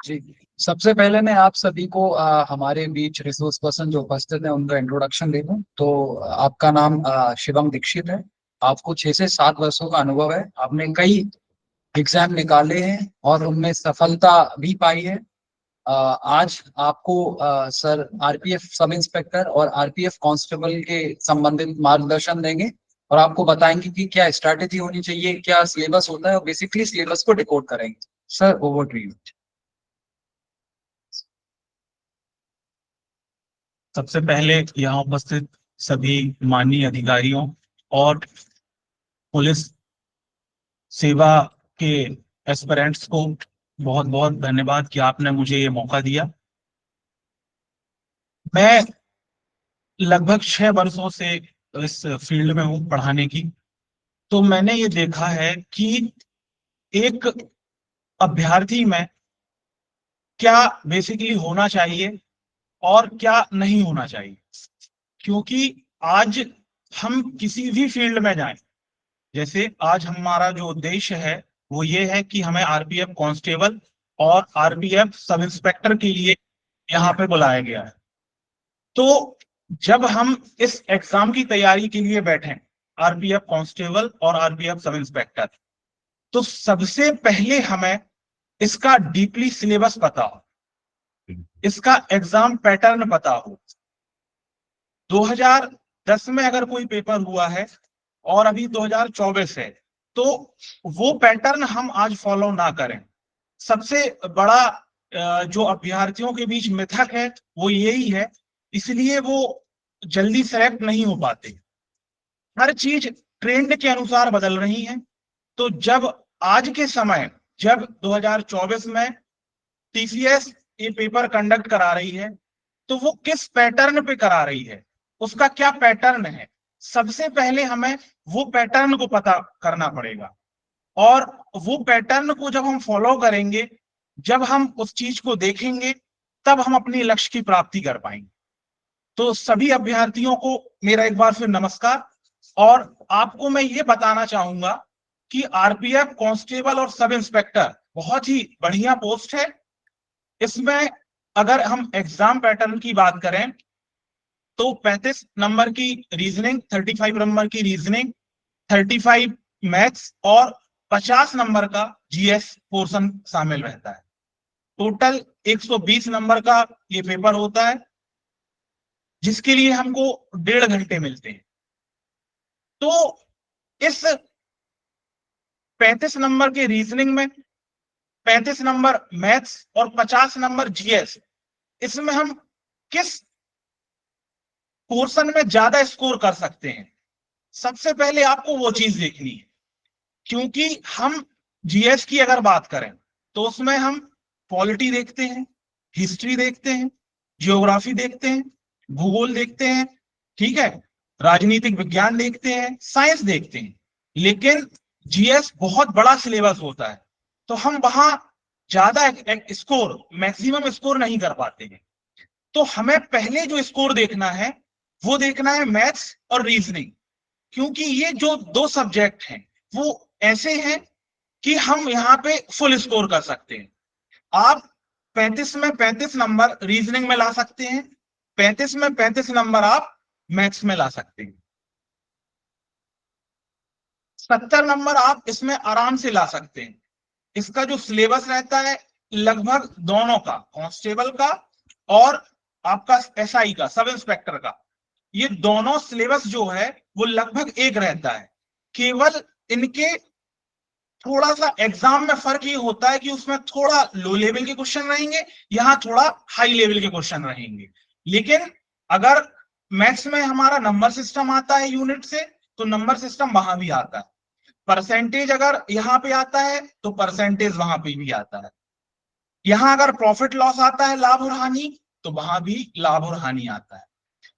जी। सबसे पहले मैं आप सभी को हमारे बीच रिसोर्स पर्सन जो उपस्थित है उनका इंट्रोडक्शन दे दूं तो आपका नाम शिवम दीक्षित है। आपको 6 से 7 वर्षों का अनुभव है। आपने कई एग्जाम निकाले हैं और उनमें सफलता भी पाई है। आज आपको सर आरपीएफ सब इंस्पेक्टर और आरपीएफ कांस्टेबल के संबंधित मार्गदर्शन देंगे और आपको बताएंगे कि क्या स्ट्रैटेजी होनी चाहिए, क्या सिलेबस होता है और बेसिकली सिलेबस को डिकोड करेंगे। Sir, over to you. सबसे पहले यहाँ उपस्थित सभी माननीय अधिकारियों और पुलिस सेवा के एस्पिरेंट्स को बहुत बहुत धन्यवाद कि आपने मुझे ये मौका दिया। मैं लगभग 6 वर्षों से इस फील्ड में हूँ पढ़ाने की। तो मैंने ये देखा है कि एक अभ्यर्थी में क्या बेसिकली होना चाहिए और क्या नहीं होना चाहिए। क्योंकि आज हम किसी भी फील्ड में जाएं, जैसे आज हमारा जो उद्देश्य है वो ये है कि हमें आरपीएफ कांस्टेबल और आरपीएफ सब इंस्पेक्टर के लिए यहाँ पे बुलाया गया है। तो जब हम इस एग्जाम की तैयारी के लिए बैठे, आरपीएफ कांस्टेबल और आरपीएफ सब इंस्पेक्टर, तो सबसे पहले हमें इसका डीपली सिलेबस पता हो, इसका एग्जाम पैटर्न पता हो। 2010 में अगर कोई पेपर हुआ है और अभी 2024 है, तो वो पैटर्न हम आज फॉलो ना करें। सबसे बड़ा जो अभ्यर्थियों के बीच मिथक है वो यही है, इसलिए वो जल्दी सेलेक्ट नहीं हो पाते। हर चीज ट्रेंड के अनुसार बदल रही है। तो जब आज के समय, जब 2024 में टीसीएस ये पेपर कंडक्ट करा रही है, तो वो किस पैटर्न पे करा रही है, उसका क्या पैटर्न है, सबसे पहले हमें वो पैटर्न को पता करना पड़ेगा। और वो पैटर्न को जब हम फॉलो करेंगे, जब हम उस चीज को देखेंगे, तब हम अपनी लक्ष्य की प्राप्ति कर पाएंगे। तो सभी अभ्यर्थियों को मेरा एक बार फिर नमस्कार। और आपको मैं ये बताना चाहूंगा कि आरपीएफ कांस्टेबल और सब इंस्पेक्टर बहुत ही बढ़िया पोस्ट है। इसमें अगर हम एग्जाम पैटर्न की बात करें तो 35 नंबर की रीजनिंग, 35 नंबर की रीजनिंग, 35 मैथ्स और 50 नंबर का जीएस पोर्शन शामिल रहता है। टोटल 120 नंबर का ये पेपर होता है, जिसके लिए हमको 1.5 घंटे मिलते हैं। तो इस 35 नंबर के रीजनिंग में, 35 नंबर मैथ्स और 50 नंबर जीएस, इसमें हम किस पोर्शन में ज्यादा स्कोर कर सकते हैं, सबसे पहले आपको वो चीज देखनी है। क्योंकि हम जीएस की अगर बात करें तो उसमें हम पॉलिटी देखते हैं, हिस्ट्री देखते हैं, जियोग्राफी देखते हैं, भूगोल देखते हैं, ठीक है, राजनीतिक विज्ञान देखते हैं, साइंस देखते हैं। लेकिन जीएस बहुत बड़ा सिलेबस होता है, तो हम वहां ज्यादा स्कोर, मैक्सिमम स्कोर नहीं कर पाते हैं। तो हमें पहले जो स्कोर देखना है वो देखना है मैथ्स और रीजनिंग। क्योंकि ये जो दो सब्जेक्ट हैं वो ऐसे हैं कि हम यहाँ पे फुल स्कोर कर सकते हैं। आप 35 में 35 नंबर रीजनिंग में ला सकते हैं, 35 में 35 नंबर आप मैथ्स में ला सकते हैं, 70 नंबर आप इसमें आराम से ला सकते हैं। इसका जो सिलेबस रहता है लगभग दोनों का, कांस्टेबल का और आपका एसआई का, सब इंस्पेक्टर का, ये दोनों सिलेबस जो है वो लगभग एक रहता है। केवल इनके थोड़ा सा एग्जाम में फर्क ये होता है कि उसमें थोड़ा लो लेवल के क्वेश्चन रहेंगे, यहाँ थोड़ा हाई लेवल के क्वेश्चन रहेंगे। लेकिन अगर मैथ्स में हमारा नंबर सिस्टम आता है यूनिट से, तो नंबर सिस्टम वहां भी आता है। परसेंटेज अगर यहाँ पे आता है तो परसेंटेज वहां पे भी आता है। यहाँ अगर प्रॉफिट लॉस आता है, लाभ और हानि, तो वहां भी लाभ और हानि आता है।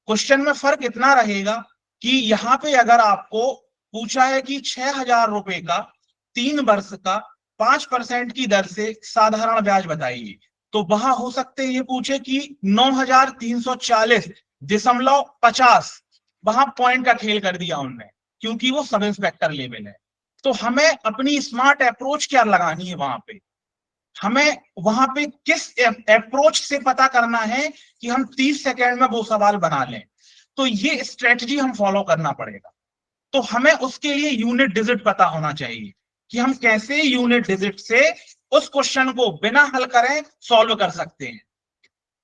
क्वेश्चन में फर्क इतना रहेगा कि यहाँ पे अगर आपको पूछा है कि 6,000 रुपए का 3 वर्ष का 5% की दर से साधारण ब्याज बताइए, तो वहां हो सकते ये पूछे कि 9,340.50, वहां पॉइंट का खेल कर दिया उनने, क्योंकि वो सब इंस्पेक्टर लेवल है। तो हमें अपनी स्मार्ट अप्रोच क्या लगानी है वहां पे, हमें वहां पे किस अप्रोच से पता करना है कि हम 30 सेकेंड में वो सवाल बना लें। तो ये स्ट्रेटजी हम फॉलो करना पड़ेगा। तो हमें उसके लिए यूनिट डिजिट पता होना चाहिए कि हम कैसे यूनिट डिजिट से उस क्वेश्चन को बिना हल करें सॉल्व कर सकते हैं।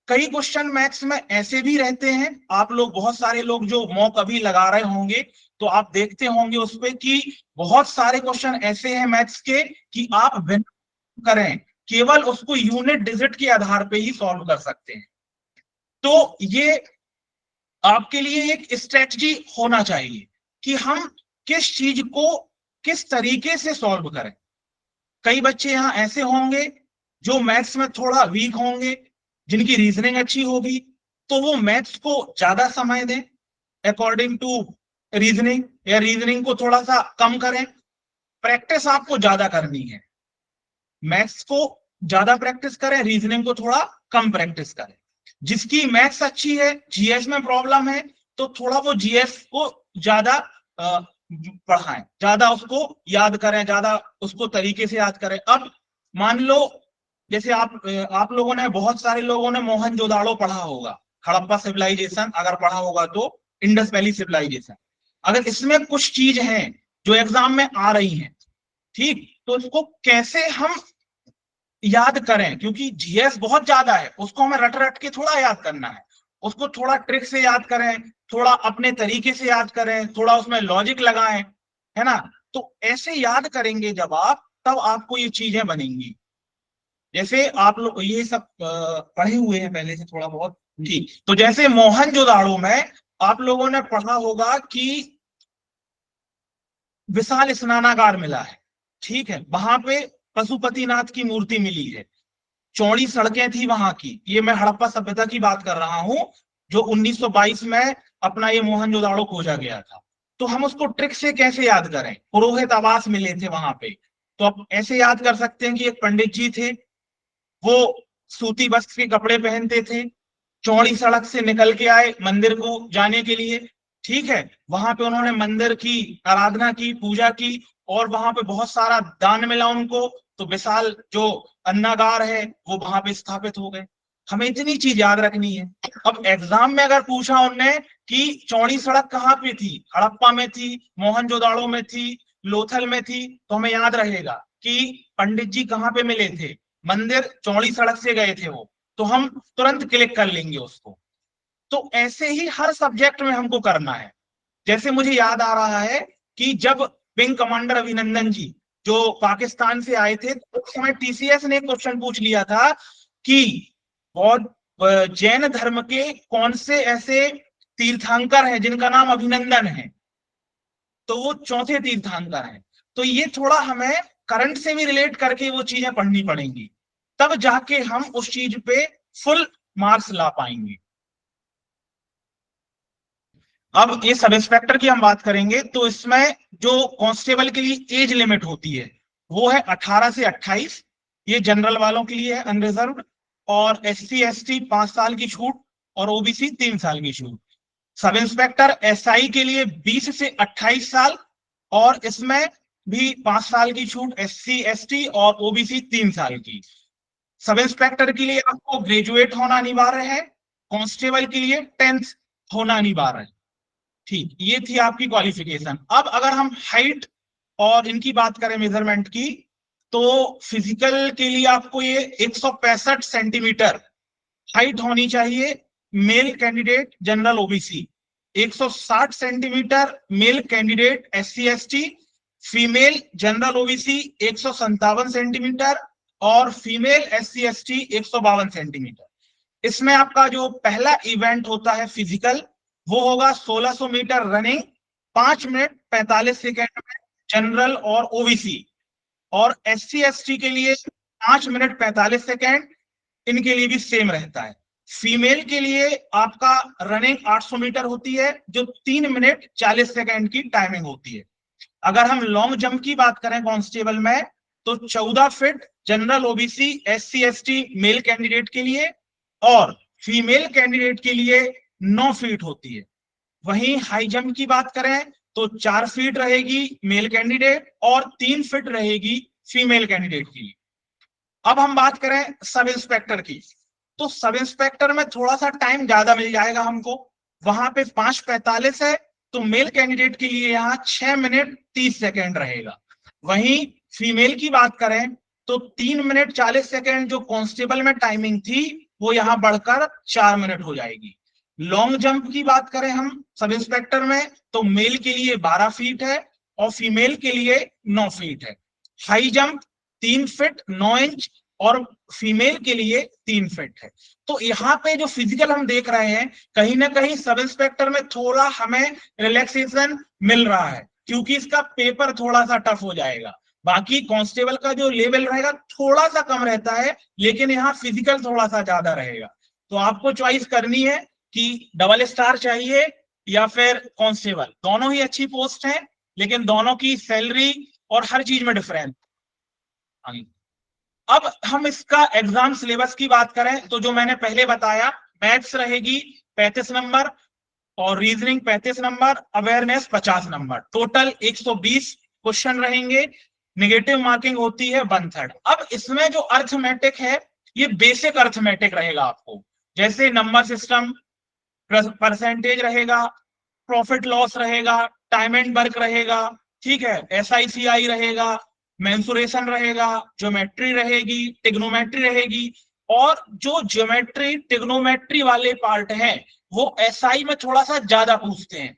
कई क्वेश्चन मैथ्स में ऐसे भी रहते हैं, आप लोग बहुत सारे लोग जो मॉक अभी लगा रहे होंगे तो आप देखते होंगे उसपे कि बहुत सारे क्वेश्चन ऐसे हैं मैथ्स के कि आप बिना करें केवल उसको यूनिट डिजिट के आधार पे ही सॉल्व कर सकते हैं। तो ये आपके लिए एक स्ट्रेटजी होना चाहिए कि हम किस चीज को किस तरीके से सॉल्व करें। कई बच्चे यहाँ ऐसे होंगे जो मैथ्स में थोड़ा वीक होंगे, जिनकी रीजनिंग अच्छी होगी, तो वो मैथ्स को ज्यादा समय दें अकॉर्डिंग टू रीजनिंग, या रीजनिंग को थोड़ा सा कम करें। प्रैक्टिस आपको ज्यादा करनी है, मैथ्स को ज्यादा प्रैक्टिस करें, रीजनिंग को थोड़ा कम प्रैक्टिस करें। जिसकी मैथ्स अच्छी है, जीएस में प्रॉब्लम है, तो थोड़ा वो जीएस को ज्यादा पढ़ाएं, ज्यादा उसको याद करें, ज्यादा उसको तरीके से याद करें। अब मान लो जैसे आप लोगों ने, बहुत सारे लोगों ने मोहनजोदाड़ो पढ़ा होगा, हड़प्पा सिविलाइजेशन अगर पढ़ा होगा तो इंडस वैली सिविलाइजेशन। अगर इसमें कुछ चीज है जो एग्जाम में आ रही है, ठीक, तो इसको कैसे हम याद करें, क्योंकि जीएस बहुत ज्यादा है, उसको हमें रट रट के थोड़ा याद करना है, उसको थोड़ा ट्रिक से याद करें, थोड़ा अपने तरीके से याद करें, थोड़ा उसमें लॉजिक लगाएं, है ना। तो ऐसे याद करेंगे जब आप, तब आपको ये चीजें बनेंगी। जैसे आप लोग ये सब पढ़े हुए हैं पहले से थोड़ा बहुत, ठीक। तो जैसे मोहनजोदाड़ो में आप लोगों ने पढ़ा होगा कि विशाल स्नानागार मिला है, ठीक है, वहां पे पशुपतिनाथ की मूर्ति मिली है, चौड़ी सड़कें थी वहां की। ये मैं हड़प्पा सभ्यता की बात कर रहा हूं, जो 1922 में अपना ये मोहनजोदाड़ो खोजा गया था। तो हम उसको ट्रिक से कैसे याद करें, पुरोहित आवास मिले थे वहां पे, तो आप ऐसे याद कर सकते हैं कि एक पंडित जी थे, वो सूती वस्त्र के कपड़े पहनते थे, चौड़ी सड़क से निकल के आए मंदिर को जाने के लिए, ठीक है, वहां पे उन्होंने मंदिर की आराधना की, पूजा की, और वहां पे बहुत सारा दान मिला उनको, तो विशाल जो अन्नागार है वो वहां पे स्थापित हो गए। हमें इतनी चीज याद रखनी है। अब एग्जाम में अगर पूछा उनने कि चौड़ी सड़क कहाँ पे थी, हड़प्पा में थी, मोहनजोदाड़ो में थी, लोथल में थी, तो हमें याद रहेगा कि पंडित जी कहाँ पे मिले थे, मंदिर चौड़ी सड़क से गए थे वो, तो हम तुरंत क्लिक कर लेंगे उसको। तो ऐसे ही हर सब्जेक्ट में हमको करना है। जैसे मुझे याद आ रहा है कि जब विंग कमांडर अभिनंदन जी जो पाकिस्तान से आए थे, तो उस समय टीसीएस ने एक क्वेश्चन पूछ लिया था कि बौद्ध जैन धर्म के कौन से ऐसे तीर्थंकर हैं जिनका नाम अभिनंदन है, तो वो चौथे तीर्थंकर हैं। तो ये थोड़ा हमें करंट से भी रिलेट करके वो चीजें पढ़नी पड़ेंगी, तब जाके हम उस चीज पे फुल मार्क्स ला पाएंगे। अब ये सब इंस्पेक्टर की हम बात करेंगे, तो इसमें जो कांस्टेबल के लिए एज लिमिट होती है वो है 18 से 28, ये जनरल वालों के लिए है, अनरिजर्व्ड। और एससी एसटी 5 साल की छूट, और ओबीसी 3 साल की छूट। सब इंस्पेक्टर एसआई के लिए 20 से 28 साल, और इसमें भी 5 साल की छूट, एससी एसटी और ओबीसी 3 साल की। सब इंस्पेक्टर के लिए आपको ग्रेजुएट होना अनिवार्य है, कांस्टेबल के लिए 10th होना अनिवार्य है, ठीक। ये थी आपकी क्वालिफिकेशन। अब अगर हम हाइट और इनकी बात करें मेजरमेंट की, तो फिजिकल के लिए आपको ये 165 सेंटीमीटर हाइट होनी चाहिए, male candidate general OBC, 160 centimetre male candidate SC ST, female general OBC 157 centimetre, और फीमेल एससी एसटी 152 सेंटीमीटर। इसमें आपका जो पहला इवेंट होता है फिजिकल, वो होगा 1600 मीटर रनिंग, 5 मिनट 45 सेकेंड में जनरल और ओबीसी। और एससी एसटी के लिए 5 मिनट 45 सेकेंड, इनके लिए भी सेम रहता है। फीमेल के लिए आपका रनिंग 800 मीटर होती है, जो 3 मिनट 40 सेकेंड की टाइमिंग होती है। अगर हम लॉन्ग जंप की बात करें कांस्टेबल में, तो 14 feet general OBC SC ST male candidate के लिए, और फीमेल कैंडिडेट के लिए 9 फीट होती है। वहीं हाई जंप की बात करें तो 4 फीट रहेगी मेल कैंडिडेट और 3 फीट रहेगी फीमेल कैंडिडेट की। अब हम बात करें सब इंस्पेक्टर की, तो सब इंस्पेक्टर में थोड़ा सा टाइम ज्यादा मिल जाएगा हमको, वहां पे 5:45 है, तो मेल कैंडिडेट के लिए यहाँ 6 मिनट 30 सेकेंड रहेगा। वहीं फीमेल की बात करें तो 3 मिनट 40 सेकेंड जो कांस्टेबल में टाइमिंग थी वो यहाँ बढ़कर 4 मिनट हो जाएगी। लॉन्ग जंप की बात करें हम सब इंस्पेक्टर में, तो मेल के लिए 12 फीट है और फीमेल के लिए 9 फीट है। हाई जंप 3 फीट 9 इंच और फीमेल के लिए 3 फीट है। तो यहाँ पे जो फिजिकल हम देख रहे हैं, कहीं ना कहीं सब इंस्पेक्टर में थोड़ा हमें रिलैक्सेशन मिल रहा है, क्योंकि इसका पेपर थोड़ा सा टफ हो जाएगा। बाकी कांस्टेबल का जो लेवल रहेगा थोड़ा सा कम रहता है, लेकिन यहाँ फिजिकल थोड़ा सा ज्यादा रहेगा। तो आपको चॉइस करनी है कि डबल स्टार चाहिए या फिर कांस्टेबल। दोनों ही अच्छी पोस्ट हैं, लेकिन दोनों की सैलरी और हर चीज में डिफरेंस। अब हम इसका एग्जाम सिलेबस की बात करें तो जो मैंने पहले बताया, मैथ्स रहेगी 35 नंबर और reasoning 35 number, awareness 50 number, total 120 question रहेंगे। नेगेटिव मार्किंग होती है 1/3। अब इसमें जो अर्थमेटिक है ये बेसिक अर्थमेटिक रहेगा आपको, जैसे नंबर सिस्टम, परसेंटेज रहेगा, प्रॉफिट लॉस रहेगा, टाइम एंड वर्क रहेगा, ठीक है, SICI रहेगा, मेंसुरेशन रहेगा, ज्योमेट्री रहेगी, टिग्नोमेट्री रहेगी। और जो ज्योमेट्री टिग्नोमेट्री वाले पार्ट हैं वो SI में थोड़ा सा ज्यादा पूछते हैं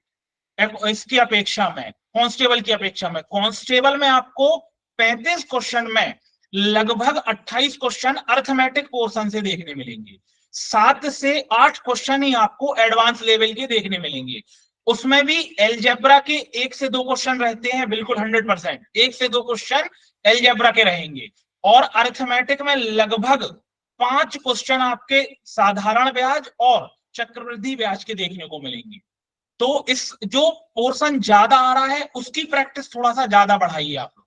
इसकी अपेक्षा में, कांस्टेबल की अपेक्षा में। कांस्टेबल में आपको 35 क्वेश्चन में लगभग 28 क्वेश्चन अर्थमेटिक पोर्शन से देखने मिलेंगे, 7 से 8 क्वेश्चन ही आपको एडवांस लेवल के देखने मिलेंगे। उसमें भी एलजेब्रा के 1 से 2 क्वेश्चन रहते हैं, बिल्कुल 100%, 1 से 2 क्वेश्चन एलजेब्रा के रहेंगे। और अर्थमेटिक में लगभग 5 क्वेश्चन आपके साधारण ब्याज और चक्रवृद्धि ब्याज के देखने को मिलेंगे। तो इस जो पोर्शन ज्यादा आ रहा है उसकी प्रैक्टिस थोड़ा सा ज्यादा बढ़ाइए आप लोग।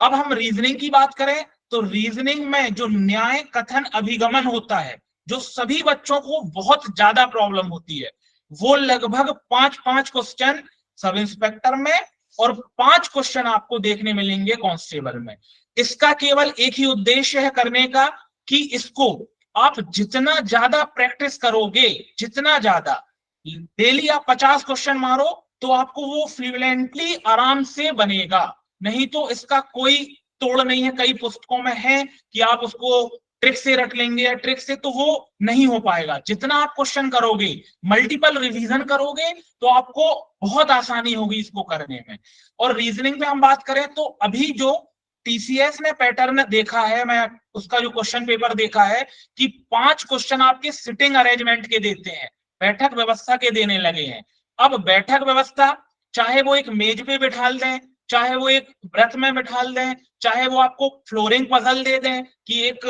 अब हम रीजनिंग की बात करें तो रीजनिंग में जो न्याय कथन अभिगमन होता है, जो सभी बच्चों को बहुत ज्यादा प्रॉब्लम होती है, वो लगभग 5-5 क्वेश्चन सब इंस्पेक्टर में और 5 क्वेश्चन आपको देखने मिलेंगे कांस्टेबल में। इसका केवल एक ही उद्देश्य है करने का कि इसको आप जितना ज्यादा प्रैक्टिस करोगे, जितना ज्यादा, डेली आप 50 क्वेश्चन मारो तो आपको वो फ्लुएंटली आराम से बनेगा। नहीं तो इसका कोई तोड़ नहीं है। कई पुस्तकों में है कि आप उसको ट्रिक से रट लेंगे या ट्रिक से, तो वो नहीं हो पाएगा। जितना आप क्वेश्चन करोगे, मल्टीपल रिवीजन करोगे, तो आपको बहुत आसानी होगी इसको करने में। और रीजनिंग में हम बात करें तो अभी जो TCS ने पैटर्न देखा है, मैं उसका जो क्वेश्चन पेपर देखा है कि 5 क्वेश्चन आपके सिटिंग अरेंजमेंट के देते हैं, बैठक व्यवस्था के देने लगे हैं। अब बैठक व्यवस्था चाहे वो एक मेज पे बिठा दें, चाहे वो एक व्रत में बिठा दें, चाहे वो आपको फ्लोरिंग पजल दे दें कि एक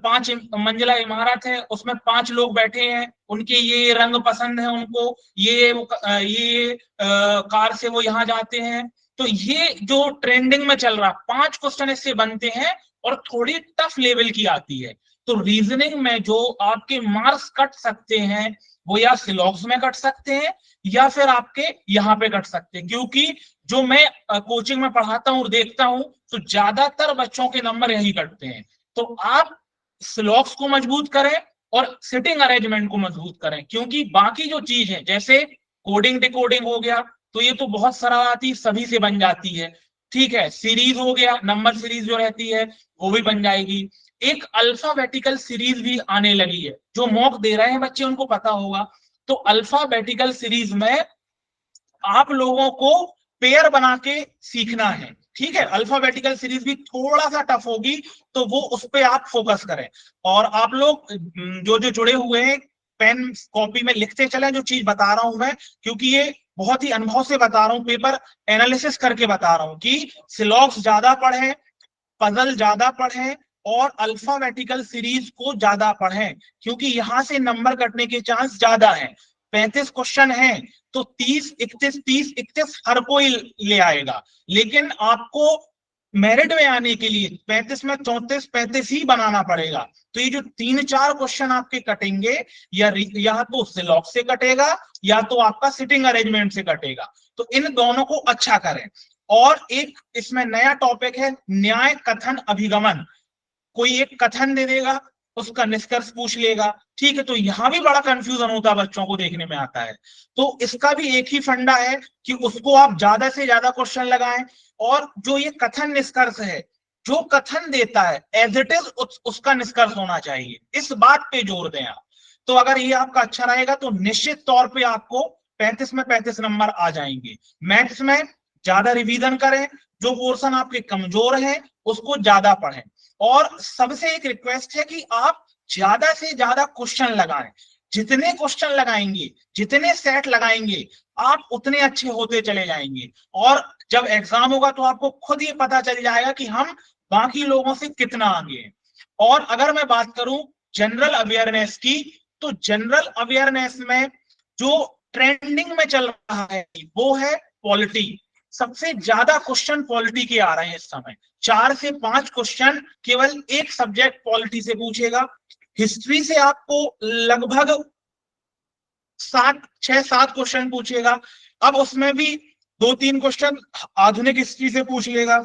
5 मंजिला इमारत है, उसमें 5 लोग बैठे हैं, उनके ये रंग पसंद है, उनको ये कार से वो यहाँ जाते हैं। तो ये जो ट्रेंडिंग में चल रहा, 5 क्वेश्चन इससे बनते हैं और थोड़ी टफ लेवल की आती है। तो रीजनिंग में जो आपके मार्क्स कट सकते हैं वो या सिलॉक्स में कट सकते हैं या फिर आपके यहाँ पे कट सकते हैं, क्योंकि जो मैं कोचिंग में पढ़ाता हूँ और देखता हूँ तो ज्यादातर बच्चों के नंबर यही कटते हैं। तो आप सिलॉक्स को मजबूत करें और सिटिंग अरेंजमेंट को मजबूत करें, क्योंकि बाकी जो चीज है जैसे कोडिंग डिकोडिंग हो गया तो ये तो बहुत सरल आती, सभी से बन जाती है, ठीक है। सीरीज हो गया, नंबर सीरीज जो रहती है वो भी बन जाएगी। एक अल्फाबेटिकल सीरीज भी आने लगी है, जो मॉक दे रहे हैं बच्चे उनको पता होगा। तो अल्फाबेटिकल सीरीज में आप लोगों को पेयर बना के सीखना है, ठीक है। अल्फाबेटिकल सीरीज भी थोड़ा सा टफ होगी, तो वो उस पर आप फोकस करें। और आप लोग जो जो जुड़े हुए हैं पेन कॉपी में लिखते चले जो चीज बता रहा हूं मैं, क्योंकि ये बहुत ही अनुभव से बता रहा हूं, पेपर एनालिसिस करके बता रहा हूं कि सिलॉक्स ज्यादा पढ़े, पजल ज्यादा पढ़े और अल्फाबेटिकल सीरीज को ज्यादा पढ़ें, क्योंकि यहां से नंबर कटने के चांस ज्यादा हैं। 35 क्वेश्चन हैं तो 30-31 हर कोई ले आएगा, लेकिन आपको मेरिट में आने के लिए 35 में 34-35 ही बनाना पड़ेगा। तो ये जो 3-4 क्वेश्चन आपके कटेंगे या तो सिलॉक्स से कटेगा या तो आपका सिटिंग अरेंजमेंट से कटेगा। तो इन दोनों को अच्छा करें। और एक इसमें नया टॉपिक है न्याय कथन अभिगमन। कोई एक कथन दे देगा, उसका निष्कर्ष पूछ लेगा, ठीक है। तो यहां भी बड़ा कंफ्यूजन होता है, बच्चों को देखने में आता है। तो इसका भी एक ही फंडा है कि उसको आप ज्यादा से ज्यादा क्वेश्चन लगाएं, और जो ये कथन निष्कर्ष है, जो कथन देता है एज इट इज उसका निष्कर्ष होना चाहिए, इस बात पे जोर दें आप। तो अगर ये आपका अच्छा रहेगा तो निश्चित तौर पे आपको 35 में 35 नंबर आ जाएंगे। मैथ्स में ज्यादा रिवीजन करें, जो पोर्शन आपके कमजोर है उसको ज्यादा पढ़ें, और सबसे एक रिक्वेस्ट है कि आप ज्यादा से ज्यादा क्वेश्चन लगाएं। जितने क्वेश्चन लगाएंगे, जितने सेट लगाएंगे, आप उतने अच्छे होते चले जाएंगे, और जब एग्जाम होगा तो आपको खुद ये पता चल जाएगा कि हम बाकी लोगों से कितना आगे हैं। और अगर मैं बात करूं जनरल अवेयरनेस की, तो जनरल अवेयरनेस में जो ट्रेंडिंग में चल रहा है वो है पॉलिटी। सबसे ज्यादा क्वेश्चन पॉलिटी के आ रहे हैं इस समय, 4 से 5 क्वेश्चन केवल एक सब्जेक्ट पॉलिटी से पूछेगा। हिस्ट्री से आपको लगभग 6-7 क्वेश्चन पूछेगा, अब उसमें भी 2-3 क्वेश्चन आधुनिक हिस्ट्री से पूछ लेगा।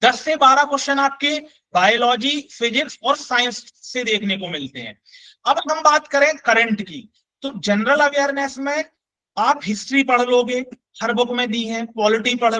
10 से 12 क्वेश्चन आपके बायोलॉजी, फिजिक्स और साइंस से देखने को मिलते हैं। अब हम बात करें करंट की, तो जनरल अवेयरनेस में आप हिस्ट्री पढ़ लोगे, हर बुक में दी है, पॉलिटी पढ़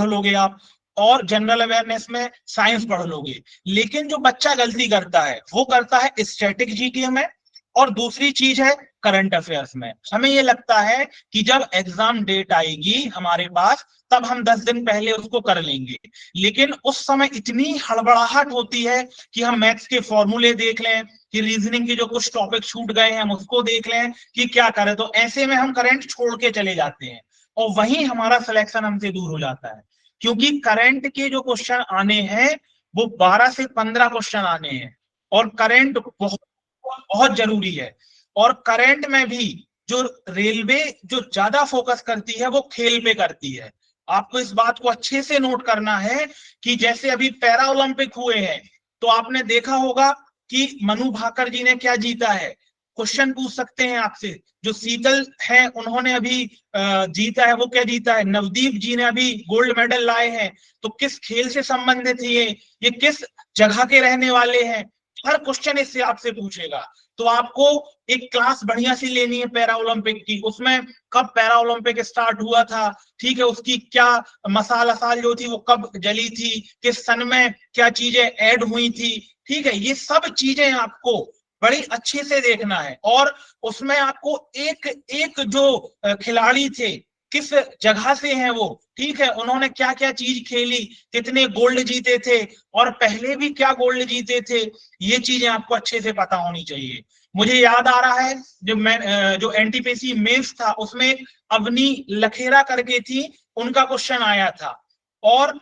लोगे आप, और जनरल अवेयरनेस में साइंस पढ़ लोगे। लेकिन जो बच्चा गलती करता है वो करता है स्टैटिक जीके में, और दूसरी चीज है करंट अफेयर्स में। हमें ये लगता है कि जब एग्जाम डेट आएगी हमारे पास तब हम 10 दिन पहले उसको कर लेंगे, लेकिन उस समय इतनी हड़बड़ाहट होती है कि हम मैथ्स के फॉर्मूले देख लें, कि रीजनिंग के जो कुछ टॉपिक छूट गए हैं हम उसको देख लें कि क्या करें। तो ऐसे में हम करंट छोड़ के चले जाते हैं, और वहीं हमारा सिलेक्शन हमसे दूर हो जाता है, क्योंकि करंट के जो क्वेश्चन आने हैं वो 12 से 15 क्वेश्चन आने हैं, और करंट बहुत बहुत जरूरी है। और करंट में भी जो रेलवे जो ज्यादा फोकस करती है वो खेल पे करती है। आपको इस बात को अच्छे से नोट करना है कि जैसे अभी पैरा ओलंपिक हुए हैं, तो आपने देखा होगा कि मनु भाकर जी ने क्या जीता है। क्वेश्चन पूछ सकते हैं आपसे, जो शीतल है उन्होंने अभी जीता है, वो क्या जीता है। नवदीप जी ने अभी गोल्ड मेडल लाए हैं, तो किस खेल से संबंधित है ये किस जगह के रहने वाले हैं, हर क्वेश्चन इससे आपसे पूछेगा। तो आपको एक क्लास बढ़िया सी लेनी है पैरा ओलंपिक की, उसमें कब पैरा ओलंपिक स्टार्ट हुआ था, ठीक है, उसकी क्या मसाल जो थी वो कब जली थी, किस सन में क्या चीजें ऐड हुई थी, ठीक है, ये सब चीजें आपको बड़ी अच्छे से देखना है। और उसमें आपको एक एक जो खिलाड़ी थे किस जगह से हैं वो, ठीक है, उन्होंने क्या क्या चीज खेली, कितने गोल्ड जीते थे, और पहले भी क्या गोल्ड जीते थे, ये चीजें आपको अच्छे से पता होनी चाहिए। मुझे याद आ रहा है जब मैं जो एनटीपीसी मेंस था उसमें अवनी लखेरा करके थी, उनका क्वेश्चन आया था। और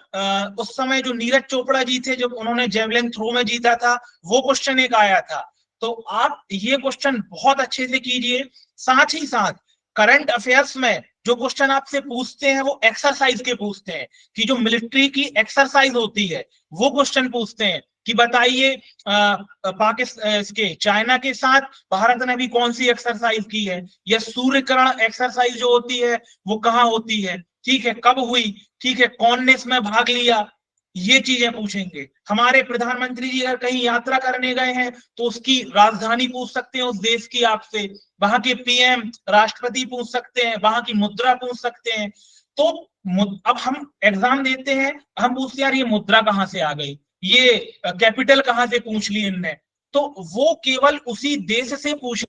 उस समय जो नीरज चोपड़ा जी थे जब उन्होंने जेवलिन थ्रो में जीता था, वो क्वेश्चन एक आया था। तो आप ये क्वेश्चन बहुत अच्छे से कीजिए। साथ ही साथ करंट अफेयर्स में जो क्वेश्चन आपसे पूछते हैं वो एक्सरसाइज के पूछते हैं, कि जो मिलिट्री की एक्सरसाइज होती है वो क्वेश्चन पूछते हैं कि बताइए पाकिस्तान इसके चाइना के साथ भारत ने भी कौन सी एक्सरसाइज की है, या सूर्यकिरण एक्सरसाइज जो होती है वो कहाँ होती है, ठीक है, कब हुई, ठीक है, कौन ने इसमें भाग लिया, ये चीजें पूछेंगे। हमारे प्रधानमंत्री जी अगर कहीं यात्रा करने गए हैं तो उसकी राजधानी पूछ सकते हैं उस देश की आपसे, वहां के पीएम राष्ट्रपति पूछ सकते हैं, वहां की मुद्रा पूछ सकते हैं। तो अब हम एग्जाम देते हैं, हम पूछते हैं यार ये मुद्रा कहाँ से आ गई, ये कैपिटल कहाँ से पूछ ली इनने, तो वो केवल उसी देश से पूछ,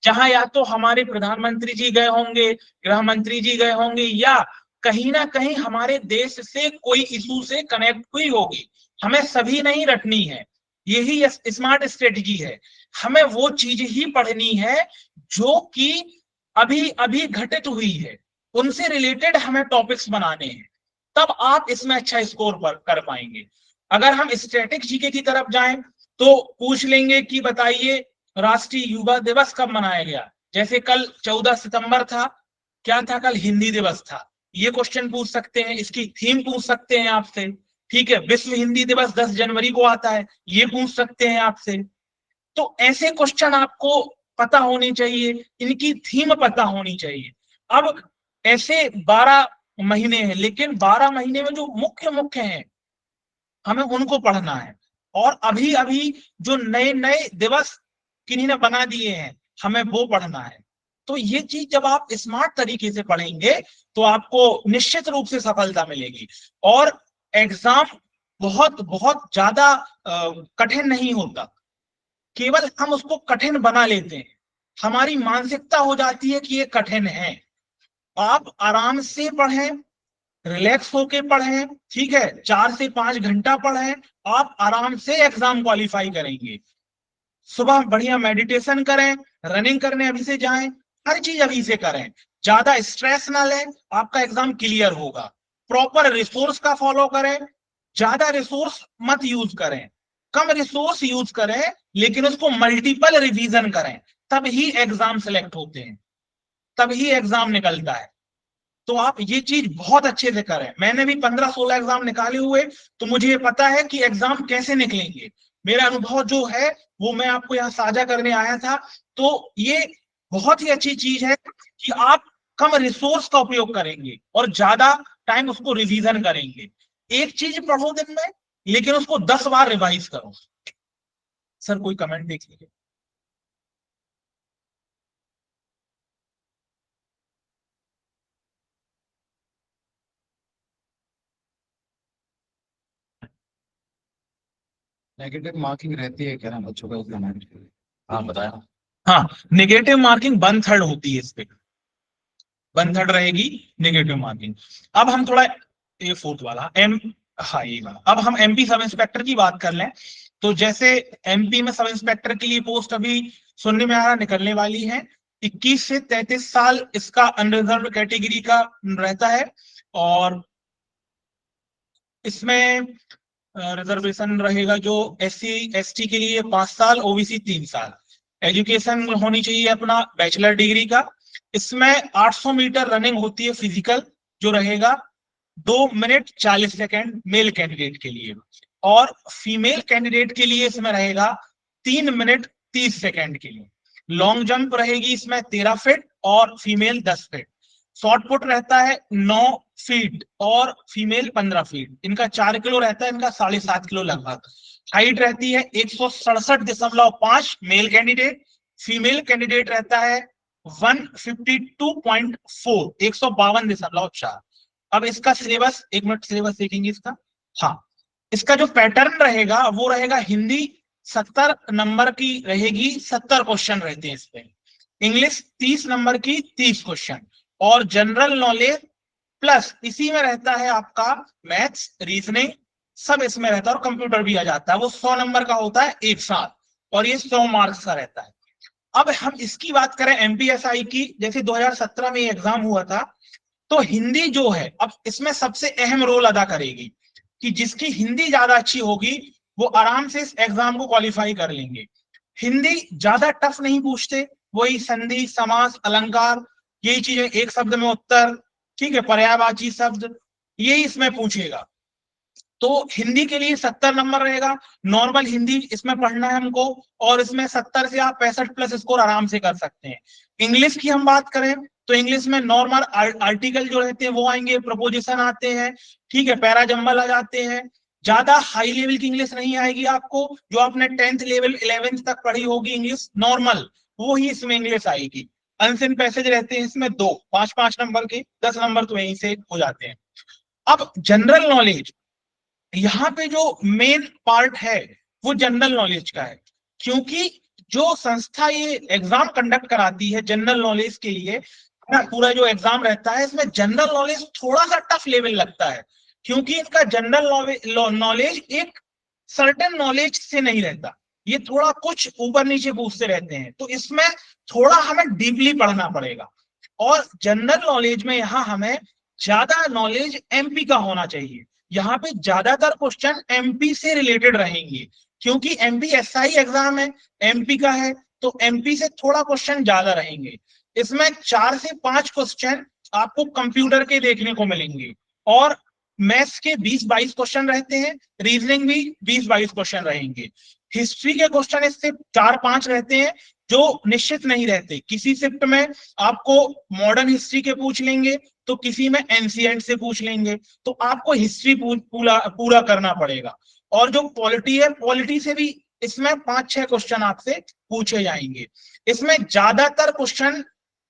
जहां या तो हमारे प्रधानमंत्री जी गए होंगे, गृह मंत्री जी गए होंगे, या कहीं ना कहीं हमारे देश से कोई इशू से कनेक्ट हुई होगी। हमें सभी नहीं रटनी है, यही स्मार्ट स्ट्रेटजी है। हमें वो चीज ही पढ़नी है जो कि अभी अभी घटित हुई है, उनसे रिलेटेड हमें टॉपिक्स बनाने हैं, तब आप इसमें अच्छा स्कोर कर पाएंगे। अगर हम स्टैटिक जीके की तरफ जाएं तो पूछ लेंगे कि बताइए राष्ट्रीय युवा दिवस कब मनाया गया, जैसे कल 14 सितंबर था, क्या था कल, हिंदी दिवस था, ये क्वेश्चन पूछ सकते हैं, इसकी थीम पूछ सकते हैं आपसे, ठीक है, विश्व हिंदी दिवस 10 जनवरी को आता है, ये पूछ सकते हैं आपसे। तो ऐसे क्वेश्चन आपको पता होने चाहिए, इनकी थीम पता होनी चाहिए। अब ऐसे 12 महीने हैं, लेकिन 12 महीने में जो मुख्य मुख्य हैं हमें उनको पढ़ना है। और अभी अभी जो नए नए दिवस किन्हीं ने बना दिए हैं, हमें वो पढ़ना है। तो ये चीज जब आप स्मार्ट तरीके से पढ़ेंगे तो आपको निश्चित रूप से सफलता मिलेगी। और एग्जाम बहुत बहुत ज्यादा कठिन नहीं होता, केवल हम उसको कठिन बना लेते हैं। हमारी मानसिकता हो जाती है कि ये कठिन है। आप आराम से पढ़ें, रिलैक्स होके पढ़ें, ठीक है, 4 से 5 घंटा पढ़ें, आप आराम से एग्जाम क्वालिफाई करेंगे। सुबह बढ़िया मेडिटेशन करें, रनिंग करने अभी से जाएं, हर चीज अभी से करें, ज्यादा स्ट्रेस ना लें, आपका एग्जाम क्लियर होगा। प्रॉपर रिसोर्स का फॉलो करें, ज्यादा रिसोर्स मत यूज करें, कम रिसोर्स यूज करें, लेकिन उसको मल्टीपल रिवीजन करें, तब ही एग्जाम सेलेक्ट होते हैं, तब ही एग्जाम निकलता है। तो आप ये चीज बहुत अच्छे से करें। मैंने भी 15-16 एग्जाम निकाले हुए, तो मुझे ये पता है कि एग्जाम कैसे निकलेंगे। मेरा अनुभव जो है वो मैं आपको यहाँ साझा करने आया था। तो ये बहुत ही अच्छी चीज है कि आप कम रिसोर्स का उपयोग करेंगे और ज्यादा टाइम उसको रिवीजन करेंगे। एक चीज पढ़ो दिन में, लेकिन उसको 10 बार रिवाइज करो। सर कोई कमेंट देख लीजिए। नेगेटिव मार्किंग रहती है क्या ना बच्चों का एग्जाम में? हाँ बताया। हाँ, नेगेटिव मार्किंग 1/3 होती है इस पे, 1/3 रहेगी नेगेटिव मार्किंग। अब हम थोड़ा ये फोर्थ वाला एम, हाँ ये वाला, अब हम एमपी सब इंस्पेक्टर की बात कर लें। तो जैसे एमपी में सब इंस्पेक्टर के लिए पोस्ट अभी सुनने में आ रहा निकलने वाली है, 21 से 33 साल इसका अनरिजर्व कैटेगरी का रहता है। और इसमें रिजर्वेशन रहेगा जो एससी एसटी के लिए 5 साल, ओबीसी 3 साल। एजुकेशन होनी चाहिए अपना बैचलर डिग्री का। इसमें 800 मीटर रनिंग होती है फिजिकल, जो रहेगा 2 मिनट 40 सेकेंड मेल कैंडिडेट के लिए। और फीमेल कैंडिडेट के लिए इसमें रहेगा 3 मिनट 30 सेकेंड के लिए। लॉन्ग जंप रहेगी इसमें 13 फीट और फीमेल 10 फीट। शॉर्ट पुट रहता है 9 फीट और फीमेल 15 फीट। इनका 4 किलो रहता है, इनका 7.5 किलो लगभग। हाइट रहती है 167.5 मेल कैंडिडेट। फीमेल कैंडिडेट रहता है 152.4, 152.4। अब इसका सिलेबस, 1 मिनट सिलेबस देखेंगे इसका। हाँ, इसका जो पैटर्न रहेगा वो रहेगा हिंदी 70 नंबर की रहेगी, 70 क्वेश्चन रहते हैं इसमें। इंग्लिश 30 नंबर की 30 क्वेश्चन। और जनरल नॉलेज प्लस इसी में रहता है आपका मैथ्स, रीजनिंग, सब इसमें रहता है। और कंप्यूटर भी आ जाता है, वो 100 नंबर का होता है एक साथ, और ये 100 मार्क्स का रहता है। अब हम इसकी बात करें एमपीएसआई की, जैसे 2017 में एग्जाम हुआ था, तो हिंदी जो है अब इसमें सबसे अहम रोल अदा करेगी, कि जिसकी हिंदी ज्यादा अच्छी होगी वो आराम से इस एग्जाम को क्वालिफाई कर लेंगे। हिंदी ज्यादा टफ नहीं पूछते, वही संधि समास अलंकार, यही चीजें, एक शब्द में उत्तर, ठीक है, पर्यायवाची शब्द, यही इसमें पूछेगा। तो हिंदी के लिए 70 नंबर रहेगा। नॉर्मल हिंदी इसमें पढ़ना है हमको, और इसमें 70 से आप 65+ स्कोर आराम से कर सकते हैं। इंग्लिश की हम बात करें तो इंग्लिश में नॉर्मल आर्टिकल जो रहते हैं वो आएंगे, प्रपोजिशन आते हैं, ठीक है, पैरा जंबल आ जाते हैं। ज्यादा हाई लेवल की इंग्लिश नहीं आएगी आपको, जो आपने 10th लेवल 11th तक पढ़ी होगी इंग्लिश नॉर्मल, वो ही इसमें इंग्लिश आएगी। अनसिन पैसेज रहते हैं इसमें 2 5-5 नंबर के, 10 नंबर तो यहीं से हो जाते हैं। अब जनरल नॉलेज, यहाँ पे जो मेन पार्ट है वो जनरल नॉलेज का है, क्योंकि जो संस्था ये एग्जाम कंडक्ट कराती है जनरल नॉलेज के लिए, पूरा जो एग्जाम रहता है इसमें जनरल नॉलेज थोड़ा सा टफ लेवल लगता है, क्योंकि इनका जनरल नॉलेज एक सर्टेन नॉलेज से नहीं रहता, ये थोड़ा कुछ ऊपर नीचे पूछते रहते हैं। तो इसमें थोड़ा हमें डीपली पढ़ना पड़ेगा। और जनरल नॉलेज में यहाँ हमें ज्यादा नॉलेज एमपी का होना चाहिए। यहाँ पे ज्यादातर क्वेश्चन एमपी से रिलेटेड रहेंगे, क्योंकि एमपी एसआई एग्जाम है, एमपी का है, तो एमपी से थोड़ा क्वेश्चन ज्यादा रहेंगे। इसमें 4 से 5 क्वेश्चन आपको कंप्यूटर के देखने को मिलेंगे, और मैथ्स के 20-22 क्वेश्चन रहते हैं, रीजनिंग भी 20-22 क्वेश्चन रहेंगे। हिस्ट्री के क्वेश्चन इससे 4-5 रहते हैं, जो निश्चित नहीं रहते। किसी शिफ्ट में आपको मॉडर्न हिस्ट्री के पूछ लेंगे, तो किसी में एंशिएंट से पूछ लेंगे, तो आपको हिस्ट्री पूरा करना पड़ेगा। और जो पॉलिटी है, पॉलिटी से भी इसमें 5-6 क्वेश्चन आपसे पूछे जाएंगे। इसमें ज्यादातर क्वेश्चन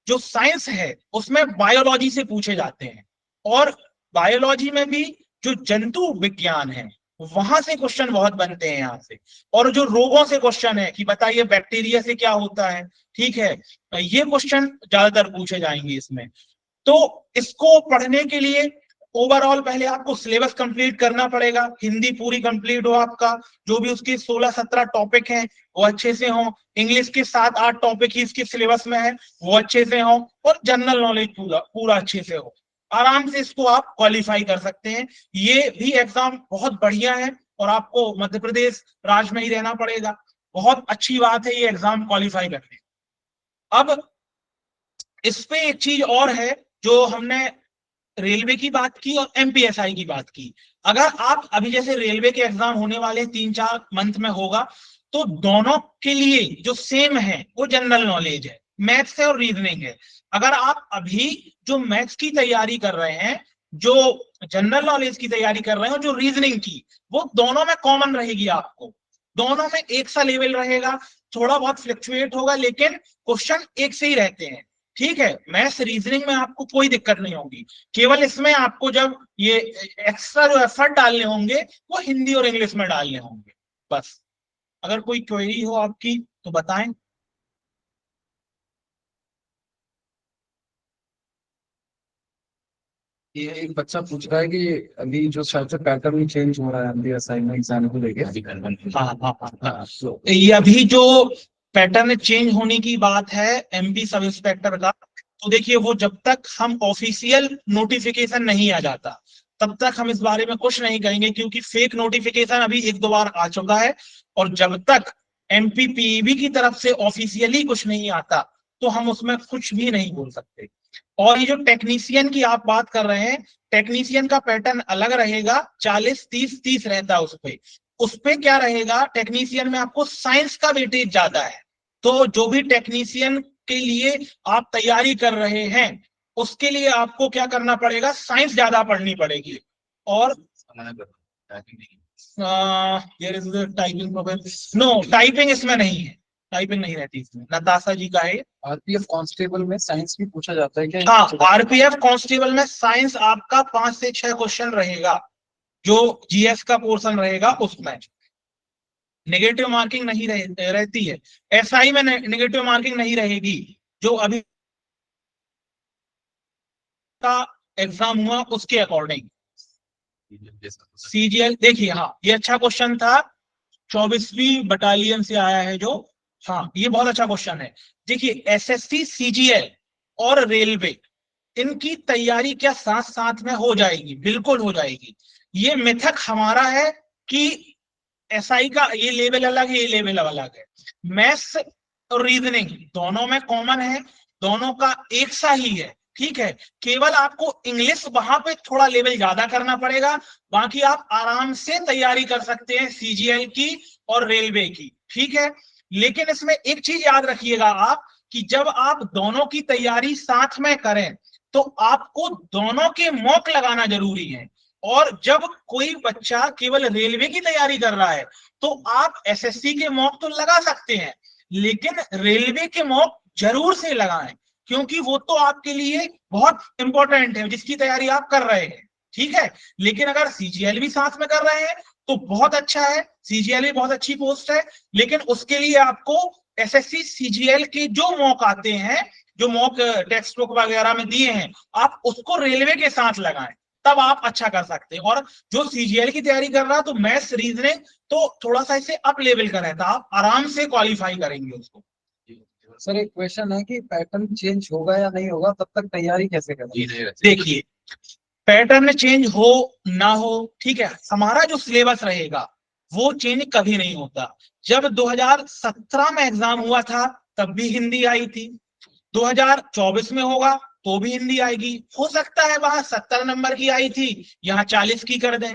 जो साइंस है उसमें बायोलॉजी से पूछे जाते हैं, और बायोलॉजी में भी जो जंतु विज्ञान है वहां से क्वेश्चन बहुत बनते हैं यहाँ से, और जो रोगों से क्वेश्चन है कि बताइए बैक्टीरिया से क्या होता है, ठीक है, ये क्वेश्चन ज्यादातर पूछे जाएंगे इसमें। तो इसको पढ़ने के लिए ओवरऑल पहले आपको सिलेबस कंप्लीट करना पड़ेगा, हिंदी पूरी कंप्लीट हो आपका, जो भी उसके 16-17 टॉपिक हैं वो अच्छे से हो, इंग्लिश के 7-8 टॉपिक ही इसके सिलेबस में है वो अच्छे से हो, और जनरल नॉलेज पूरा पूरा अच्छे से हो, आराम से इसको आप क्वालिफाई कर सकते हैं। ये भी एग्जाम बहुत बढ़िया है, और आपको मध्य प्रदेश राज्य में ही रहना पड़ेगा, बहुत अच्छी बात है ये एग्जाम क्वालिफाई करने। अब इस पे एक चीज और है, जो हमने रेलवे की बात की और एमपीएसआई की बात की। अगर आप अभी जैसे रेलवे के एग्जाम होने वाले 3-4 मंथ में होगा, तो दोनों के लिए जो सेम है वो जनरल नॉलेज है, मैथ्स है और रीजनिंग है। अगर आप अभी जो मैथ्स की तैयारी कर रहे हैं, जो जनरल नॉलेज की तैयारी कर रहे हैं, और जो रीजनिंग की, वो दोनों में कॉमन रहेगी आपको, दोनों में एक सा लेवल रहेगा, थोड़ा बहुत फ्लक्चुएट होगा लेकिन क्वेश्चन एक से ही रहते हैं, ठीक है। मैथ्स रीजनिंग में आपको कोई दिक्कत नहीं होगी, केवल इसमें आपको जब ये एक्स्ट्रा जो एफर्ट डालने होंगे वो हिंदी और इंग्लिश में डालने होंगे बस। अगर कोई क्वेरी हो आपकी तो बताएं। ये एक बच्चा पूछ रहा है कि अभी जो शायद से पैटर्न चेंज हो रहा है अभी असाइनमेंट एग्जाम को लेके। हाँ हाँ हाँ, हाँ, तो ये अभी जो पैटर्न चेंज होने की बात है एमपी सब इंस्पेक्टर का, तो देखिए वो जब तक हम ऑफिशियल नोटिफिकेशन नहीं आ जाता तब तक हम इस बारे में कुछ नहीं कहेंगे, क्योंकि फेक नोटिफिकेशन अभी 1-2 बार आ चुका है, और जब तक एमपीपीबी की तरफ से ऑफिशियली कुछ नहीं आता तो हम उसमें कुछ भी नहीं बोल सकते। और ये जो टेक्नीशियन की आप बात कर रहे हैं, टेक्नीशियन का पैटर्न अलग रहेगा, 40-30-30 रहता है उस पे क्या रहेगा, टेक्नीशियन में आपको साइंस का वेटेज ज्यादा है, तो जो भी टेक्नीशियन के लिए आप तैयारी कर रहे हैं उसके लिए आपको क्या करना पड़ेगा, साइंस ज्यादा पढ़नी पड़ेगी। और टाइपिंग नो, टाइपिंग इसमें नहीं है, टाइपिंग नहीं रहती इसमें, नताशा जी का है। आरपीएफ कांस्टेबल में साइंस भी पूछा जाता है क्या? हाँ, आरपीएफ कांस्टेबल में साइंस आपका 5 से 6 क्वेश्चन रहेगा, जो जीएस का पोर्शन रहेगा उसमें नेगेटिव मार्किंग नहीं रहती है। एसआई में नेगेटिव मार्किंग नहीं रहेगी, जो अभी का एग्जाम हुआ उसके अकॉर्डिंग। सीजीएल देखिए, हाँ ये अच्छा क्वेश्चन था, 24वीं बटालियन से आया है जो, हाँ ये बहुत अच्छा क्वेश्चन है। देखिए एसएससी सीजीएल और रेलवे, इनकी तैयारी क्या साथ साथ में हो जाएगी? बिल्कुल हो जाएगी। ये मिथक हमारा है कि एसआई का ये लेवल अलग है, ये लेवल अलग है। मैथ्स और रीजनिंग दोनों में कॉमन है, दोनों का एक सा ही है, ठीक है। केवल आपको इंग्लिश वहां पे थोड़ा लेवल ज्यादा करना पड़ेगा, बाकी आप आराम से तैयारी कर सकते हैं सीजीएल की और रेलवे की, ठीक है। लेकिन इसमें एक चीज याद रखिएगा आप, कि जब आप दोनों की तैयारी साथ में करें तो आपको दोनों के मॉक लगाना जरूरी है। और जब कोई बच्चा केवल रेलवे की तैयारी कर रहा है तो आप एसएससी के मॉक तो लगा सकते हैं, लेकिन रेलवे के मॉक जरूर से लगाएं, क्योंकि वो तो आपके लिए बहुत इंपॉर्टेंट है जिसकी तैयारी आप कर रहे हैं, ठीक है। लेकिन अगर सीजीएल भी साथ में कर रहे हैं तो बहुत अच्छा है, सीजीएल भी बहुत अच्छी पोस्ट है, लेकिन उसके लिए आपको एसएससी सीजीएल के जो मॉक आते हैं, जो मॉक टेक्स्ट बुक वगैरह में दिए हैं, आप उसको रेलवे के साथ लगाएं, तब आप अच्छा कर सकते हैं। और जो सीजीएल की तैयारी कर रहा है तो मैथ्स रीजनिंग तो थोड़ा सा इसे अप लेवल का रहता है, आप आराम से क्वालिफाई करेंगे उसको। सर एक क्वेश्चन है कि पैटर्न चेंज होगा या नहीं होगा, तब तक तैयारी कैसे करें? देखिए पैटर्न चेंज हो ना हो, ठीक है, हमारा जो सिलेबस रहेगा वो चेंज कभी नहीं होता। जब 2017 में एग्जाम हुआ था तब भी हिंदी आई थी, 2024 में होगा तो भी हिंदी आएगी। हो सकता है वहां 70 नंबर की आई थी, यहाँ 40 की कर दें,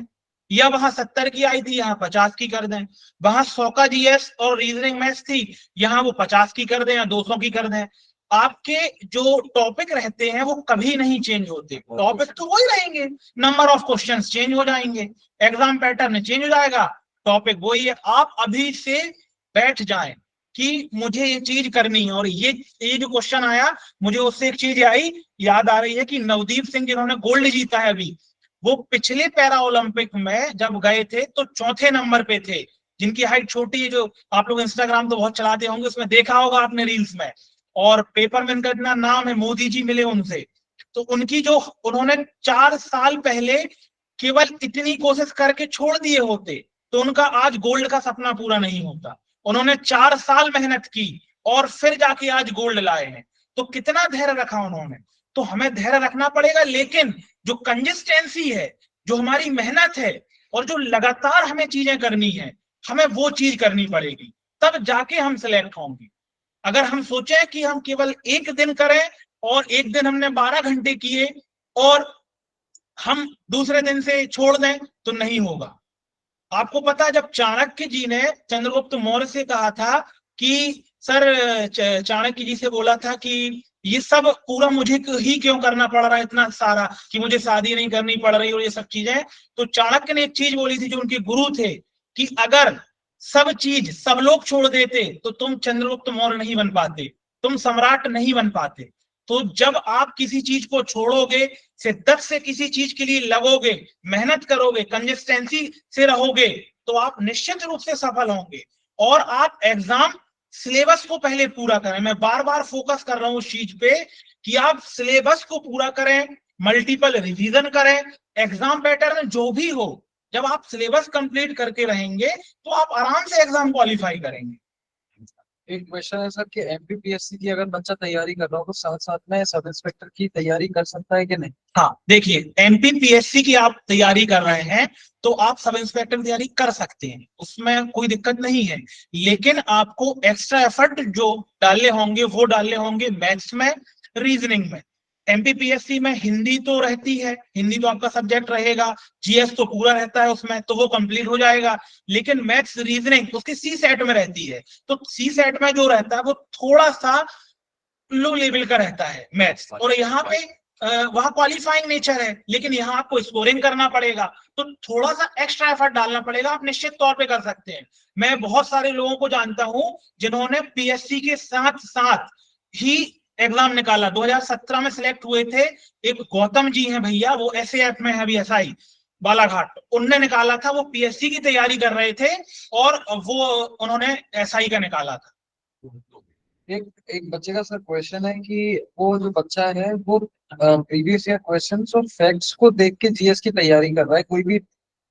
या वहां 70 की आई थी, यहाँ 50 की कर दें। वहां 100 का जीएस और रीजनिंग मैथ्स थी, यहाँ वो 50 की कर दें या 200 की कर दें। आपके जो टॉपिक रहते हैं वो कभी नहीं चेंज होते, टॉपिक तो वही रहेंगे, नंबर ऑफ क्वेश्चंस चेंज हो जाएंगे, एग्जाम पैटर्न चेंज हो जाएगा, टॉपिक वही है, आप अभी से बैठ जाएं कि मुझे ये चीज करनी है। और ये जो क्वेश्चन आया, मुझे उससे एक चीज याद आ रही है कि नवदीप सिंह जिन्होंने गोल्ड जीता है अभी, वो पिछले पैरा ओलंपिक में जब गए थे तो चौथे नंबर पे थे। जिनकी हाइट छोटी है, जो आप लोग इंस्टाग्राम तो बहुत चलाते होंगे, उसमें देखा होगा आपने रील्स में, और पेपर में इनका इतना नाम है, मोदी जी मिले उनसे, तो उनकी जो उन्होंने 4 साल पहले केवल इतनी कोशिश करके छोड़ दिए होते तो उनका आज गोल्ड का सपना पूरा नहीं होता। उन्होंने 4 साल मेहनत की और फिर जाके आज गोल्ड लाए हैं। तो कितना धैर्य रखा उन्होंने। तो हमें धैर्य रखना पड़ेगा, लेकिन जो कंसिस्टेंसी है, जो हमारी मेहनत है, और जो लगातार हमें चीजें करनी है, हमें वो चीज करनी पड़ेगी, तब जाके हम सिलेक्ट होंगे। अगर हम सोचें कि हम केवल एक दिन करें और एक दिन हमने 12 घंटे किए और हम दूसरे दिन से छोड़ दें तो नहीं होगा। आपको पता है, जब चाणक्य जी ने चंद्रगुप्त मौर्य से कहा था कि सर, चाणक्य जी से बोला था कि ये सब पूरा मुझे ही क्यों करना पड़ रहा है, इतना सारा, कि मुझे शादी नहीं करनी पड़ रही और ये सब चीजें, तो चाणक्य ने एक चीज बोली थी जो उनके गुरु थे, कि अगर सब चीज सब लोग छोड़ देते तो तुम चंद्रगुप्त मौर्य नहीं बन पाते, तुम सम्राट नहीं बन पाते। तो जब आप किसी चीज को छोड़ोगे, शिद्दत से किसी चीज के लिए लगोगे, मेहनत करोगे, कंसिस्टेंसी से रहोगे, तो आप निश्चित रूप से सफल होंगे। और आप एग्जाम सिलेबस को पहले पूरा करें। मैं बार बार फोकस कर रहा हूं उस चीज पे कि आप सिलेबस को पूरा करें, मल्टीपल रिवीजन करें, एग्जाम पैटर्न जो भी हो, जब आप सिलेबस कंप्लीट करके रहेंगे तो आप आराम से एग्जाम क्वालिफाई करेंगे। एक क्वेश्चन है सर कि एमपीपीएससी की अगर बच्चा तैयारी कर रहा हो तो साथ साथ में सब इंस्पेक्टर की तैयारी कर सकता है कि नहीं? हाँ, देखिए, एमपीपीएससी की आप तैयारी कर रहे हैं तो आप सब इंस्पेक्टर तैयारी कर सकते हैं, उसमें कोई दिक्कत नहीं है। लेकिन आपको एक्स्ट्रा एफर्ट जो डालने होंगे वो डालने होंगे मैथ्स में, रीजनिंग में। एमपीपीएससी में हिंदी तो रहती है, हिंदी तो आपका सब्जेक्ट रहेगा, जीएस तो पूरा रहता है उसमें, तो वो कंप्लीट हो जाएगा। लेकिन मैथ्स रीजनिंग उसकी सी सेट में रहती है, तो सी सेट में जो रहता है वो थोड़ा सा लो लेवल का रहता है मैथ्स, और यहाँ पे वहां क्वालिफाइंग नेचर है, लेकिन यहाँ आपको स्कोरिंग करना पड़ेगा, तो थोड़ा सा एक्स्ट्रा एफर्ट डालना पड़ेगा। आप निश्चित तौर पे कर सकते हैं। मैं बहुत सारे लोगों को जानता हूं जिन्होंने पीएससी के साथ साथ ही एग्जाम निकाला। 2017 में सिलेक्ट हुए थे, एक गौतम जी हैं भैया, वो एसएएफ में है अभी, एसआई बालाघाट, उनने निकाला था। वो पीएससी की तैयारी कर रहे थे और वो उन्होंने एसआई का निकाला था। एक एक बच्चे का सर क्वेश्चन है कि वो जो बच्चा है वो प्रीवियस ईयर क्वेश्चंस और फैक्ट्स को देख के जीएस की तैयारी कर रहा है, कोई भी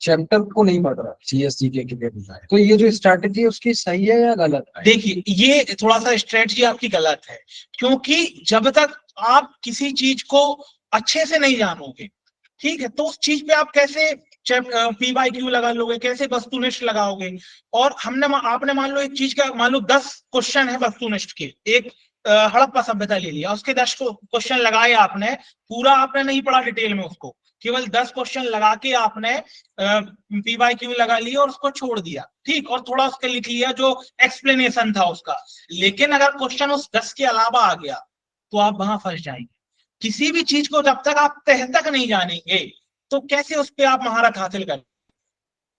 चैप्टर को नहीं पढ़ रहा जीएस जी के लिए। तो ये जो स्ट्रैटेजी है उसकी सही है या गलत है? देखिए, ये थोड़ा सा स्ट्रेटजी आपकी गलत है, क्योंकि जब तक आप किसी चीज को अच्छे से नहीं जानोगे, ठीक है, तो उस चीज पे आप कैसे पी बाई क्यू लगा लोगे, कैसे वस्तुनिष्ठ लगाओगे। और आपने मान लो एक चीज का, मान लो 10 क्वेश्चन है वस्तुनिष्ठ के, एक हड़प्पा सभ्यता ले लिया, उसके 10 क्वेश्चन लगाए आपने, पूरा आपने नहीं पढ़ा डिटेल में उसको, केवल 10 क्वेश्चन लगा के आपने पी बाई क्यू लगा लिया और उसको छोड़ दिया, ठीक, और थोड़ा उसके लिख लिया जो एक्सप्लेनेशन था उसका। लेकिन अगर क्वेश्चन उस 10 के अलावा आ गया तो आप वहां फंस जाएंगे। किसी भी चीज को जब तक आप तह तक नहीं जानेंगे तो कैसे उस पर आप महारत हासिल करें,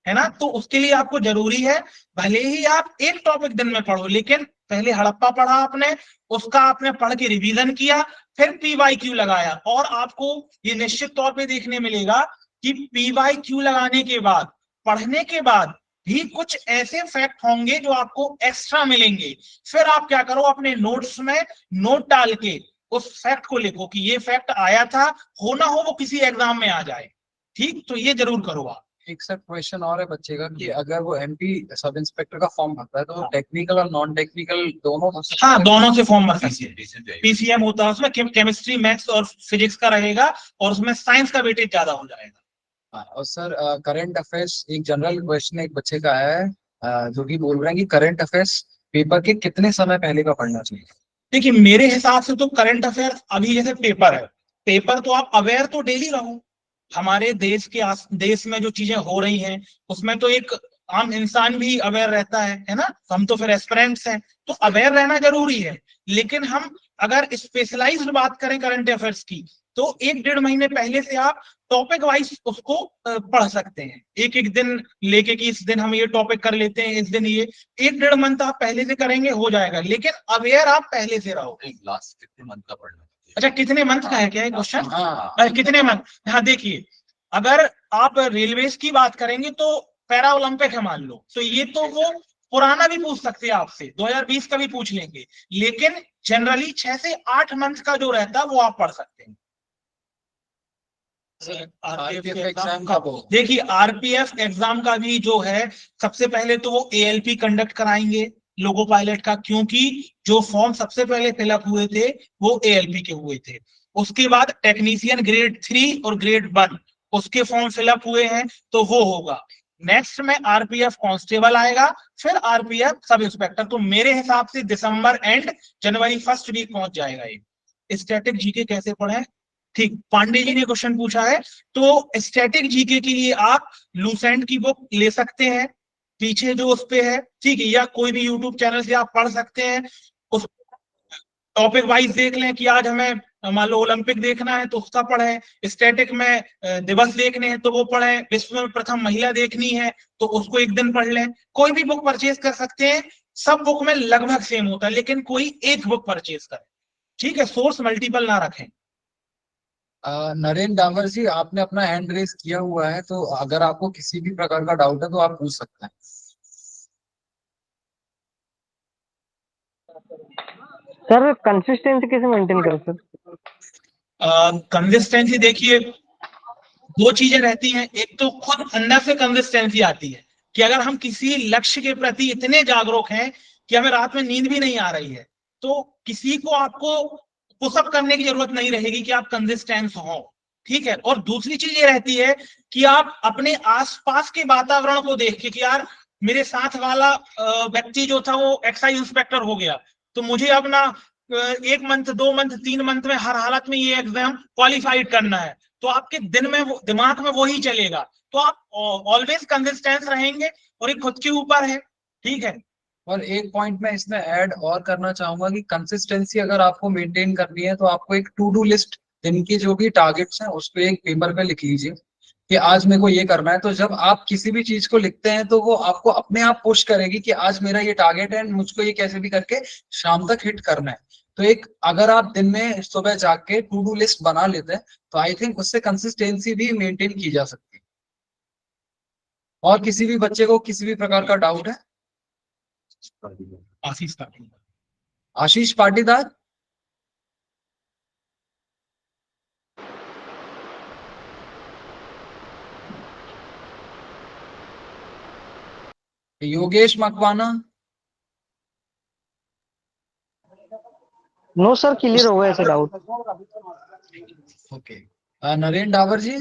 है ना। तो उसके लिए आपको जरूरी है, भले ही आप एक टॉपिक दिन में पढ़ो, लेकिन पहले हड़प्पा पढ़ा आपने, उसका आपने पढ़ के रिवीजन किया, फिर पीवाईक्यू लगाया, और आपको ये निश्चित तौर पे देखने मिलेगा कि पीवाईक्यू लगाने के बाद, पढ़ने के बाद भी कुछ ऐसे फैक्ट होंगे जो आपको एक्स्ट्रा मिलेंगे। फिर आप क्या करो, अपने नोट्स में नोट डाल के उस फैक्ट को लिखो कि ये फैक्ट आया था, हो ना हो वो किसी एग्जाम में आ जाए, ठीक। तो ये जरूर करो आप। एक सर क्वेश्चन और है बच्चे का कि अगर वो एमपी सब इंस्पेक्टर का फॉर्म भरता है तो टेक्निकल और नॉन टेक्निकल दोनों भर सकता है? हाँ, दोनों से फॉर्म भर सकते हैं। पीसीएम होता है उसमें, केमिस्ट्री, मैथ्स और फिजिक्स का रहेगा, और उसमें साइंस का वेटेज ज्यादा हो जाएगा। और सर करंट अफेयर्स एक जनरल क्वेश्चन एक बच्चे का आया है, जो कि बोल रहे हैं कि करंट अफेयर्स पेपर के कितने समय पहले का पढ़ना चाहिए? देखिए, मेरे हिसाब से तो करंट अफेयर्स अभी जैसे पेपर है, पेपर तो आप अवेयर तो डेली रहो, हमारे देश में जो चीजें हो रही हैं उसमें तो एक आम इंसान भी अवेयर रहता है ना। हम तो फिर एस्पिरेंट्स हैं, तो अवेयर रहना जरूरी है। लेकिन हम अगर स्पेशलाइज्ड बात करें करंट अफेयर्स की, तो 1-1.5 महीने पहले से आप टॉपिक वाइज उसको पढ़ सकते हैं, एक एक दिन लेके कि इस दिन हम ये टॉपिक कर लेते हैं, इस दिन ये 1-1.5 मंथ आप पहले से करेंगे हो जाएगा, लेकिन अवेयर आप पहले से रहो। लास्ट कितने मंथ का पढ़ना? अच्छा, कितने मंथ का है क्या क्वेश्चन? हाँ, कितने मंथ? हाँ देखिए, अगर आप रेलवेज की बात करेंगे तो पैरा ओलंपिक है मान लो, तो ये तो वो पुराना भी पूछ सकते हैं आपसे, 2020 का भी पूछ लेंगे, लेकिन जनरली 6 से 8 मंथ का जो रहता है वो आप पढ़ सकते हैं। आरपीएफ एग्जाम का वो देखिए, आरपीएफ एग्जाम का भी जो है, सबसे पहले तो वो एएलपी कंडक्ट कराएंगे लोगो पायलट का, क्योंकि जो फॉर्म सबसे पहले फिलअप हुए थे वो एएलपी के हुए थे। उसके बाद टेक्नीशियन ग्रेड 3 और ग्रेड 1 उसके फॉर्म फिलअप हुए हैं, तो वो होगा। नेक्स्ट में आरपीएफ कांस्टेबल आएगा, फिर आरपीएफ सब इंस्पेक्टर। तो मेरे हिसाब से दिसंबर एंड जनवरी फर्स्ट वीक पहुंच जाएगा ये। स्टैटिक जीके कैसे पढ़े? ठीक, पांडे जी ने क्वेश्चन पूछा है, तो स्टैटिक जीके के लिए आप लूसेंट की बुक ले सकते हैं, पीछे जो उस पे है, ठीक है, या कोई भी यूट्यूब चैनल से आप पढ़ सकते हैं। उस टॉपिक वाइज देख लें कि आज हमें मान लो ओलंपिक देखना है तो उसका पढ़े, स्टैटिक में दिवस देखने हैं तो वो पढ़े, विश्व में प्रथम महिला देखनी है तो उसको एक दिन पढ़ लें। कोई भी बुक परचेज कर सकते हैं, सब बुक में लगभग सेम होता है, लेकिन कोई एक बुक परचेज करें, ठीक है, सोर्स मल्टीपल ना रखें। नरेंद्र डावर जी, आपने अपना हैंड रेस किया हुआ है, तो अगर आपको किसी भी प्रकार का डाउट है तो आप पूछ सकते हैं। सर कंसिस्टेंसी कैसे मेंटेन करें सर? कंसिस्टेंसी देखिए, दो चीजें रहती हैं, एक तो खुद अंदर से कंसिस्टेंसी आती है कि अगर हम किसी लक्ष्य के प्रति इतने जागरूक हैं कि हमें रात में नींद भी नहीं आ रही है, तो किसी को आपको पुशअप करने की जरूरत नहीं रहेगी कि आप कंसिस्टेंस हो, ठीक है। और दूसरी चीज ये रहती है कि आप अपने आसपास के वातावरण को देख के कि यार मेरे साथ वाला व्यक्ति जो था वो एक्साइज इंस्पेक्टर हो गया, तो मुझे अपना 1 मंथ 2 मंथ 3 मंथ में हर हालत में ये एग्जाम क्वालिफाइड करना है, तो आपके दिन में दिमाग में वही चलेगा, तो आप ऑलवेज कंसिस्टेंस रहेंगे, और ये खुद के ऊपर है, ठीक है। और एक पॉइंट मैं इसमें ऐड और करना चाहूंगा कि कंसिस्टेंसी अगर आपको मेंटेन करनी है तो आपको एक टू डू लिस्ट, दिन की जो भी टारगेट्स हैं उस पे एक पेपर पे लिख लीजिए कि आज मेरे को ये करना है। तो जब आप किसी भी चीज को लिखते हैं तो वो आपको अपने आप पुश करेगी कि आज मेरा ये टारगेट है, मुझको ये कैसे भी करके शाम तक हिट करना है। तो एक अगर आप दिन में सुबह जाग के टू डू लिस्ट बना लेते हैं तो आई थिंक उससे कंसिस्टेंसी भी मेंटेन की जा सकती है। और किसी भी बच्चे को किसी भी प्रकार का डाउट है? Ashish Patil. Ashish Patidar, Yogesh Makwana, no sir, clear हो गया ऐसे डाउट। ओके। नरेंद्र डावर जी,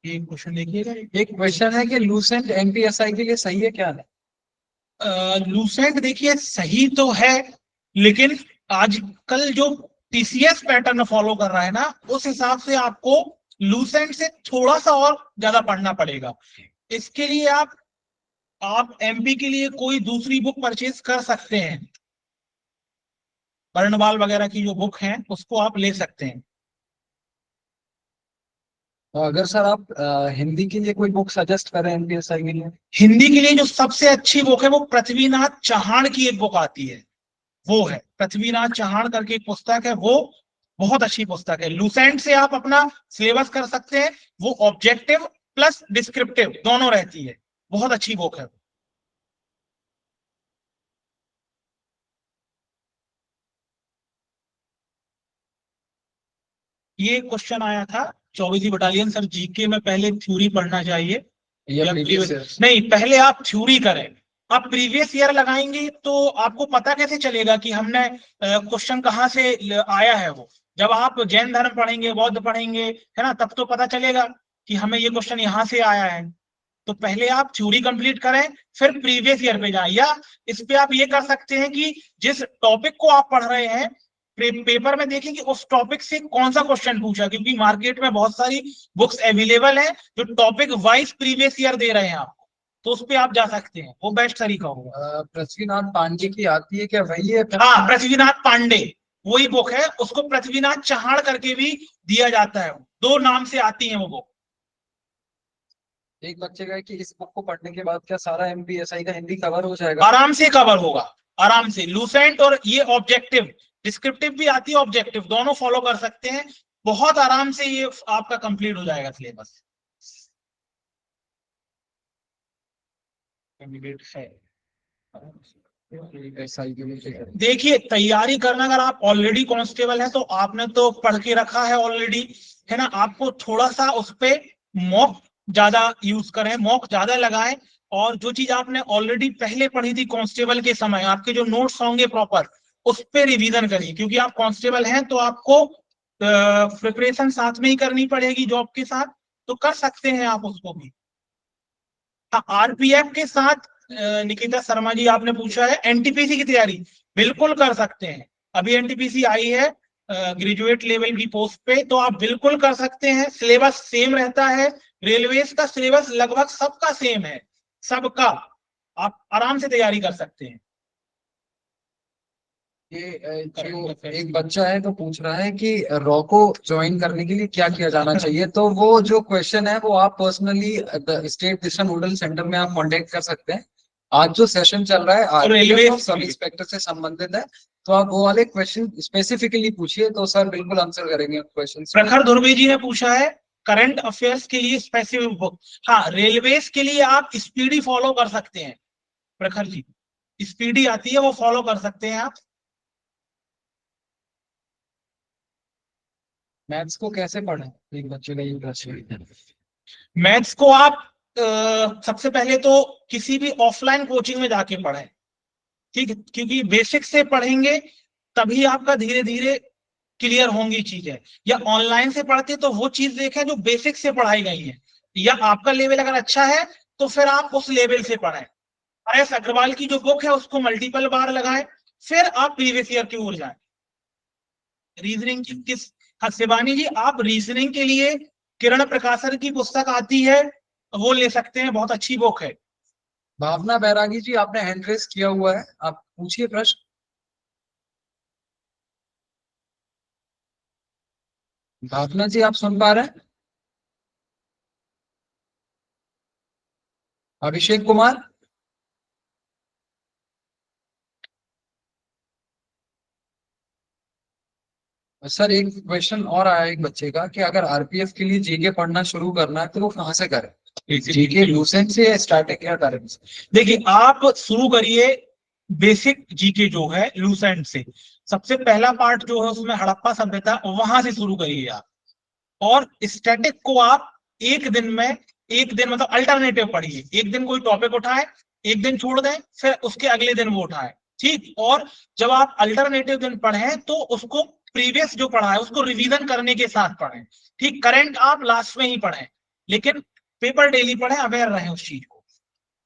एक क्वेश्चन देखिएगा, एक क्वेश्चन है कि लूसेंट एमपीएसआई के लिए सही है क्या? लूसेंट देखिए सही तो है, लेकिन आजकल जो टीसीएस पैटर्न फॉलो कर रहा है ना, उस हिसाब से आपको लूसेंट से थोड़ा सा और ज्यादा पढ़ना पड़ेगा। इसके लिए आप एमपी के लिए कोई दूसरी बुक परचेज कर सकते हैं, बर्नवाल वगैरह की जो बुक है उसको आप ले सकते हैं। तो अगर सर आप हिंदी के लिए कोई बुक सजेस्ट करें एमपीएसआई के लिए? हिंदी के लिए जो सबसे अच्छी बुक है वो पृथ्वीनाथ चौहान की एक बुक आती है, वो है पृथ्वीनाथ चौहान करके एक पुस्तक है, वो बहुत अच्छी पुस्तक है। लूसेंट से आप अपना सिलेबस कर सकते हैं, वो ऑब्जेक्टिव प्लस डिस्क्रिप्टिव दोनों रहती है, बहुत अच्छी बुक है। ये क्वेश्चन आया था 24वीं बटालियन सर, जीके में पहले थ्योरी पढ़ना चाहिए या नहीं, पहले आप थ्योरी करें। आप प्रीवियस ईयर लगाएंगे तो आपको पता कैसे चलेगा कि हमने क्वेश्चन कहाँ से आया है वो? जब आप जैन धर्म पढ़ेंगे, बौद्ध पढ़ेंगे, है ना, तब तो पता चलेगा कि हमें ये क्वेश्चन यहाँ से आया है। तो पहले आप थ्योरी कंप्लीट करें, फिर प्रीवियस ईयर पे जाए, या इस पे आप ये कर सकते हैं कि जिस टॉपिक को आप पढ़ रहे हैं पेपर में देखें कि उस टॉपिक से कौन सा क्वेश्चन पूछा, क्योंकि मार्केट में बहुत सारी बुक्स अवेलेबल है जो टॉपिक वाइज प्रीवियस ईयर दे रहे हैं आपको, तो उस पे आप जा सकते हैं, वो बेस्ट तरीका होगा। पृथ्वीनाथ पांडे की आती है क्या, वही है? हाँ, पृथ्वीनाथ पांडे, वही बुक है, उसको पृथ्वीनाथ चहाड़ करके भी दिया जाता है, 2 नाम से आती है वो बुक। एक बच्चे का है कि इस बुक को पढ़ने के बाद क्या सारा एमपीएसआई का हिंदी कवर हो जाएगा? आराम से कवर होगा, आराम से। लूसेंट और ये ऑब्जेक्टिव, डिस्क्रिप्टिव भी आती है, ऑब्जेक्टिव, दोनों फॉलो कर सकते हैं, बहुत आराम से ये आपका कंप्लीट हो जाएगा सिलेबस। कैंडिडेट है, एसआई के लिए देखिए तैयारी करना, अगर आप ऑलरेडी कांस्टेबल हैं तो आपने तो पढ़ के रखा है ऑलरेडी, है ना, आपको थोड़ा सा उस पे मॉक ज्यादा यूज करें, मॉक ज्यादा लगाएं, और जो चीज आपने ऑलरेडी पहले पढ़ी थी कांस्टेबल के समय, आपके जो नोट्स होंगे प्रॉपर, उस पे रिवीजन करिए, क्योंकि आप कांस्टेबल हैं तो आपको प्रिपरेशन साथ में ही करनी पड़ेगी जॉब के साथ, तो कर सकते हैं आप उसको भी। आरपीएफ के साथ निकिता शर्मा जी आपने पूछा है एनटीपीसी की तैयारी, बिल्कुल कर सकते हैं। अभी एनटीपीसी आई है ग्रेजुएट लेवल की पोस्ट पे, तो आप बिल्कुल कर सकते हैं, सिलेबस सेम रहता है, रेलवेज का सिलेबस लगभग सबका सेम है, सबका, आप आराम से तैयारी कर सकते हैं। ये जो एक बच्चा है तो पूछ रहा है कि रॉ को ज्वाइन करने के लिए क्या किया जाना चाहिए, तो वो जो क्वेश्चन है वो आप पर्सनली स्टेट दिशा नोडल सेंटर में आप कांटेक्ट कर सकते हैं। आज जो सेशन चल रहा है रेलवे सब इंस्पेक्टर से संबंधित है, तो आप वो वाले क्वेश्चन स्पेसिफिकली पूछिए, तो सर बिल्कुल आंसर करेंगे क्वेश्चन। प्रखर धुर्वे जी ने पूछा है करंट अफेयर्स के लिए स्पेसिफिक बुक, हाँ रेलवेज के लिए आप स्पीडी फॉलो कर सकते हैं, प्रखर जी स्पीडी आती है वो फॉलो कर सकते हैं आप। मैथ्स को कैसे पढ़ें, एक बच्चे का ये प्रश्न। मैथ्स को आप सबसे पहले तो किसी भी ऑफलाइन कोचिंग में जाके पढ़ें, ठीक है, क्योंकि बेसिक से पढ़ेंगे तभी आपका धीरे धीरे क्लियर होंगी चीजें, या ऑनलाइन से पढ़ते तो वो चीज देखें जो बेसिक से पढ़ाई गई है, या आपका लेवल अगर अच्छा है तो फिर आप उस लेवल से पढ़ें। आर.एस. अग्रवाल की जो बुक है उसको मल्टीपल बार लगाएं, फिर आप प्रीवियस ईयर की ओर जाएं। रीजनिंग की किस, हाँ शिवानी जी आप रीजनिंग के लिए किरण प्रकाशन की पुस्तक आती है, वो ले सकते हैं, बहुत अच्छी बुक है। भावना बैरागी जी आपने हैंड रेस किया हुआ है, आप पूछिए प्रश्न। भावना जी आप सुन पा रहे हैं? अभिषेक कुमार। सर एक क्वेश्चन और आया एक बच्चे का कि अगर आरपीएफ के लिए जीके पढ़ना शुरू करना है तो वो कहाँ से करें, जीके लूसेंट से या स्टार्टिंग या करें? देखिए आप शुरू करिए बेसिक जीके जो है लूसेंट से, सबसे पहला पार्ट जो है उसमें हड़प्पा सभ्यता, वहां से शुरू करिए आप, और स्टैटिक को आप एक दिन में, एक दिन मतलब अल्टरनेटिव पढ़िए, एक दिन कोई टॉपिक उठाए, एक दिन छोड़ दें, फिर उसके अगले दिन वो उठाए, ठीक। और जब आप अल्टरनेटिव दिन पढ़ें तो उसको प्रीवियस जो पढ़ा है उसको रिवीजन करने के साथ पढ़ें, ठीक। करंट आप लास्ट में ही पढ़ें, लेकिन पेपर डेली पढ़ें, अवेयर रहें उस चीज को।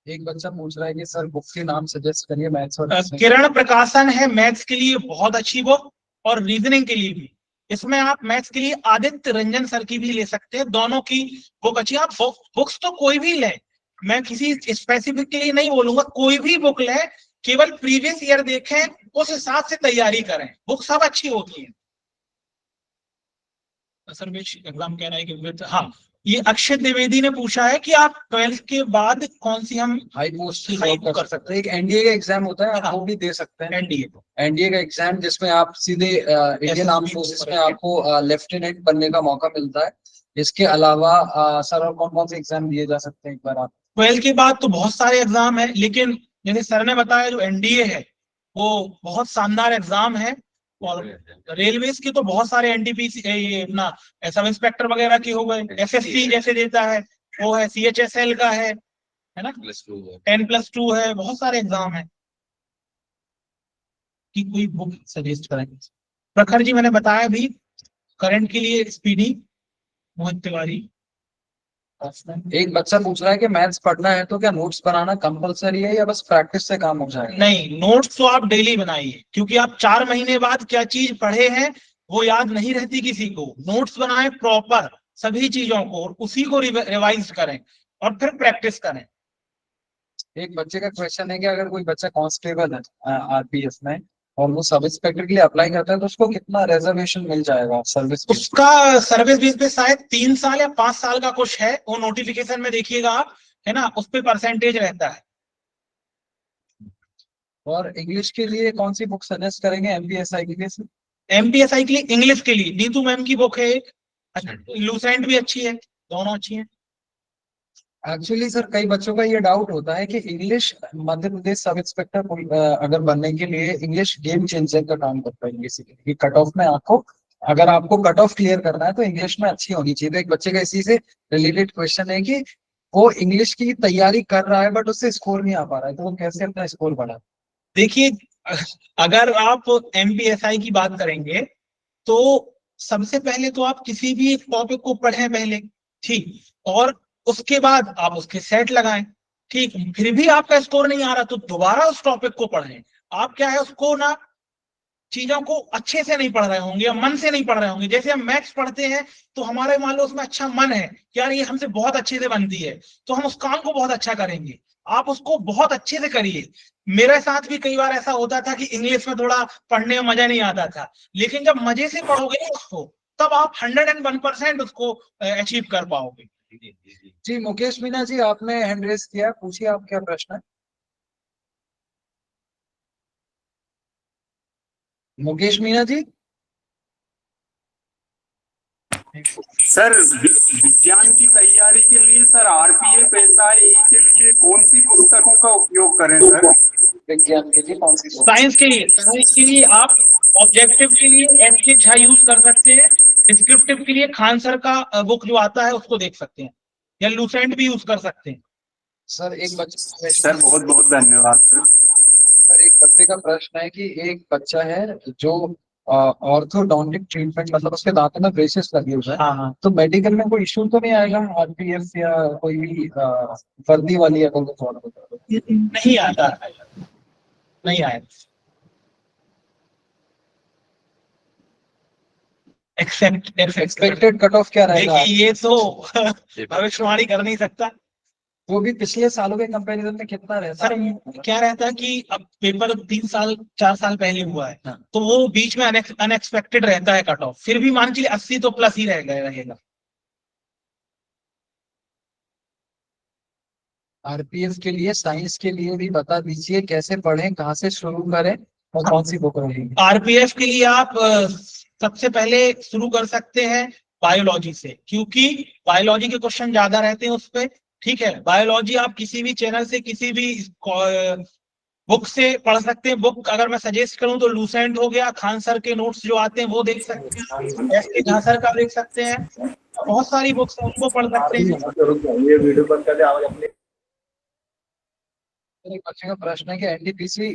एक बच्चा पूछ रहा है कि सर बुक के नाम सजेस्ट करिए मैथ्स और किरण प्रकाशन है मैथ्स के लिए बहुत अच्छी बुक, और रीजनिंग के लिए भी। इसमें आप मैथ्स के लिए आदित्य रंजन सर की भी ले सकते हैं, दोनों की बुक अच्छी। आप बुक्स तो कोई भी लें, मैं किसी स्पेसिफिक के लिए नहीं बोलूंगा, कोई भी बुक लें, केवल प्रीवियस ईयर देखें, उस हिसाब से तैयारी करें, बुक सब अच्छी होती है। सर एग्जाम कह रहा है कि हाँ, ये अक्षय द्विवेदी ने पूछा है कि आप 12th के बाद कौन सी हम हाई पोस्ट कर सकते हैं। एक एनडीए का एग्जाम होता है, आप वो भी दे सकते हैं। एनडीए का एग्जाम जिसमें आप सीधे इंडियन आर्म फोर्सेस में आपको लेफ्टिनेंट बनने का मौका मिलता है। इसके अलावा सर और कौन कौन से एग्जाम दिए जा सकते हैं एक बार आप? 12th के बाद तो बहुत सारे एग्जाम है, लेकिन जैसे सर ने बताया जो एनडीए है वो बहुत शानदार एग्जाम है, और रेलवेज के तो बहुत सारे एनटीपीसी, ये अपना सब इंस्पेक्टर वगैरह के हो गए, एसएससी जैसे देता है वो है, सीएचएसएल का है ना, 10+2 है, बहुत सारे एग्जाम है। कि कोई बुक सजेस्ट करेंगे? प्रखर जी मैंने बताया भी, करंट के लिए स्पीडी, मोहित तिवारी। एक बच्चा पूछ रहा है कि मैथ्स पढ़ना है तो क्या नोट्स बनाना कंपलसरी है या बस प्रैक्टिस से काम हो जाएगा? नहीं, नोट्स तो आप डेली बनाइए, क्योंकि आप 4 महीने बाद क्या चीज पढ़े हैं वो याद नहीं रहती किसी को। नोट्स बनाएं प्रॉपर सभी चीजों को, और उसी को रिवाइज करें, और फिर प्रैक्टिस करें। एक बच्चे का क्वेश्चन है कि अगर कोई बच्चा कांस्टेबल है आरपीएफ में और वो सब इंस्पेक्टर के लिए अप्लाई करता है तो उसको कितना रिजर्वेशन मिल जाएगा सर्विस पे? उसका सर्विस बेस पे शायद 3 साल या 5 साल का कुछ है, वो नोटिफिकेशन में देखिएगा आप, है ना, उस पे परसेंटेज रहता है। और इंग्लिश के लिए कौन सी बुक सजेस्ट करेंगे एमपीएसआई के लिए से? एमपीएसआई के लिए इंग्लिश के लिए नीतू मैम की बुक है एक, लूसेंट भी अच्छी है, दोनों अच्छी हैं। एक्चुअली सर कई बच्चों का ये डाउट होता है कि English Madhya Pradesh sub inspector अगर बनने के लिए इंग्लिश गेम चेंजर का काम करता है बेसिकली। कट ऑफ में आपको, अगर आपको कट ऑफ क्लियर करना है तो इंग्लिश में अच्छी होनी चाहिए। तो एक बच्चे का इसी से रिलेटेड क्वेश्चन है कि वो इंग्लिश की तैयारी कर रहा है बट उससे स्कोर नहीं आ पा रहा है, तो वो कैसे अपना स्कोर बढ़ा? देखिए, अगर आप एमपीएसआई की बात करेंगे तो सबसे पहले तो आप किसी भी एक टॉपिक को पढ़ें पहले, ठीक, और उसके बाद आप उसके सेट लगाएं, ठीक। फिर भी आपका स्कोर नहीं आ रहा तो दोबारा उस टॉपिक को पढ़ें। आप क्या है, उसको ना, चीजों को अच्छे से नहीं पढ़ रहे होंगे या मन से नहीं पढ़ रहे होंगे। जैसे हम मैथ्स पढ़ते हैं तो हमारे मान लो उसमें अच्छा मन है कि यार ये हमसे बहुत अच्छे से बनती है, तो हम उस काम को बहुत अच्छा करेंगे। आप उसको बहुत अच्छे से करिए। मेरे साथ भी कई बार ऐसा होता था कि इंग्लिश में थोड़ा पढ़ने में मजा नहीं आता था, लेकिन जब मजे से पढ़ोगे ना उसको, तब आप 101% उसको अचीव कर पाओगे। जी मुकेश मीना जी, आपने हैंड रेस किया, पूछिए आप क्या प्रश्न है। मुकेश मीना जी। सर विज्ञान की तैयारी के लिए सर आरपीएफ एसआई के लिए कौन सी पुस्तकों का उपयोग करें सर? विज्ञान के लिए कौन सी? साइंस के लिए आप ऑब्जेक्टिव के लिए एसके झा यूज कर सकते हैं। डिस्क्रिप्टिव के लिए खान सर का बुक जो आता है उसको देख सकते हैं, या लूसेंट भी यूज कर सकते हैं। सर एक बच्चे सर बहुत बहुत धन्यवाद सर। सर एक बच्चे का प्रश्न है कि एक बच्चा है जो ऑर्थोडोंटिक ट्रीटमेंट, मतलब उसके दांतों में ब्रेसेस लगे हुए हैं। हाँ हाँ, तो मेडिकल में कोई इशू तो नहीं आएगा आरपीएफ या कोई भी वर्दी वाली अगर वो फॉलो होता है? नहीं आता, नहीं आया। एक्सपेक्टेड कट ऑफ क्या रहेगा? देखिए ये तो भविष्यवाणी कर नहीं सकता। वो भी पिछले सालों के कंपैरिजन में कितना रहता सर है? क्या रहता है कि अब पेपर 3 साल 4 साल पहले हुआ है, हाँ। तो वो बीच में अनएक्सपेक्टेड रहता है कट ऑफ, फिर भी मान चलिए 80 तो प्लस ही रहेगा। आरपीएफ के लिए, साइंस के लिए भी बता दीजिए कैसे पढ़ें, कहाँ से शुरू करें और कौन सी बुक रहेगी? आरपीएफ के लिए आप सबसे पहले शुरू कर सकते हैं बायोलॉजी से, क्योंकि बायोलॉजी के क्वेश्चन ज्यादा रहते हैं उस पे, ठीक है। बायोलॉजी आप किसी भी चैनल से, किसी भी बुक से पढ़ सकते हैं। बुक अगर मैं सजेस्ट करूं तो लूसेंट हो गया, खान सर के नोट्स जो आते हैं वो देख सकते हैं, एसके झा सर का देख सकते हैं, बहुत सारी बुक्स हैं उनको पढ़ सकते हैं। ये वीडियो बंद कर दे आवाज अपने। एक बच्चे का प्रश्न है कि एनटीपीसी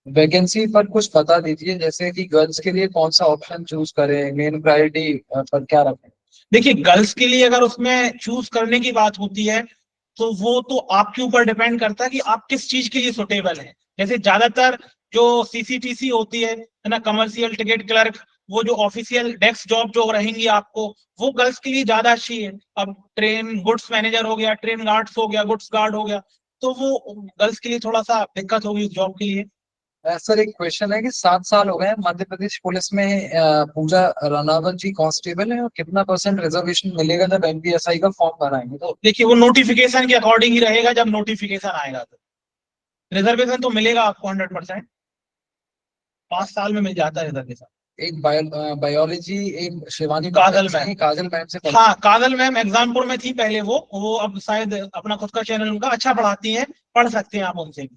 वैकेंसी पर कुछ बता दीजिए, जैसे कि गर्ल्स के लिए कौन सा ऑप्शन चूज करें, मेन प्रायोरिटी पर क्या रखें? देखिए, गर्ल्स के लिए अगर उसमें चूज करने की बात होती है तो वो तो आपके ऊपर डिपेंड करता है कि आप किस चीज के लिए सुटेबल है। जैसे ज्यादातर जो सीसीटीसी होती है ना, कमर्शियल टिकट क्लर्क, वो जो ऑफिशियल डेस्क जॉब जो रहेंगी आपको, वो गर्ल्स के लिए ज्यादा अच्छी है। अब ट्रेन गुड्स मैनेजर हो गया, ट्रेन गार्ड्स हो गया, गुड्स गार्ड हो गया, तो वो गर्ल्स के लिए थोड़ा सा दिक्कत होगी उस जॉब के लिए। सर एक क्वेश्चन है कि 7 साल हो गए हैं मध्य प्रदेश पुलिस में, पूजा रनावत जी कांस्टेबल है, और कितना % रिजर्वेशन मिलेगा जब एमपीएसआई का फॉर्म भराएंगे? तो देखिए वो नोटिफिकेशन के अकॉर्डिंग ही रहेगा, जब नोटिफिकेशन आएगा तो रिजर्वेशन तो मिलेगा आपको 100%, 5 साल में मिल जाता है रिजर्वेशन। एक बायोलॉजी, एक शिवानी काजल मैम। काजल मैम से हाँ, काजल मैम एग्जामपुर में थी पहले, वो अब शायद अपना खुद का चैनल उनका अच्छा पढ़ाती हैं, पढ़ सकते हैं आप उनसे भी।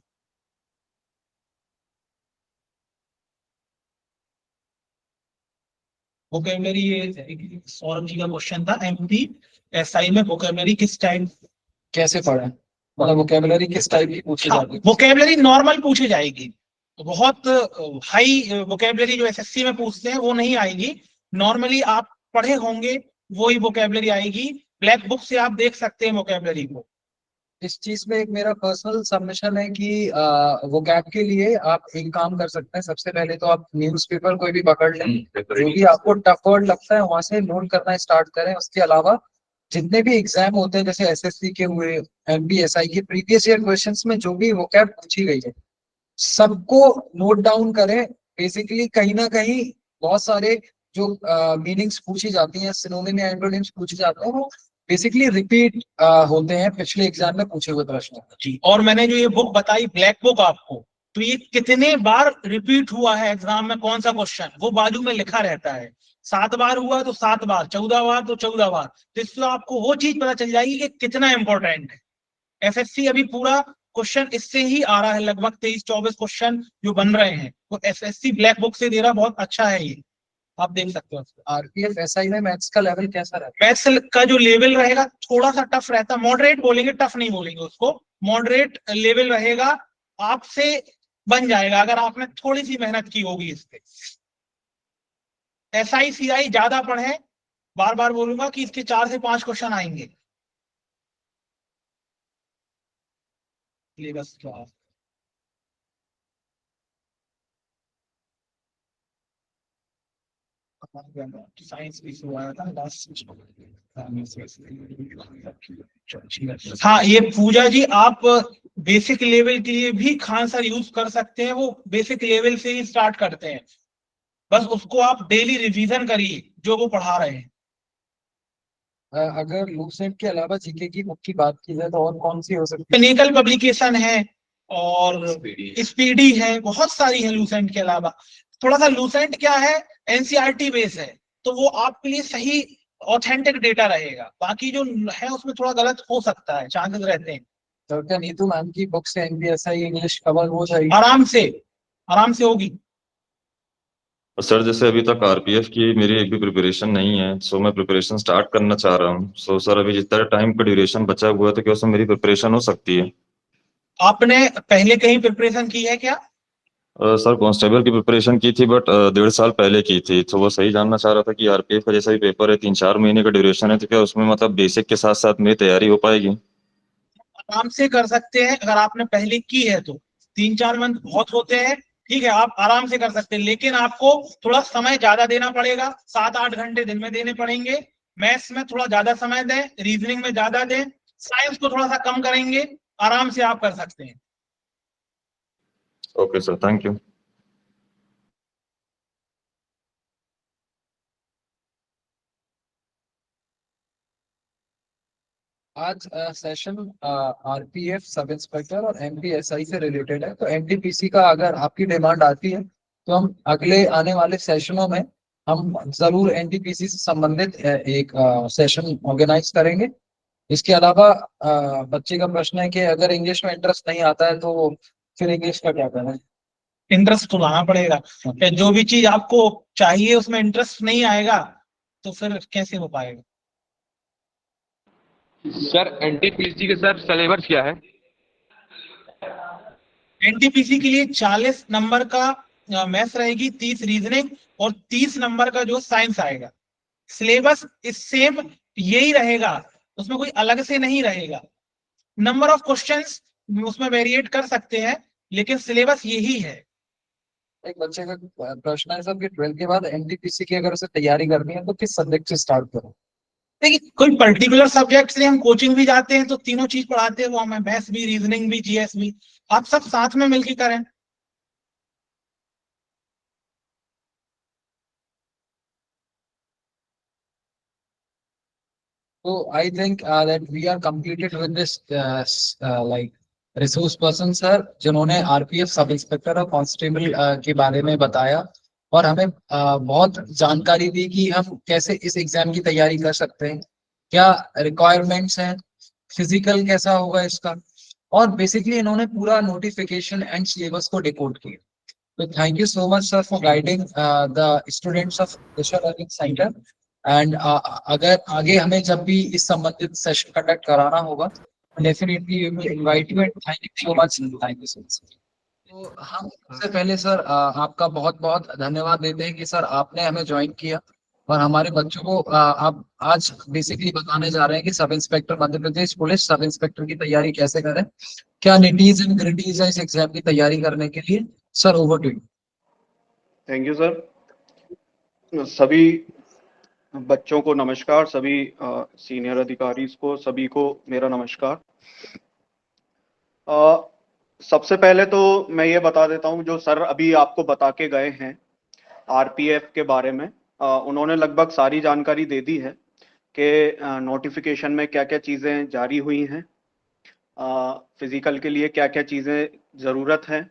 वोकेबलरी, ये सौरभ जी का क्वेश्चन था, एमपी एसआई में वोकेबलरी किस टाइप, कैसे पढ़ें, मतलब वोकेबुलरी किस टाइप की पूछी जाती है? वोकेबलरी नॉर्मल पूछी जाएगी, बहुत हाई वोकेबलरी जो एसएससी में पूछते हैं वो नहीं आएगी। नॉर्मली आप पढ़े होंगे वही वोकेबलरी आएगी, ब्लैक बुक से आप देख सकते हैं वोकेबलरी को। इस चीज में एक मेरा पर्सनल सबमिशन है कि वोकैब के लिए आप एक काम कर सकते हैं। सबसे पहले तो आप न्यूज़पेपर कोई भी पकड़ लें, जो भी आपको टफ वर्ड लगता है वहां से नोट करना स्टार्ट करें। उसके अलावा जितने भी एग्जाम होते हैं, जैसे एसएससी के हुए, एमपीएसआई के प्रीवियस ईयर क्वेश्चंस में जो भी वोकैब पूछी गई है, सबको नोट डाउन करें। बेसिकली कहीं ना कहीं बहुत सारे जो मीनिंग्स पूछी जाती हैं, सिनोनिम या एंटोनिम्स पूछे जाते हैं, वो बेसिकली रिपीट होते हैं पिछले एग्जाम में पूछे हुए प्रश्न। जी, और मैंने जो ये बुक बताई ब्लैक बुक आपको, तो ये कितने बार रिपीट हुआ है एग्जाम में, कौन सा क्वेश्चन, वो बाजू में लिखा रहता है। 7 बार हुआ तो 7 बार, 14 बार तो 14 बार, तो इससे आपको वो चीज पता चल जाएगी कि कितना इंपॉर्टेंट है। एसएससी अभी पूरा क्वेश्चन इससे ही आ रहा है, लगभग 23-24 क्वेश्चन जो बन रहे हैं वो एसएससी ब्लैक बुक से दे रहा, बहुत अच्छा है ये, आप देख सकते हो। आरपीएफ एसआई में मैथ्स का लेवल कैसा रहता मैथ्स का जो लेवल रहेगा थोड़ा सा टफ रहता है, मॉडरेट बोलेंगे, टफ नहीं बोलेंगे उसको, मॉडरेट लेवल रहेगा, आपसे बन जाएगा अगर आपने थोड़ी सी मेहनत की होगी इस पे। एसआई सीआई ज्यादा पढ़े, बार बार बोलूंगा कि इसके 4 से 5 क्वेश्चन आएंगे। सिलेबस क्या साइंस भी हुआ था लास्ट। हाँ, ये पूजा जी आप बेसिक लेवल के लिए भी खान सर यूज कर सकते हैं, वो बेसिक लेवल से ही स्टार्ट करते हैं, बस उसको आप डेली रिवीजन करिए जो वो पढ़ा रहे हैं। अगर लूसेंट के अलावा जीके की बुक की बात की जाए तो और कौन सी हो सकती है? टेक्निकल पब्लिकेशन है और स्पीडी है, बहुत सारी है लूसेंट के अलावा। थोड़ा सा लूसेंट क्या है, एनसीईआरटी बेस है, तो वो आपके लिए सही ऑथेंटिक डेटा रहेगा, बाकी जो है उसमें थोड़ा गलत हो सकता है, चांसेस रहते हैं। तो क्या नीतू मैम की बुक से एनपीएसआई इंग्लिश कवर हो जाएगी? आराम से होगी। और सर जैसे अभी तक आरपीएफ की मेरी एक भी प्रिपरेशन नहीं है, सो मैं प्रिपरेशन स्टार्ट करना चाह रहा हूँ। सो सर अभी जितना टाइम का ड्यूरेशन बचा हुआ है तो क्या उसमें मेरी प्रिपरेशन हो सकती है? आपने पहले कहीं प्रिपरेशन की है क्या? सर कांस्टेबल की प्रिपरेशन की थी, बट 1.5 साल पहले की थी। तो वो सही जानना चाह रहा था कि आरपीएफ का जैसा भी पेपर है, 3-4 महीने का ड्यूरेशन है, तो क्या उसमें मतलब बेसिक के साथ साथ मेरी तैयारी हो पाएगी? आराम से कर सकते हैं, अगर आपने पहले की है तो 3-4 मंथ बहुत होते हैं, ठीक है, आप आराम से कर सकते हैं, लेकिन आपको थोड़ा समय ज्यादा देना पड़ेगा, 7-8 घंटे दिन में देने पड़ेंगे। मैथ्स में थोड़ा ज्यादा समय दें, रीजनिंग में ज्यादा दें, साइंस को थोड़ा सा कम करेंगे, आराम से आप कर सकते हैं। Okay sir, thank you. आज सेशन आरपीएफ सब इंस्पेक्टर और एमपीएसआई से रिलेटेड है। तो एनटीपीसी का अगर आपकी डिमांड आती है तो हम अगले आने वाले सेशनों में हम जरूर एनटीपीसी से संबंधित एक सेशन ऑर्गेनाइज करेंगे। इसके अलावा बच्चे का प्रश्न है कि अगर इंग्लिश में इंटरेस्ट नहीं आता है तो फिर इंग्लिश का क्या करें? इंटरेस्ट तो लाना पड़ेगा, जो भी चीज आपको चाहिए उसमें इंटरेस्ट नहीं आएगा तो फिर कैसे हो पाएगा? सर एनटीपीसी के सर सिलेबस क्या है? एनटीपीसी के लिए 40 नंबर का मैथ्स रहेगी, 30 रीजनिंग और 30 नंबर का जो साइंस आएगा। सिलेबस इस सेम यही रहेगा, उसमें कोई अलग से नहीं रहेगा। नंबर ऑफ क्वेश्चंस उसमें वेरिएट कर सकते हैं, लेकिन सिलेबस यही है। एक बच्चे का प्रश्न है सर कि 12th के बाद एनटीपीसी की अगर उसे तैयारी करनी है तो किस सब्जेक्ट से स्टार्ट करें? देखिए, कोई पर्टिकुलर सब्जेक्ट से हम कोचिंग भी जाते हैं तो तीनों चीज पढ़ाते हैं, वो हमें मैथ्स भी, रीजनिंग भी, जीएस भी, आप सब साथ में मिलकर करें। So I think that we are completed with this like resource person sir, जिन्होंने आरपीएफ सब इंस्पेक्टर और कांस्टेबल के बारे में बताया और हमें बहुत जानकारी दी कि हम कैसे इस एग्जाम की तैयारी कर सकते हैं, क्या रिक्वायरमेंट्स हैं, फिजिकल कैसा होगा इसका, और बेसिकली इन्होंने पूरा नोटिफिकेशन एंड सिलेबस को डिकोड किया। तो thank you so much sir for guiding the students of Disha learning centre. And अगर आगे हमें जब भी इस संबंधित सेशन कंडक्ट कराना होगा definitely we will invite you and thank you so much. Thank you so much. तो हम सबसे पहले सर आपका बहुत बहुत धन्यवाद देते हैं कि सर आपने हमें ज्वाइन किया और हमारे बच्चों को आप आज बेसिकली बताने जा रहे हैं कि sub inspector Madhya Pradesh police sub inspector की तैयारी कैसे करें, क्या निटीज एंड ग्रिटीज है इस एग्जाम की तैयारी करने के लिए। Sir over to you. Thank you sir. सभी बच्चों को नमस्कार, सभी सीनियर अधिकारी को, सभी को मेरा नमस्कार। सबसे पहले तो मैं ये बता देता हूँ, जो सर अभी आपको बता के गए हैं आरपीएफ के बारे में, उन्होंने लगभग सारी जानकारी दे दी है कि नोटिफिकेशन में क्या क्या चीज़ें जारी हुई हैं, फिजिकल के लिए क्या क्या चीज़ें ज़रूरत है,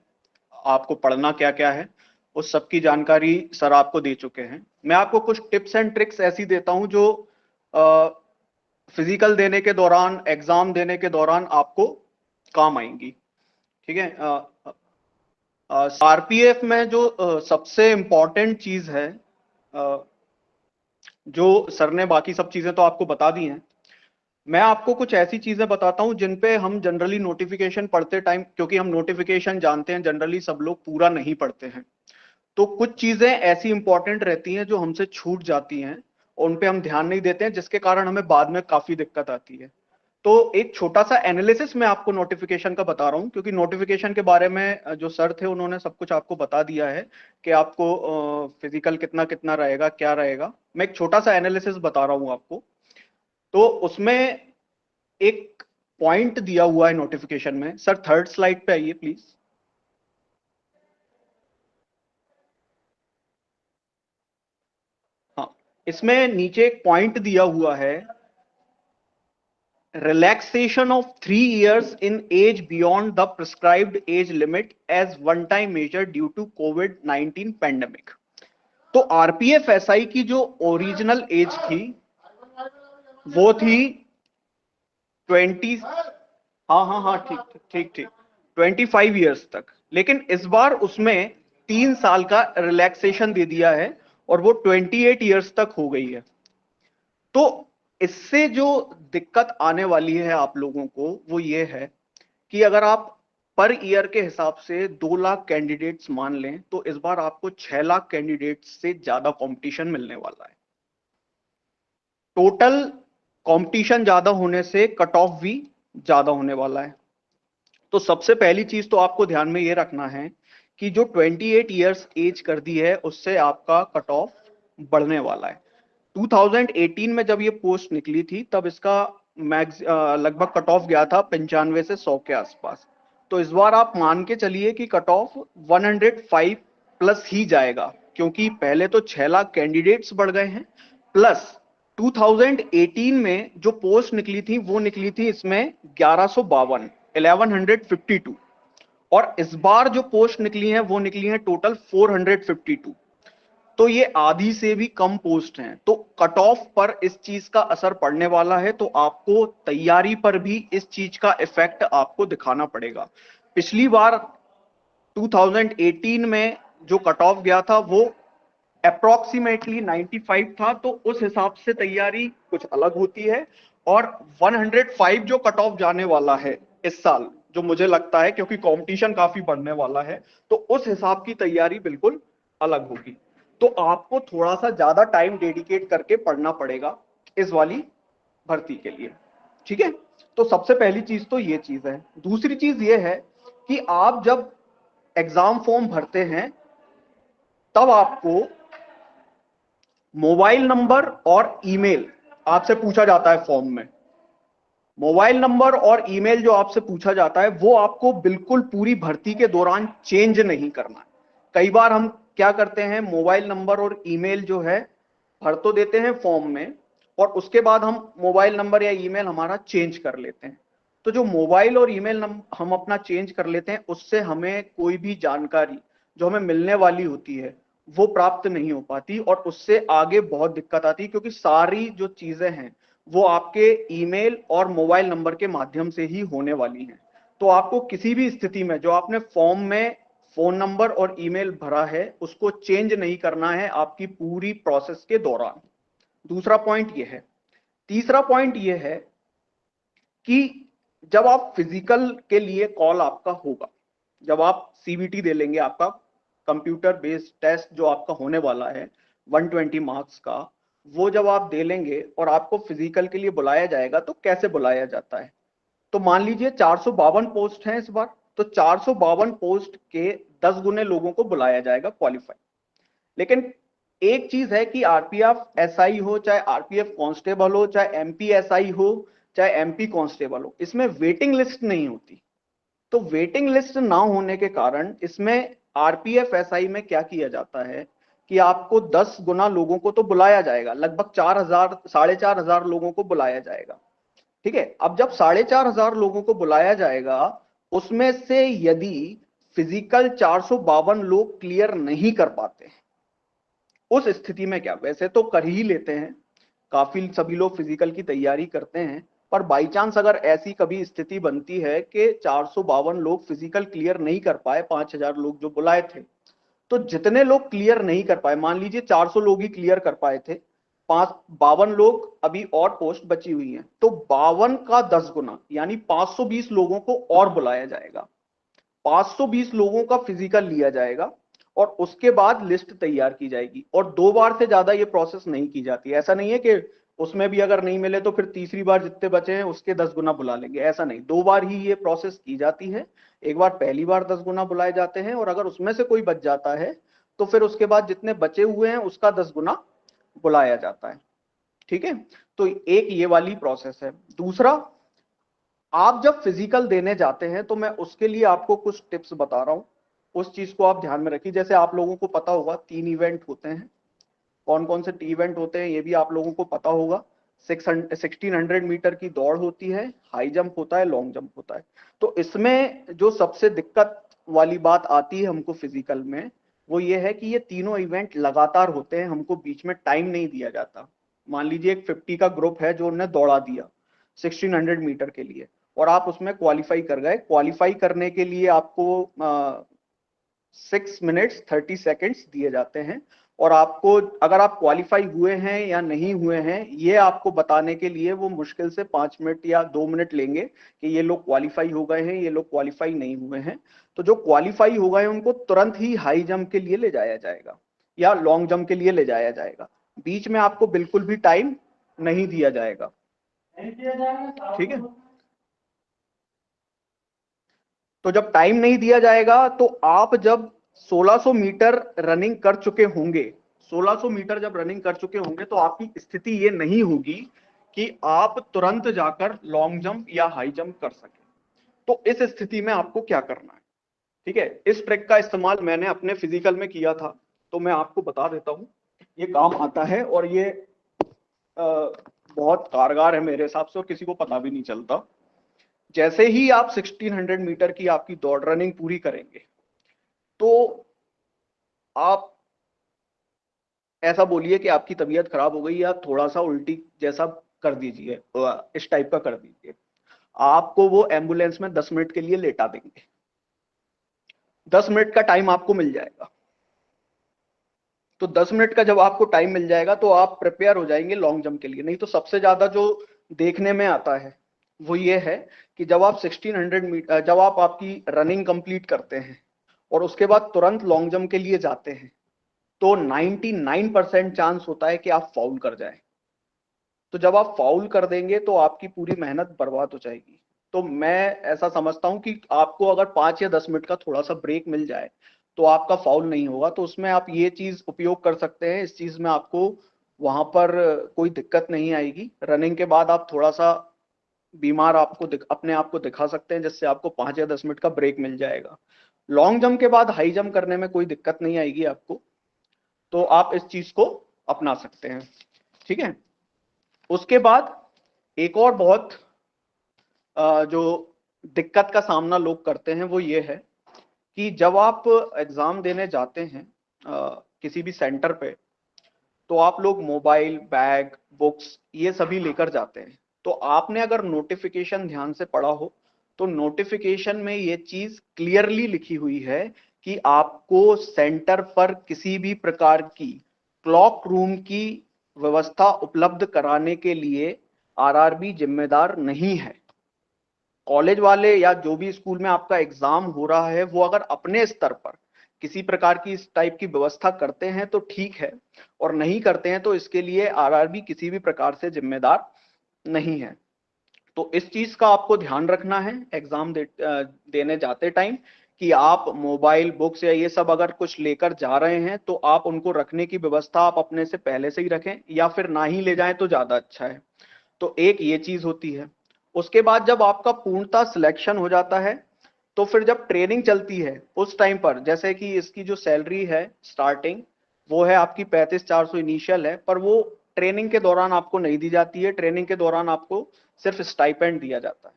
आपको पढ़ना क्या क्या है, उस सब की जानकारी सर आपको दे चुके हैं। मैं आपको कुछ टिप्स एंड ट्रिक्स ऐसी देता हूं जो फिजिकल देने के दौरान, एग्जाम देने के दौरान आपको काम आएंगी। ठीक है। आरपीएफ में जो सबसे इम्पोर्टेंट चीज है, जो सर ने बाकी सब चीजें तो आपको बता दी हैं, मैं आपको कुछ ऐसी चीजें बताता हूं जिन पे हम जनरली नोटिफिकेशन पढ़ते टाइम, क्योंकि हम नोटिफिकेशन जानते हैं जनरली सब लोग पूरा नहीं पढ़ते हैं, तो कुछ चीजें ऐसी इंपॉर्टेंट रहती हैं जो हमसे छूट जाती हैं और उन पे हम ध्यान नहीं देते हैं, जिसके कारण हमें बाद में काफी दिक्कत आती है। तो एक छोटा सा एनालिसिस मैं आपको नोटिफिकेशन का बता रहा हूं, क्योंकि नोटिफिकेशन के बारे में जो सर थे उन्होंने सब कुछ आपको बता दिया है कि आपको फिजिकल कितना कितना रहेगा, क्या रहेगा। मैं एक छोटा सा एनालिसिस बता रहा हूं आपको। तो उसमें एक पॉइंट दिया हुआ है नोटिफिकेशन में। सर थर्ड स्लाइड पे आइए प्लीज। हाँ, इसमें नीचे एक पॉइंट दिया हुआ है, relaxation of 3 years in age beyond the prescribed age limit as one time measure due to COVID-19 pandemic। तो आरपीएफ एसआई की जो ओरिजिनल एज थी वो थी 20, हाँ ठीक ठीक ठीक 25 ईयर्स तक, लेकिन इस बार उसमें 3 साल का रिलैक्सेशन दे दिया है और वो 28 ईयर्स तक हो गई है। तो इससे जो दिक्कत आने वाली है आप लोगों को वो ये है कि अगर आप पर ईयर के हिसाब से 2 लाख कैंडिडेट्स मान लें, तो इस बार आपको 6 लाख कैंडिडेट्स से ज्यादा कंपटीशन मिलने वाला है। टोटल कंपटीशन ज्यादा होने से कट ऑफ भी ज्यादा होने वाला है। तो सबसे पहली चीज तो आपको ध्यान में ये रखना है कि जो 28 ईयर्स एज कर दी है उससे आपका कट ऑफ बढ़ने वाला है। 2018 में जब ये पोस्ट निकली थी तब इसका लगभग कट ऑफ गया था 95 से 100 के आसपास। तो इस बार आप मान के चलिए कि कट ऑफ 105 प्लस ही जाएगा, क्योंकि पहले तो 6 लाख कैंडिडेट्स बढ़ गए हैं, प्लस 2018 में जो पोस्ट निकली थी वो निकली थी इसमें 1152 और इस बार जो पोस्ट निकली है वो निकली है टोटल 452। तो ये आधी से भी कम पोस्ट हैं। तो कट ऑफ पर इस चीज का असर पड़ने वाला है, तो आपको तैयारी पर भी इस चीज का इफेक्ट आपको दिखाना पड़ेगा। पिछली बार 2018 में जो कट ऑफ गया था वो अप्रोक्सीमेटली 95 था, तो उस हिसाब से तैयारी कुछ अलग होती है। और 105 जो कट ऑफ जाने वाला है इस साल, जो मुझे लगता है क्योंकि कंपटीशन काफी बढ़ने वाला है, तो उस हिसाब की तैयारी बिल्कुल अलग होगी। तो आपको थोड़ा सा ज्यादा टाइम डेडिकेट करके पढ़ना पड़ेगा इस वाली भर्ती के लिए। ठीक है। तो सबसे पहली चीज तो ये चीज है। दूसरी चीज ये है कि आप जब एग्जाम फॉर्म भरते हैं तब आपको मोबाइल नंबर और ईमेल आपसे पूछा जाता है फॉर्म में। मोबाइल नंबर और ईमेल जो आपसे पूछा जाता है वो आपको बिल्कुल पूरी भर्ती के दौरान चेंज नहीं करना है। कई बार हम क्या करते हैं, मोबाइल नंबर और ईमेल जो है भर तो देते हैं फॉर्म में और उसके बाद हम मोबाइल नंबर या ईमेल हमारा चेंज कर लेते हैं। तो जो मोबाइल और ईमेल हम अपना चेंज कर लेते हैं उससे हमें कोई भी जानकारी जो हमें मिलने वाली होती है वो प्राप्त नहीं हो पाती और उससे आगे बहुत दिक्कत आती है, क्योंकि सारी जो चीजें हैं वो आपके ईमेल और मोबाइल नंबर के माध्यम से ही होने वाली हैं। तो आपको किसी भी स्थिति में जो आपने फॉर्म में फोन नंबर और ईमेल भरा है उसको चेंज नहीं करना है आपकी पूरी प्रोसेस के दौरान। दूसरा पॉइंट ये है। तीसरा पॉइंट ये है कि जब आप फिजिकल के लिए कॉल आपका होगा, जब आप सीबीटी दे लेंगे, आपका कंप्यूटर बेस्ड टेस्ट जो आपका होने वाला है 120 मार्क्स का, वो जब आप दे लेंगे और आपको फिजिकल के लिए बुलाया जाएगा तो कैसे बुलाया जाता है। तो मान लीजिए 452 पोस्ट हैं इस बार, तो 452 पोस्ट के 10 गुने लोगों को बुलाया जाएगा क्वालिफाई। लेकिन एक चीज है कि आरपीएफ एसआई हो, चाहे आरपीएफ कांस्टेबल हो, चाहे एमपी एसआई हो, चाहे एमपी कांस्टेबल हो, इसमें वेटिंग लिस्ट नहीं होती। तो वेटिंग लिस्ट ना होने के कारण इसमें आरपीएफ एसआई में क्या किया जाता है कि आपको 10 गुना लोगों को तो बुलाया जाएगा, लगभग 4,000 4,500 लोगों को बुलाया जाएगा। ठीक है, अब जब 4,500 लोगों को बुलाया जाएगा, उसमें से यदि फिजिकल 452 लोग क्लियर नहीं कर पाते, उस स्थिति में क्या, वैसे तो कर ही लेते हैं, काफी सभी लोग फिजिकल की तैयारी करते हैं, पर बाई चांस अगर ऐसी कभी स्थिति बनती है कि 452 लोग फिजिकल क्लियर नहीं कर पाए, 5,000 लोग जो बुलाए थे, तो जितने लोग क्लियर नहीं कर पाए, मान लीजिए 400 लोग ही क्लियर कर पाए थे, 52 लोग अभी और पोस्ट बची हुई हैं, तो 52 का 10 गुना यानी 520 लोगों को और बुलाया जाएगा। 520 लोगों का फिजिकल लिया जाएगा और उसके बाद लिस्ट तैयार की जाएगी। और 2 बार से ज्यादा ये प्रोसेस नहीं की जाती। ऐसा नहीं है कि उसमें भी अगर नहीं मिले तो फिर तीसरी बार जितने बचे हैं उसके 10 गुना बुला लेंगे, ऐसा नहीं। 2 बार ही ये प्रोसेस की जाती है। एक बार पहली बार 10 गुना बुलाए जाते हैं और अगर उसमें से कोई बच जाता है तो फिर उसके बाद जितने बचे हुए हैं उसका 10 गुना बुलाया जाता है। ठीक है, तो एक ये वाली प्रोसेस है। दूसरा, आप जब फिजिकल देने जाते हैं तो मैं उसके लिए आपको कुछ टिप्स बता रहा हूं, उस चीज को आप ध्यान में रखिए। जैसे आप लोगों को पता होगा 3 इवेंट होते हैं। कौन कौन से इवेंट होते हैं ये भी आप लोगों को पता होगा। 1600 मीटर की दौड़ होती है, हाई जंप होता है, लॉन्ग जंप होता है। तो इसमें जो सबसे दिक्कत वाली बात आती है हमको फिजिकल में, वो ये है कि ये तीनों इवेंट लगातार होते हैं, हमको बीच में टाइम नहीं दिया जाता। मान लीजिए एक 50 का ग्रुप है जो उन्होंने दौड़ा दिया 1600 मीटर के लिए और आप उसमें क्वालिफाई कर गए। क्वालिफाई करने के लिए आपको 6 मिनट्स 30 सेकेंड्स दिए जाते हैं और आपको अगर आप क्वालिफाई हुए हैं या नहीं हुए हैं ये आपको बताने के लिए वो मुश्किल से 5 मिनट या 2 मिनट लेंगे कि ये लोग क्वालिफाई हो गए हैं, ये लोग क्वालिफाई नहीं हुए हैं। तो जो क्वालिफाई हो गए हैं उनको तुरंत ही हाई जंप के लिए ले जाया जाएगा या लॉन्ग जंप के लिए ले जाया जाएगा। बीच में आपको बिल्कुल भी टाइम नहीं दिया जाएगा। ठीक है, तो जब टाइम नहीं दिया जाएगा तो आप जब 1600 मीटर रनिंग कर चुके होंगे, 1600 मीटर जब रनिंग कर चुके होंगे तो आपकी स्थिति ये नहीं होगी कि आप तुरंत जाकर लॉन्ग जंप या हाई जंप कर सके। तो इस स्थिति में आपको क्या करना है, ठीक है। इस ट्रिक का इस्तेमाल मैंने अपने फिजिकल में किया था तो मैं आपको बता देता हूं, ये काम आता है और ये बहुत कारगर है मेरे हिसाब से और किसी को पता भी नहीं चलता। जैसे ही आप 1600 मीटर की आपकी दौड़ रनिंग पूरी करेंगे तो आप ऐसा बोलिए कि आपकी तबीयत खराब हो गई या थोड़ा सा उल्टी जैसा कर दीजिए, इस टाइप का कर दीजिए। आपको वो एम्बुलेंस में 10 मिनट के लिए लेटा देंगे। 10 मिनट का टाइम आपको मिल जाएगा। तो 10 मिनट का जब आपको टाइम मिल जाएगा तो आप प्रिपेयर हो जाएंगे लॉन्ग जंप के लिए। नहीं तो सबसे ज्यादा जो देखने में आता है वो ये है कि जब आप 1600 मीटर जब आप आपकी रनिंग कंप्लीट करते हैं और उसके बाद तुरंत लॉन्ग जंप के लिए जाते हैं तो 99% चांस होता है कि आप फाउल कर जाएं। तो जब आप फाउल कर देंगे तो आपकी पूरी मेहनत बर्बाद हो जाएगी। तो मैं ऐसा समझता हूं कि आपको अगर 5 या 10 मिनट का थोड़ा सा ब्रेक मिल जाए तो आपका फाउल नहीं होगा। तो उसमें आप ये चीज उपयोग कर सकते हैं। इस चीज में आपको वहां पर कोई दिक्कत नहीं आएगी। रनिंग के बाद आप थोड़ा सा बीमार अपने आप को दिखा सकते हैं जिससे आपको 5 या 10 मिनट का ब्रेक मिल जाएगा। लॉन्ग जंप के बाद हाई जंप करने में कोई दिक्कत नहीं आएगी आपको, तो आप इस चीज को अपना सकते हैं। ठीक है, उसके बाद एक और बहुत जो दिक्कत का सामना लोग करते हैं वो ये है कि जब आप एग्जाम देने जाते हैं किसी भी सेंटर पे तो आप लोग मोबाइल, बैग, बुक्स ये सभी लेकर जाते हैं। तो आपने अगर नोटिफिकेशन ध्यान से पढ़ा हो तो नोटिफिकेशन में ये चीज क्लियरली लिखी हुई है कि आपको सेंटर पर किसी भी प्रकार की क्लॉक रूम की व्यवस्था उपलब्ध कराने के लिए आरआरबी जिम्मेदार नहीं है। कॉलेज वाले या जो भी स्कूल में आपका एग्जाम हो रहा है वो अगर अपने स्तर पर किसी प्रकार की इस टाइप की व्यवस्था करते हैं तो ठीक है, और नहीं करते हैं तो इसके लिए आरआरबी किसी भी प्रकार से जिम्मेदार नहीं है। तो इस चीज का आपको ध्यान रखना है एग्जाम देने जाते टाइम कि आप मोबाइल, बुक्स या ये सब अगर कुछ लेकर जा रहे हैं तो आप उनको रखने की व्यवस्था आप अपने से पहले से ही रखें या फिर ना ही ले जाएं तो ज्यादा अच्छा है। तो एक ये चीज होती है। उसके बाद जब आपका पूर्णतः सिलेक्शन हो जाता है तो फिर जब ट्रेनिंग चलती है उस टाइम पर, जैसे कि इसकी जो सैलरी है स्टार्टिंग वो है आपकी 35,400 इनिशियल है, पर वो ट्रेनिंग के दौरान आपको नहीं दी जाती है, ट्रेनिंग के दौरान आपको सिर्फ स्टाइपेंड दिया जाता है।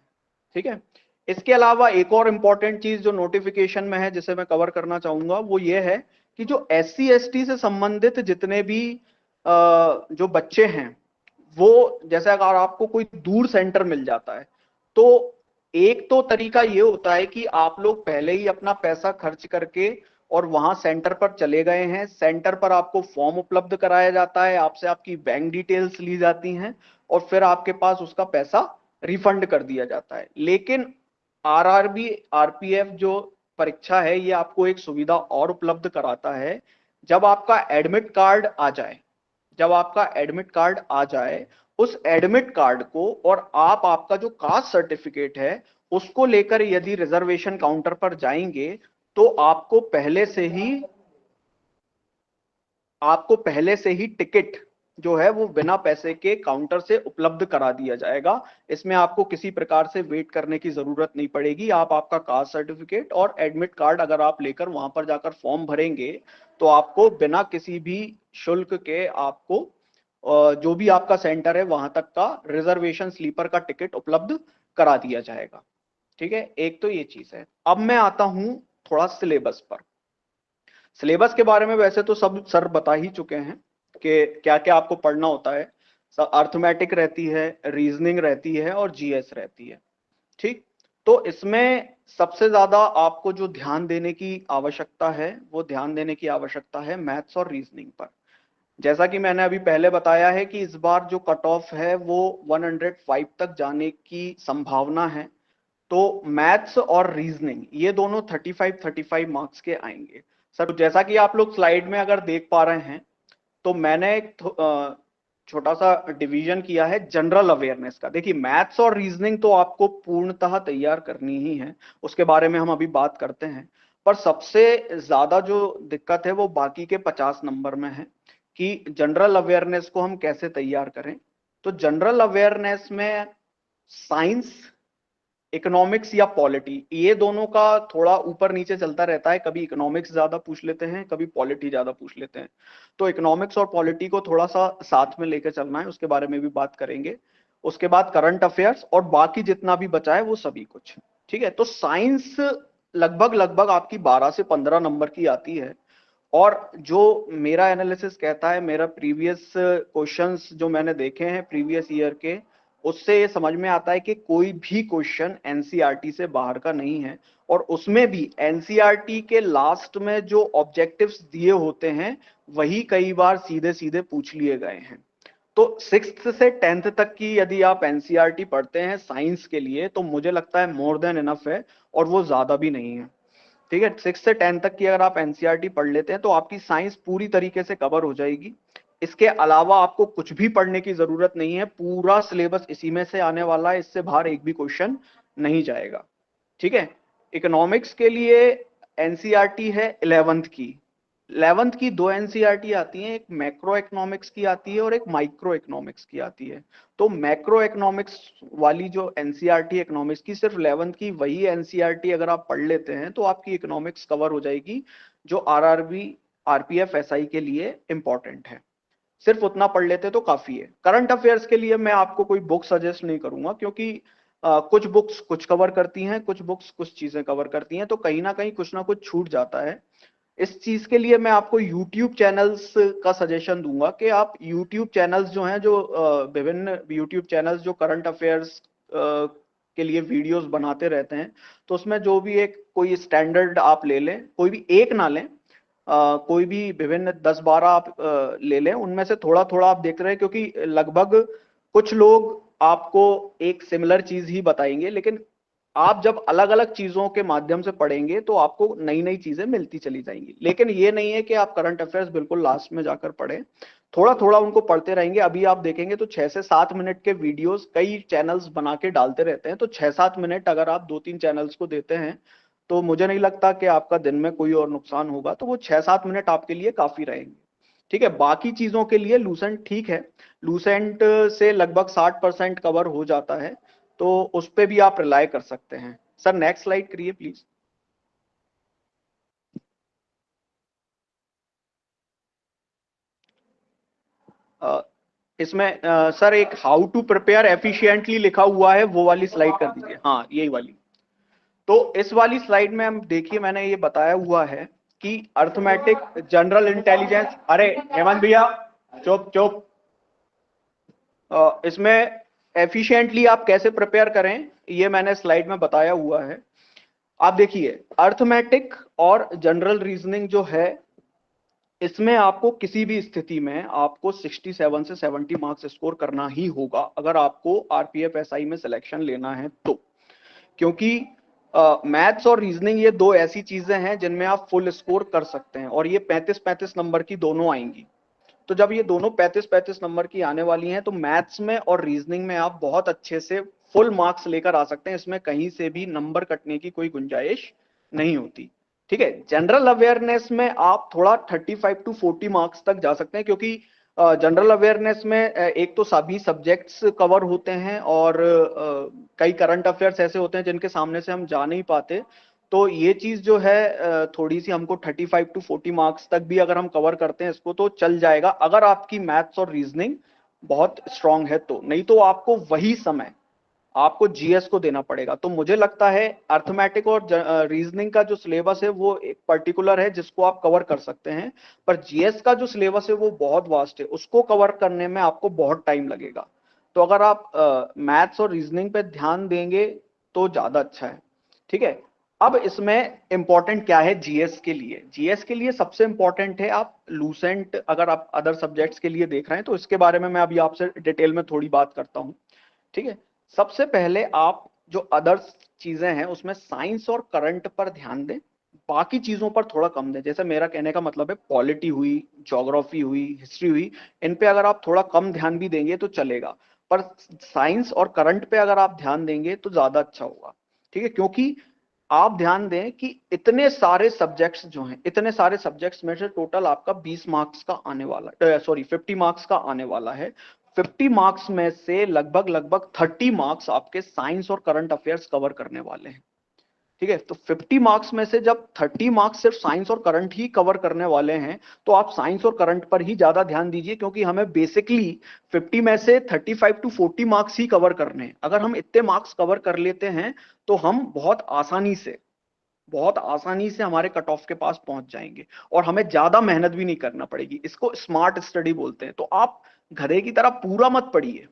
ठीक है, इसके अलावा एक और इंपॉर्टेंट चीज जो नोटिफिकेशन में है जिसे मैं कवर करना चाहूंगा वो ये है कि जो SC ST से संबंधित जितने भी जो बच्चे हैं, वो जैसे अगर आपको कोई दूर सेंटर मिल जाता है तो एक तो तरीका ये होता है कि आप लोग पहले ही अपना पैसा खर्च करके और वहां सेंटर पर चले गए हैं, सेंटर पर आपको फॉर्म उपलब्ध कराया जाता है, आपसे आपकी बैंक डिटेल्स ली जाती हैं और फिर आपके पास उसका पैसा रिफंड कर दिया जाता है। लेकिन RRB RPF जो परीक्षा है ये आपको एक सुविधा और उपलब्ध कराता है, जब आपका एडमिट कार्ड आ जाए, जब आपका एडमिट कार्ड आ जाए उस एडमिट कार्ड को और आपका जो कास्ट सर्टिफिकेट है उसको लेकर यदि रिजर्वेशन काउंटर पर जाएंगे तो आपको पहले से ही टिकट जो है वो बिना पैसे के काउंटर से उपलब्ध करा दिया जाएगा। इसमें आपको किसी प्रकार से वेट करने की जरूरत नहीं पड़ेगी। आप आपका कास्ट सर्टिफिकेट और एडमिट कार्ड अगर आप लेकर वहां पर जाकर फॉर्म भरेंगे तो आपको बिना किसी भी शुल्क के आपको जो भी आपका सेंटर है वहां तक का रिजर्वेशन स्लीपर का टिकट उपलब्ध करा दिया जाएगा। ठीक है, एक तो ये चीज है। अब मैं आता हूं थोड़ा सिलेबस पर। सिलेबस के बारे में वैसे तो सब सर बता ही चुके हैं कि क्या क्या आपको पढ़ना होता है। अर्थमेटिक रहती है, रीजनिंग रहती है और GS रहती है। ठीक, तो इसमें सबसे ज्यादा आपको जो ध्यान देने की आवश्यकता है वो ध्यान देने की आवश्यकता है मैथ्स और रीजनिंग पर। जैसा कि मैंने अभी पहले बताया है कि इस बार जो कट ऑफ है वो 105 तक जाने की संभावना है, तो मैथ्स और रीजनिंग ये दोनों 35 मार्क्स के आएंगे। सर जैसा कि आप लोग स्लाइड में अगर देख पा रहे हैं तो मैंने एक छोटा सा डिवीजन किया है जनरल अवेयरनेस का। देखिए मैथ्स और रीजनिंग तो आपको पूर्णतः तैयार करनी ही है, उसके बारे में हम अभी बात करते हैं, पर सबसे ज्यादा जो दिक्कत है वो बाकी के 50 नंबर में है कि जनरल अवेयरनेस को हम कैसे तैयार करें। तो जनरल अवेयरनेस में साइंस, इकोनॉमिक्स या पॉलिटी ये दोनों का थोड़ा ऊपर नीचे चलता रहता है, कभी इकोनॉमिक्स ज्यादा पूछ लेते हैं, कभी पॉलिटी ज्यादा पूछ लेते हैं। तो इकोनॉमिक्स और पॉलिटी को थोड़ा सा साथ में लेकर चलना है, उसके बारे में भी बात करेंगे। उसके बाद करंट अफेयर्स और बाकी जितना भी बचा है वो सभी कुछ। ठीक है, तो साइंस लगभग आपकी 12 से 15 नंबर की आती है और जो मेरा एनालिसिस कहता है, मेरा प्रीवियस क्वेश्चंस जो मैंने देखे हैं प्रीवियस ईयर के, उससे ये समझ में आता है कि कोई भी क्वेश्चन NCERT से बाहर का नहीं है और उसमें भी NCERT के लास्ट में जो ऑब्जेक्टिव्स दिए होते हैं वही कई बार सीधे सीधे पूछ लिए गए हैं। तो 6th से 10th तक की यदि आप NCERT पढ़ते हैं साइंस के लिए तो मुझे लगता है मोर देन इनफ है और वो ज्यादा भी नहीं है। ठीक है, 6 से 10 तक की अगर आप NCERT पढ़ लेते हैं तो आपकी साइंस पूरी तरीके से कवर हो जाएगी। इसके अलावा आपको कुछ भी पढ़ने की जरूरत नहीं है, पूरा सिलेबस इसी में से आने वाला है, इससे बाहर एक भी क्वेश्चन नहीं जाएगा। ठीक है, इकोनॉमिक्स के लिए NCERT है 11th की 2 NCERT आती हैं, एक मैक्रो इकोनॉमिक्स की आती है और एक माइक्रो इकोनॉमिक्स की आती है। तो मैक्रो इकोनॉमिक्स वाली जो NCERT इकोनॉमिक्स की सिर्फ 11th की वही NCERT अगर आप पढ़ लेते हैं तो आपकी इकोनॉमिक्स कवर हो जाएगी, जो RRB RPF SI के लिए इंपॉर्टेंट है। सिर्फ उतना पढ़ लेते तो काफी है। करंट अफेयर्स के लिए मैं आपको कोई बुक सजेस्ट नहीं करूंगा क्योंकि कुछ बुक्स कुछ कवर करती हैं, कुछ बुक्स कुछ चीजें कवर करती हैं, तो कहीं ना कहीं कुछ ना कुछ छूट जाता है। इस चीज के लिए मैं आपको YouTube चैनल्स का सजेशन दूंगा कि आप YouTube चैनल्स जो हैं, जो विभिन्न YouTube चैनल्स जो करंट अफेयर्स के लिए वीडियोस बनाते रहते हैं, तो उसमें जो भी एक कोई स्टैंडर्ड आप ले लें, कोई भी एक ना लें, कोई भी विभिन्न 10-12 आप ले लें, उनमें से थोड़ा थोड़ा आप देख रहे हैं, क्योंकि लगभग कुछ लोग आपको एक सिमिलर चीज ही बताएंगे, लेकिन आप जब अलग अलग चीजों के माध्यम से पढ़ेंगे तो आपको नई नई चीजें मिलती चली जाएंगी। लेकिन ये नहीं है कि आप करंट अफेयर्स बिल्कुल लास्ट में जाकर पढ़ें, थोड़ा थोड़ा उनको पढ़ते रहेंगे। अभी आप देखेंगे तो 6 से 7 मिनट के वीडियोस कई चैनल्स बना के डालते रहते हैं, तो 6-7 मिनट अगर आप 2-3 चैनल्स को देते हैं तो मुझे नहीं लगता कि आपका दिन में कोई और नुकसान होगा, तो वो 6-7 मिनट आपके लिए काफी रहेंगे। ठीक है, बाकी चीजों के लिए लूसेंट ठीक है, लूसेंट से लगभग 60% कवर हो जाता है, तो उस पे भी आप रिलाय कर सकते हैं। सर नेक्स्ट स्लाइड करिए प्लीज। इसमें सर एक हाउ टू प्रिपेयर एफिशिएंटली लिखा हुआ है, वो वाली स्लाइड कर दीजिए। हाँ यही वाली। तो इस वाली स्लाइड में हम देखिए मैंने ये बताया हुआ है कि अर्थमेटिक, जनरल इंटेलिजेंस, अरे हेमंत भैया चुप चुप, इसमें एफिशिएंटली आप कैसे प्रिपेयर करें ये मैंने स्लाइड में बताया हुआ है। आप देखिए अर्थमेटिक और जनरल रीजनिंग जो है, इसमें आपको किसी भी स्थिति में आपको 67 से 70 मार्क्स स्कोर करना ही होगा अगर आपको आरपीएफ एसआई में सिलेक्शन लेना है तो, क्योंकि मैथ्स और रीजनिंग ये दो ऐसी चीजें हैं जिनमें आप फुल स्कोर कर सकते हैं, और ये 35-35 नंबर की दोनों आएंगी। तो जब ये दोनों 35-35 नंबर की आने वाली हैं तो मैथ्स में और रीजनिंग में आप बहुत अच्छे से फुल मार्क्स लेकर आ सकते हैं, इसमें कहीं से भी नंबर कटने की कोई गुंजाइश नहीं होती। ठीक है, जनरल अवेयरनेस में आप थोड़ा 35 to 40 मार्क्स तक जा सकते हैं, क्योंकि जनरल अवेयरनेस में एक तो सभी सब्जेक्ट्स कवर होते हैं और कई करंट अफेयर्स ऐसे होते हैं जिनके सामने से हम जा नहीं पाते। तो ये चीज जो है थोड़ी सी हमको 35 to 40 मार्क्स तक भी अगर हम कवर करते हैं इसको तो चल जाएगा, अगर आपकी मैथ्स और रीजनिंग बहुत स्ट्रांग है तो। नहीं तो आपको वही समय आपको जीएस को देना पड़ेगा। तो मुझे लगता है अर्थमेटिक और रीजनिंग का जो सिलेबस है वो एक पर्टिकुलर है जिसको आप कवर कर सकते हैं, पर जीएस का जो सिलेबस है वो बहुत वास्ट है, उसको कवर करने में आपको बहुत टाइम लगेगा। तो अगर आप मैथ्स और रीजनिंग पे ध्यान देंगे तो ज्यादा अच्छा है। ठीक है, अब इसमें इंपॉर्टेंट क्या है जीएस के लिए? जीएस के लिए सबसे इंपॉर्टेंट है आप लूसेंट, अगर आप अदर सब्जेक्ट्स के लिए देख रहे हैं तो इसके बारे में मैं अभी आपसे डिटेल में थोड़ी बात करता हूं। ठीक है, सबसे पहले आप जो अदर्स चीजें हैं उसमें साइंस और करंट पर ध्यान दें, बाकी चीजों पर थोड़ा कम दें। जैसे मेरा कहने का मतलब है पॉलिटी हुई, ज्योग्राफी हुई, हिस्ट्री हुई, इन पे अगर आप थोड़ा कम ध्यान भी देंगे तो चलेगा, पर साइंस और करंट पे अगर आप ध्यान देंगे तो ज्यादा अच्छा होगा। ठीक है, क्योंकि आप ध्यान दें कि इतने सारे सब्जेक्ट्स जो हैं, इतने सारे सब्जेक्ट्स में से टोटल आपका 20 मार्क्स का आने वाला, 50 मार्क्स का आने वाला है। 50 मार्क्स में से लगभग 30 मार्क्स आपके साइंस और करंट अफेयर्स कवर करने वाले हैं। ठीक है, तो 50 मार्क्स में से जब 30 मार्क्स सिर्फ साइंस और करंट ही कवर करने वाले हैं तो आप साइंस और करंट पर ही ज्यादा ध्यान दीजिए, क्योंकि हमें बेसिकली 50 में से 35 to 40 मार्क्स ही कवर करने हैं। अगर हम इतने मार्क्स कवर कर लेते हैं तो हम बहुत आसानी से हमारे कट ऑफ के पास पहुंच जाएंगे और हमें ज्यादा मेहनत भी नहीं करना पड़ेगी। इसको स्मार्ट स्टडी बोलते हैं। तो आप गधे की तरह पूरा मत पढ़िए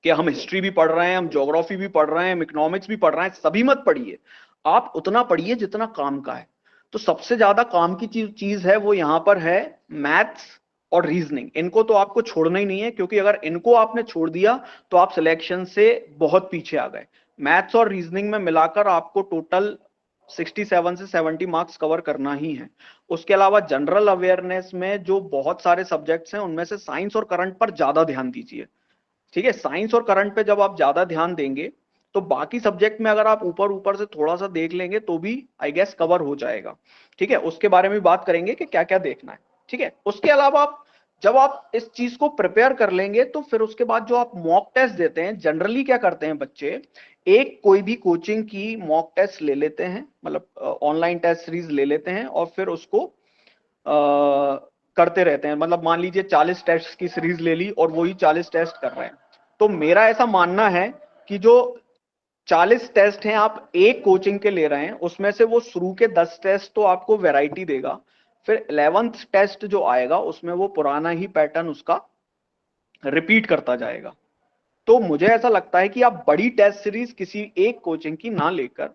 कि हम हिस्ट्री भी पढ़ रहे हैं, हम ज्योग्राफी भी पढ़ रहे हैं, इकोनॉमिक्स भी पढ़ रहे हैं, सभी मत पढ़िए। आप उतना पढ़िए जितना काम का है। तो सबसे ज्यादा काम की चीज है वो यहां पर है मैथ्स और रीजनिंग। इनको तो आपको छोड़ना ही नहीं है, क्योंकि अगर इनको आपने छोड़ दिया तो आप सिलेक्शन से बहुत पीछे आ गए। मैथ्स और रीजनिंग में मिलाकर आपको टोटल 67 से 70 मार्क्स कवर करना ही है। उसके अलावा जनरल अवेयरनेस में जो बहुत सारे सब्जेक्ट्स हैं उनमें से साइंस और करंट पर ज्यादा ध्यान दीजिए। ठीक है, साइंस और करंट पे जब आप ज्यादा ध्यान देंगे तो बाकी सब्जेक्ट में अगर आप ऊपर ऊपर से थोड़ा सा देख लेंगे तो भी आई गेस कवर हो जाएगा। ठीक है, उसके बारे में बात करेंगे कि क्या क्या देखना है। ठीक है, उसके अलावा आप जब आप इस चीज को प्रिपेयर कर लेंगे तो फिर उसके बाद जो आप मॉक टेस्ट देते हैं, जनरली क्या करते हैं बच्चे, एक कोई भी कोचिंग की मॉक टेस्ट ले लेते हैं, मतलब ऑनलाइन टेस्ट सीरीज ले लेते हैं और फिर उसको करते रहते हैं। मतलब मान लीजिए 40 टेस्ट की सीरीज ले ली और वही 40 टेस्ट कर रहे हैं। तो मेरा ऐसा मानना है कि जो 40 टेस्ट हैं आप एक कोचिंग के ले रहे हैं, उसमें से वो शुरू के 10 टेस्ट तो आपको वैरायटी देगा, फिर 11th टेस्ट जो आएगा उसमें वो पुराना ही पैटर्न उसका रिपीट करता जाएगा। तो मुझे ऐसा लगता है कि आप बड़ी टेस्ट सीरीज किसी एक कोचिंग की ना लेकर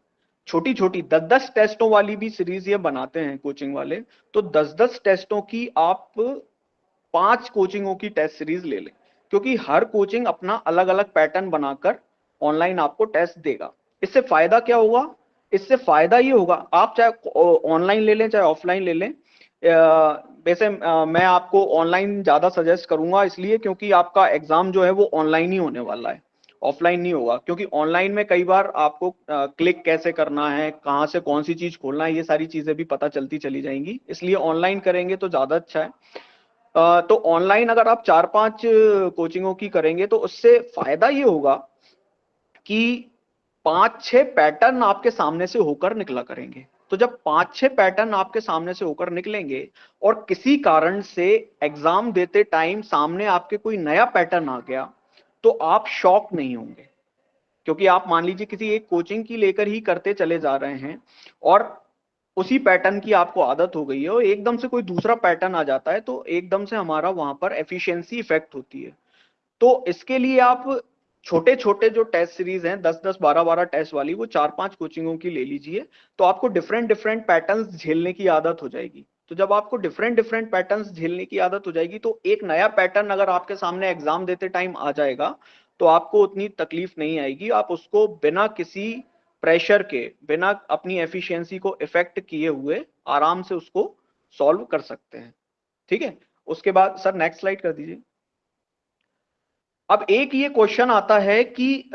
छोटी छोटी 10-10 टेस्टों वाली भी सीरीज ये बनाते हैं कोचिंग वाले, तो 10-10 टेस्टों की आप 5 कोचिंगों की टेस्ट सीरीज ले लें, क्योंकि हर कोचिंग अपना अलग अलग पैटर्न बनाकर ऑनलाइन आपको टेस्ट देगा। इससे फायदा क्या होगा? इससे फायदा ये होगा, आप चाहे ऑनलाइन ले लें चाहे ऑफलाइन ले लें। वैसे मैं आपको ऑनलाइन ज्यादा सजेस्ट करूंगा, इसलिए क्योंकि आपका एग्जाम जो है वो ऑनलाइन ही होने वाला है, ऑफलाइन नहीं होगा। क्योंकि ऑनलाइन में कई बार आपको क्लिक कैसे करना है, कहाँ से कौन सी चीज खोलना है, ये सारी चीजें भी पता चलती चली जाएंगी, इसलिए ऑनलाइन करेंगे तो ज्यादा अच्छा है। तो ऑनलाइन अगर आप 4-5 कोचिंगों की करेंगे तो उससे फायदा ये होगा कि 5-6 पैटर्न आपके सामने से होकर निकला करेंगे। तो जब 5-6 पैटर्न आपके सामने से होकर निकलेंगे और किसी कारण से एग्जाम देते टाइम सामने आपके कोई नया पैटर्न आ गया, तो आप शॉक नहीं होंगे, क्योंकि आप मान लीजिए किसी एक कोचिंग की लेकर ही करते चले जा रहे हैं और उसी पैटर्न की आपको आदत हो गई है और एकदम से कोई दूसरा पैटर्न आ जाता है तो एकदम से हमारा वहां पर एफिशिएंसी इफेक्ट होती है। तो इसके लिए आप छोटे छोटे जो टेस्ट सीरीज हैं 10-10 12-12 टेस्ट वाली, वो 4-5 कोचिंगों की ले लीजिए, तो आपको डिफरेंट डिफरेंट पैटर्न्स झेलने की आदत हो जाएगी। तो जब आपको डिफरेंट डिफरेंट पैटर्न्स झेलने की आदत हो जाएगी तो एक नया पैटर्न अगर आपके सामने एग्जाम देते टाइम आ जाएगा तो आपको उतनी तकलीफ नहीं आएगी, आप उसको बिना किसी प्रेशर के, बिना अपनी एफिशिएंसी को इफेक्ट किए हुए आराम से उसको सॉल्व कर सकते हैं। ठीक है, उसके बाद सर नेक्स्ट स्लाइड कर दीजिए। अब एक ये क्वेश्चन आता है कि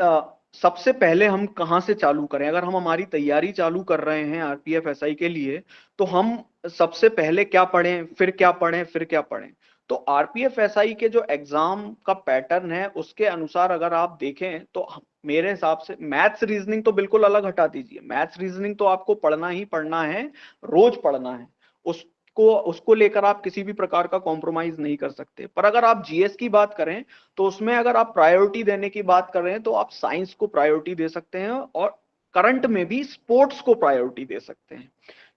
सबसे पहले हम कहां से चालू करें। अगर हम हमारी तैयारी चालू कर रहे हैं आरपीएफ एसआई के लिए तो हम सबसे पहले क्या पढ़ें, फिर क्या पढ़ें, फिर क्या पढ़ें। तो आरपीएफ एसआई के जो एग्जाम का पैटर्न है उसके अनुसार अगर आप देखें तो मेरे हिसाब से मैथ्स रीजनिंग तो बिल्कुल अलग हटा दीजिए, मैथ्स रीजनिंग तो आपको पढ़ना ही पढ़ना है, रोज पढ़ना है, उसको लेकर आप किसी भी प्रकार का कॉम्प्रोमाइज नहीं कर सकते। पर अगर आप जीएस की बात करें तो उसमें अगर आप प्रायोरिटी देने की बात कर रहे हैं तो आप साइंस को प्रायोरिटी दे सकते हैं और करंट में भी स्पोर्ट्स को प्रायोरिटी दे सकते हैं,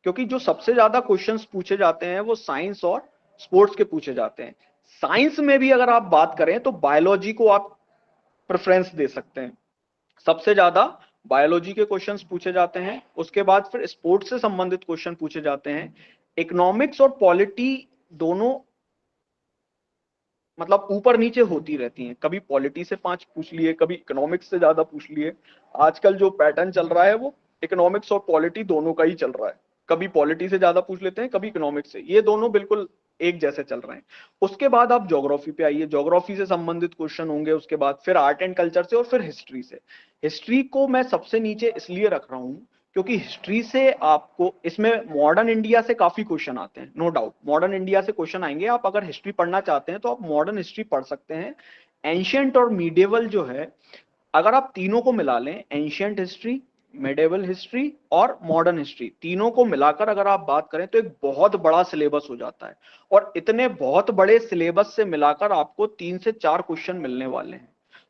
क्योंकि जो सबसे ज्यादा क्वेश्चंस पूछे जाते हैं वो साइंस और स्पोर्ट्स के पूछे जाते हैं। साइंस में भी अगर आप बात करें तो बायोलॉजी को आप प्रेफरेंस दे सकते हैं, सबसे ज्यादा बायोलॉजी के क्वेश्चंस पूछे जाते हैं, उसके बाद फिर स्पोर्ट्स से संबंधित क्वेश्चन पूछे जाते हैं। इकोनॉमिक्स और पॉलिटी दोनों मतलब ऊपर नीचे होती रहती हैं, कभी पॉलिटी से 5 पूछ लिए, कभी इकोनॉमिक्स से ज्यादा पूछ लिए। आजकल जो पैटर्न चल रहा है वो इकोनॉमिक्स और पॉलिटी दोनों का ही चल रहा है, कभी पॉलिटी से ज्यादा पूछ लेते हैं, कभी इकोनॉमिक्स से, ये दोनों बिल्कुल एक जैसे चल रहे हैं। उसके बाद आप ज्योग्राफी पे आइए, ज्योग्राफी से संबंधित क्वेश्चन होंगे, उसके बाद फिर आर्ट एंड कल्चर से और फिर हिस्ट्री से। हिस्ट्री को मैं सबसे नीचे इसलिए रख रहा हूं क्योंकि हिस्ट्री से आपको इसमें मॉडर्न इंडिया से काफी क्वेश्चन आते हैं, नो डाउट मॉडर्न इंडिया से क्वेश्चन आएंगे। आप अगर हिस्ट्री पढ़ना चाहते हैं तो आप मॉडर्न हिस्ट्री पढ़ सकते हैं। एंशियंट और मीडिएवल जो है, अगर आप तीनों को मिला लें, एंशियंट हिस्ट्री, मिडिएवल हिस्ट्री और मॉडर्न हिस्ट्री, तीनों को मिलाकर अगर आप बात करें तो एक बहुत बड़ा सिलेबस हो जाता है। और इतने बहुत बड़े सिलेबस से मिलाकर आपको 3 से 4 क्वेश्चन मिलने वाले हैं।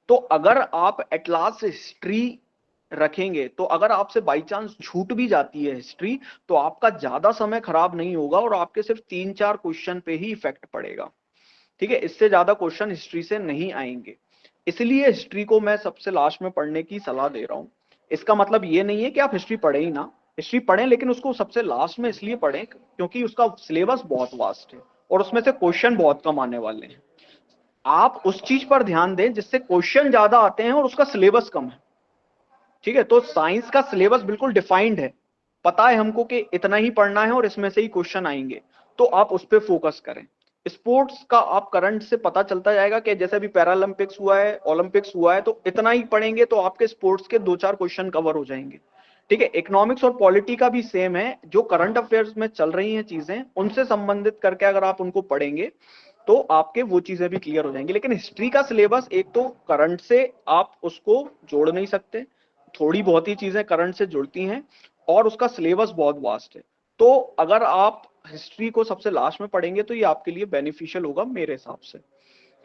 तो अगर आप एट लास्ट हिस्ट्री रखेंगे तो अगर आपसे बाई चांस छूट भी जाती है हिस्ट्री तो आपका ज्यादा समय खराब नहीं होगा और आपके सिर्फ 3-4 क्वेश्चन पे ही इफेक्ट पड़ेगा। ठीक है, इससे ज्यादा क्वेश्चन हिस्ट्री से नहीं आएंगे, इसलिए हिस्ट्री को मैं सबसे लास्ट में पढ़ने की सलाह दे रहा हूं। इसका मतलब ये नहीं है कि आप हिस्ट्री पढ़े ही ना, हिस्ट्री पढ़ें, लेकिन उसको सबसे लास्ट में इसलिए पढ़ें क्योंकि उसका सिलेबस बहुत वास्ट है और उसमें से क्वेश्चन बहुत कम आने वाले हैं। आप उस चीज पर ध्यान दें जिससे क्वेश्चन ज्यादा आते हैं और उसका सिलेबस कम है। ठीक है, तो साइंस का सिलेबस बिल्कुल डिफाइंड है, पता है हमको कि इतना ही पढ़ना है और इसमें से ही क्वेश्चन आएंगे, तो आप उस पर फोकस करें। स्पोर्ट्स का आप करंट से पता चलता जाएगा कि जैसे अभी पैरालंपिक्स हुआ है, ओलंपिक्स हुआ है, तो इतना ही पढ़ेंगे तो आपके स्पोर्ट्स के 2-4 क्वेश्चन कवर हो जाएंगे। ठीक है, इकोनॉमिक्स और पॉलिटी का भी सेम है, जो करंट अफेयर्स में चल रही हैं चीजें उनसे संबंधित करके अगर आप उनको पढ़ेंगे तो आपके वो चीजें भी क्लियर हो जाएंगी। लेकिन हिस्ट्री का सिलेबस एक तो करंट से आप उसको जोड़ नहीं सकते, थोड़ी बहुत ही चीजें करंट से जुड़ती हैं और उसका सिलेबस बहुत वास्ट है। तो अगर आप हिस्ट्री को सबसे लास्ट में पढ़ेंगे तो ये आपके लिए बेनिफिशियल होगा मेरे हिसाब से।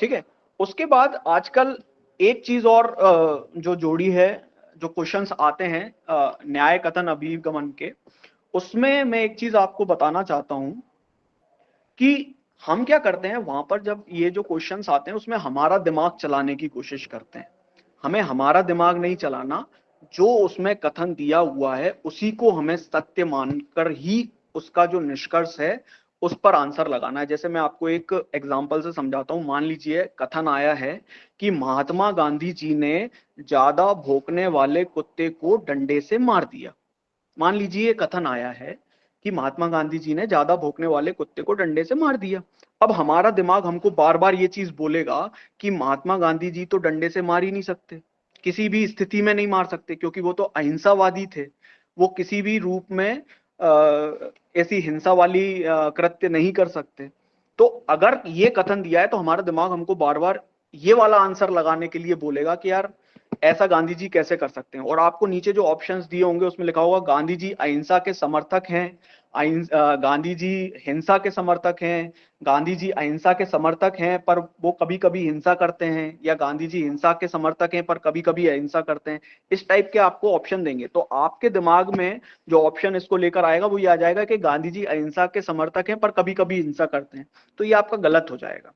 ठीक है, उसके बाद आजकल एक चीज और जो जोड़ी है, जो क्वेश्चंस आते हैं न्याय कथन अभिगमन के, उसमें मैं एक चीज आपको बताना चाहता हूं कि हम क्या करते हैं वहां पर, जब ये जो क्वेश्चंस आते हैं उसमें हमारा दिमाग चलाने की कोशिश करते हैं। हमें हमारा दिमाग नहीं चलाना, जो उसमें कथन दिया हुआ है उसी को हमें सत्य मानकर ही उसका जो निष्कर्ष है उस पर आंसर लगाना है। जैसे मैं आपको एक एग्जांपल से समझाता हूं। मान लीजिए कथन आया है कि महात्मा गांधी जी ने ज्यादा भौंकने वाले कुत्ते को डंडे से मार दिया। मान लीजिए कथन आया है कि महात्मा गांधी जी ने ज्यादा भौंकने वाले कुत्ते को डंडे से मार दिया। अब हमारा दिमाग हमको बार बार ये चीज बोलेगा कि महात्मा गांधी जी तो डंडे से मार ही नहीं सकते, किसी भी स्थिति में नहीं मार सकते, क्योंकि वो तो अहिंसावादी थे, वो किसी भी रूप में ऐसी हिंसा वाली कृत्य नहीं कर सकते। तो अगर ये कथन दिया है तो हमारा दिमाग हमको बार बार ये वाला आंसर लगाने के लिए बोलेगा कि यार ऐसा गांधी जी कैसे कर सकते हैं। और आपको नीचे जो ऑप्शंस दिए होंगे उसमें लिखा होगा गांधी जी अहिंसा के समर्थक हैं, गांधी जी हिंसा के समर्थक हैं, गांधी जी अहिंसा के समर्थक हैं पर वो कभी कभी हिंसा करते हैं, या गांधी जी हिंसा के समर्थक हैं पर कभी कभी अहिंसा करते हैं। इस टाइप के आपको ऑप्शन देंगे, तो आपके दिमाग में जो ऑप्शन इसको लेकर आएगा वो ये आ जाएगा कि गांधी जी अहिंसा के समर्थक हैं पर कभी कभी हिंसा करते हैं। तो ये आपका गलत हो जाएगा।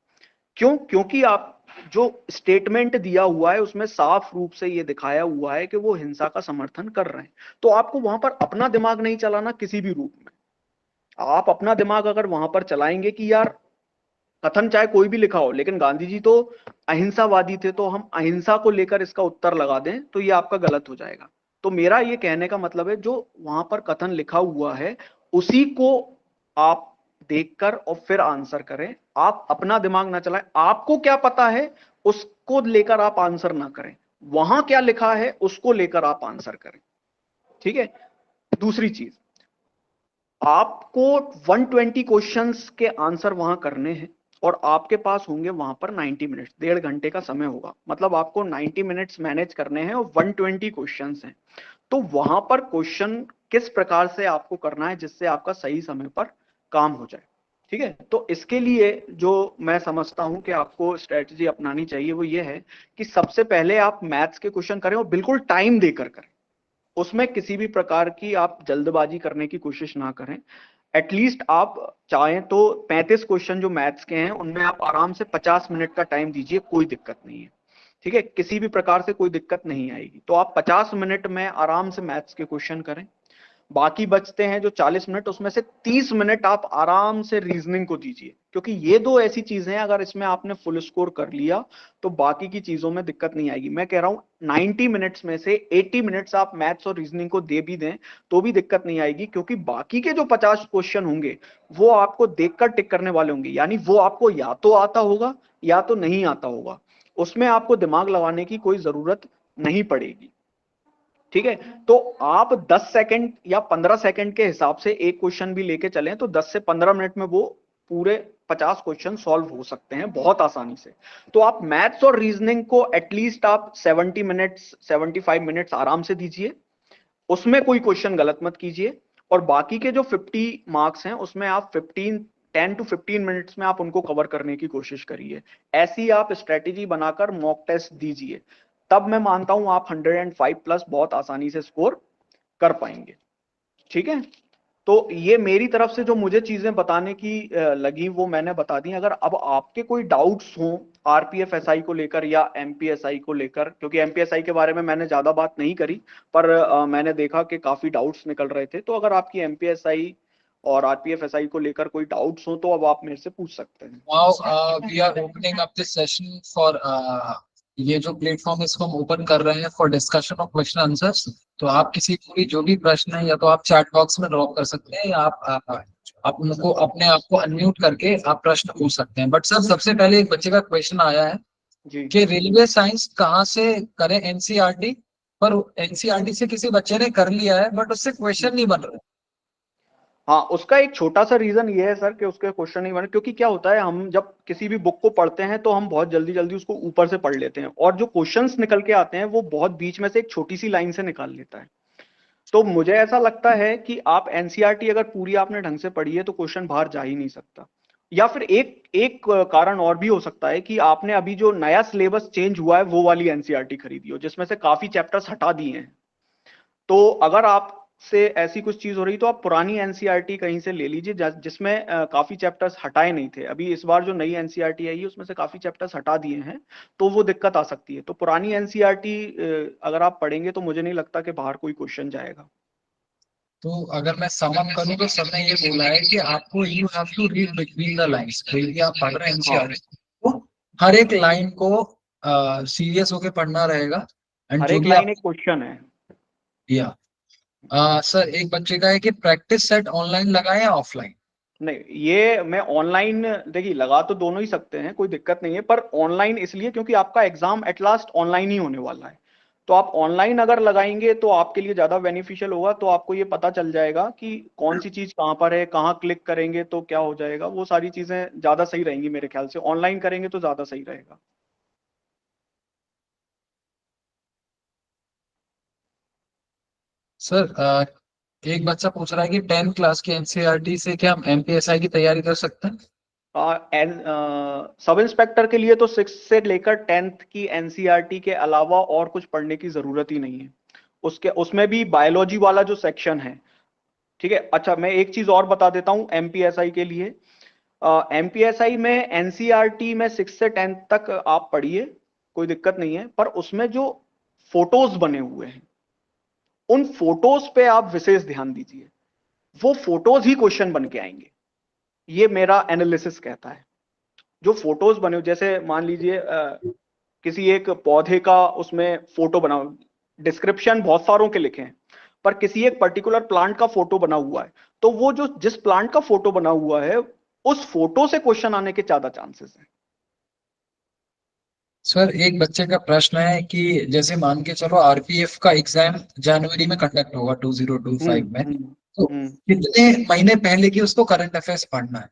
क्यों? क्योंकि आप जो स्टेटमेंट दिया हुआ है उसमें साफ रूप से ये दिखाया हुआ है कि वो हिंसा का समर्थन कर रहे हैं। तो आपको वहां पर अपना दिमाग नहीं चलाना किसी भी रूप में। आप अपना दिमाग अगर वहां पर चलाएंगे कि यार कथन चाहे कोई भी लिखा हो लेकिन गांधी जी तो अहिंसावादी थे, तो हम अहिंसा को लेकर इसका उत्तर लगा दें, तो ये आपका गलत हो जाएगा। तो मेरा ये कहने का मतलब है जो वहां पर कथन लिखा हुआ है उसी को आप देखकर और फिर आंसर करें। आप अपना दिमाग ना चलाएं, आपको क्या पता है उसको लेकर आप आंसर ना करें, वहां क्या लिखा है उसको लेकर आप आंसर करें। ठीक है। दूसरी चीज, आपको 120 क्वेश्चंस के आंसर वहां करने हैं और आपके पास होंगे वहां पर 90 मिनट्स, 1.5 घंटे का समय होगा। मतलब आपको 90 मिनट्स मैनेज करने हैं और 120 क्वेश्चंस हैं। तो वहां पर क्वेश्चन किस प्रकार से आपको करना है जिससे आपका सही समय पर काम हो जाए। ठीक है। तो इसके लिए जो मैं समझता हूं कि आपको स्ट्रेटजी अपनानी चाहिए वो ये है कि सबसे पहले आप मैथ्स के क्वेश्चन करें और बिल्कुल टाइम देकर करें। उसमें किसी भी प्रकार की आप जल्दबाजी करने की कोशिश ना करें। एटलीस्ट आप चाहें तो 35 क्वेश्चन जो मैथ्स के हैं उनमें आप आराम से 50 मिनट का टाइम दीजिए, कोई दिक्कत नहीं है। ठीक है। किसी भी प्रकार से कोई दिक्कत नहीं आएगी। तो आप 50 मिनट में आराम से मैथ्स के क्वेश्चन करें। बाकी बचते हैं जो 40 मिनट, उसमें से 30 मिनट आप आराम से रीजनिंग को दीजिए, क्योंकि ये दो ऐसी चीजें हैं अगर इसमें आपने फुल स्कोर कर लिया तो बाकी की चीजों में दिक्कत नहीं आएगी। मैं कह रहा हूं 90 मिनट्स में से 80 मिनट्स आप मैथ्स और रीजनिंग को दे भी दें तो भी दिक्कत नहीं आएगी, क्योंकि बाकी के जो 50 क्वेश्चन होंगे वो आपको देखकर टिक करने वाले होंगे, यानी वो आपको या तो आता होगा या तो नहीं आता होगा। उसमें आपको दिमाग लगाने की कोई जरूरत नहीं पड़ेगी। ठीक है। तो आप 10 सेकंड या 15 सेकंड के हिसाब से एक क्वेश्चन भी लेके चलें तो 10 से 15 मिनट में वो पूरे 50 क्वेश्चन सॉल्व हो सकते हैं बहुत आसानी से। तो आप मैथ्स और रीजनिंग को एटलीस्ट आप 70 मिनट्स 75 मिनट्स आराम से दीजिए, उसमें कोई क्वेश्चन गलत मत कीजिए। और बाकी के जो 50 मार्क्स हैं उसमें आप 10 to 15 मिनट्स में आप उनको कवर करने की कोशिश करिए। ऐसी आप स्ट्रेटेजी बनाकर मॉक टेस्ट दीजिए, तब मैं मानता हूं आप 105 प्लस बहुत आसानी से स्कोर कर पाएंगे। ठीक है। तो ये मेरी तरफ से जो मुझे चीजें बताने की लगी वो मैंने बता दी। अगर अब आपके कोई डाउट्स हों आरपीएफ एसआई को लेकर या एमपीएसआई को लेकर, क्योंकि एमपीएसआई के बारे में मैंने ज्यादा बात नहीं करी पर मैंने देखा कि काफी डाउट्स निकल रहे थे, तो अगर आपकी एमपीएसआई और आरपीएफ एसआई को लेकर कोई डाउट्स हो तो अब आप मेरे से पूछ सकते हैं। Now we are opening up this session for ये जो प्लेटफॉर्म इसको हम ओपन कर रहे हैं for discussion of question answers. तो आप किसी को भी जो भी प्रश्न है या तो आप चैट बॉक्स में ड्रॉप कर सकते हैं या आप उनको अपने आप को अनम्यूट करके आप प्रश्न पूछ सकते हैं। बट सर सबसे पहले एक बच्चे का क्वेश्चन आया है जी कि रेलवे साइंस कहाँ से करें एनसीईआरटी, पर एनसीईआरटी से किसी बच्चे ने कर लिया है बट उससे क्वेश्चन नहीं बन रहा। हाँ, उसका एक छोटा सा रीजन ये है सर कि उसके क्वेश्चन नहीं बने, क्योंकि क्या होता है हम जब किसी भी बुक को पढ़ते हैं तो हम बहुत जल्दी जल्दी उसको ऊपर से पढ़ लेते हैं और जो क्वेश्चंस निकल के आते हैं वो बहुत बीच में से एक छोटी सी लाइन से निकाल लेता है। तो मुझे ऐसा लगता है कि आप एनसीईआरटी अगर पूरी आपने ढंग से पढ़ी है तो क्वेश्चन बाहर जा ही नहीं सकता। या फिर एक एक कारण और भी हो सकता है कि आपने अभी जो नया सिलेबस चेंज हुआ है वो वाली एनसीईआरटी खरीदी हो जिसमें से काफी चैप्टर्स हटा दिए हैं। तो अगर आपसे ऐसी कुछ चीज हो रही तो आप पुरानी एनसीईआरटी कहीं से ले लीजिए जिसमें काफी चैप्टर्स हटाए नहीं थे। अभी इस बार जो नई एनसीईआरटी आई है उसमें से काफी चैप्टर्स हटा दिए हैं, तो वो दिक्कत आ सकती है। तो पुरानी एनसीईआरटी अगर आप पढ़ेंगे तो मुझे नहीं लगता कि बाहर कोई क्वेश्चन जाएगा। तो अगर मैं सम अप करूं तो सर ने ये बोला है कि आपको you have to read between the lines. क्योंकि आप पढ़ रहे हैं एनसीईआरटी तो हर एक लाइन को सीरियस होके पढ़ना रहेगा। एंड हर जो एक भी लाइन आप एक क्वेश्चन है। या सर एक बच्चे का है कि प्रैक्टिस सेट ऑनलाइन लगाएं या ऑफलाइन। नहीं, ये मैं ऑनलाइन, देखिए लगा तो दोनों ही सकते हैं, कोई दिक्कत नहीं है, पर ऑनलाइन इसलिए क्योंकि आपका एग्जाम एट लास्ट ऑनलाइन ही होने वाला है। तो आप ऑनलाइन अगर लगाएंगे तो आपके लिए ज्यादा बेनिफिशियल होगा। तो आपको ये पता चल जाएगा कि कौन सी चीज कहाँ पर है, कहाँ क्लिक करेंगे तो क्या हो जाएगा, वो सारी चीजें ज्यादा सही रहेंगी मेरे ख्याल से। ऑनलाइन करेंगे तो ज्यादा सही रहेगा। सर एक बच्चा पूछ रहा है कि 10th क्लास के एनसीईआरटी से क्या हम एमपीएसआई की तैयारी कर सकते हैं? सब इंस्पेक्टर के लिए तो 6 से लेकर 10th की एनसीईआरटी के अलावा और कुछ पढ़ने की जरूरत ही नहीं है। उसमें भी बायोलॉजी वाला जो सेक्शन है, ठीक है। अच्छा, मैं एक चीज और बता देता हूं एमपीएसआई के लिए। एमपीएसआई में एनसीईआरटी में 6 से 10th तक आप पढ़िए, कोई दिक्कत नहीं है, पर उसमें जो फोटोज बने हुए हैं उन फोटोज पे आप विशेष ध्यान दीजिए, वो फोटोज ही क्वेश्चन बन के आएंगे, ये मेरा एनालिसिस कहता है। जो फोटोज बने, जैसे मान लीजिए किसी एक पौधे का उसमें फोटो बना, डिस्क्रिप्शन बहुत सारों के लिखे हैं, पर किसी एक पर्टिकुलर प्लांट का फोटो बना हुआ है, तो वो जो जिस प्लांट का फोटो बना हुआ है उस फोटो से क्वेश्चन आने के ज्यादा चांसेस हैं। सर एक बच्चे का प्रश्न है कि जैसे मान के चलो आरपीएफ का एग्जाम जनवरी में कंडक्ट होगा 2025 में, तो हम्म। कितने महीने पहले की उसको करंट अफेयर्स पढ़ना है?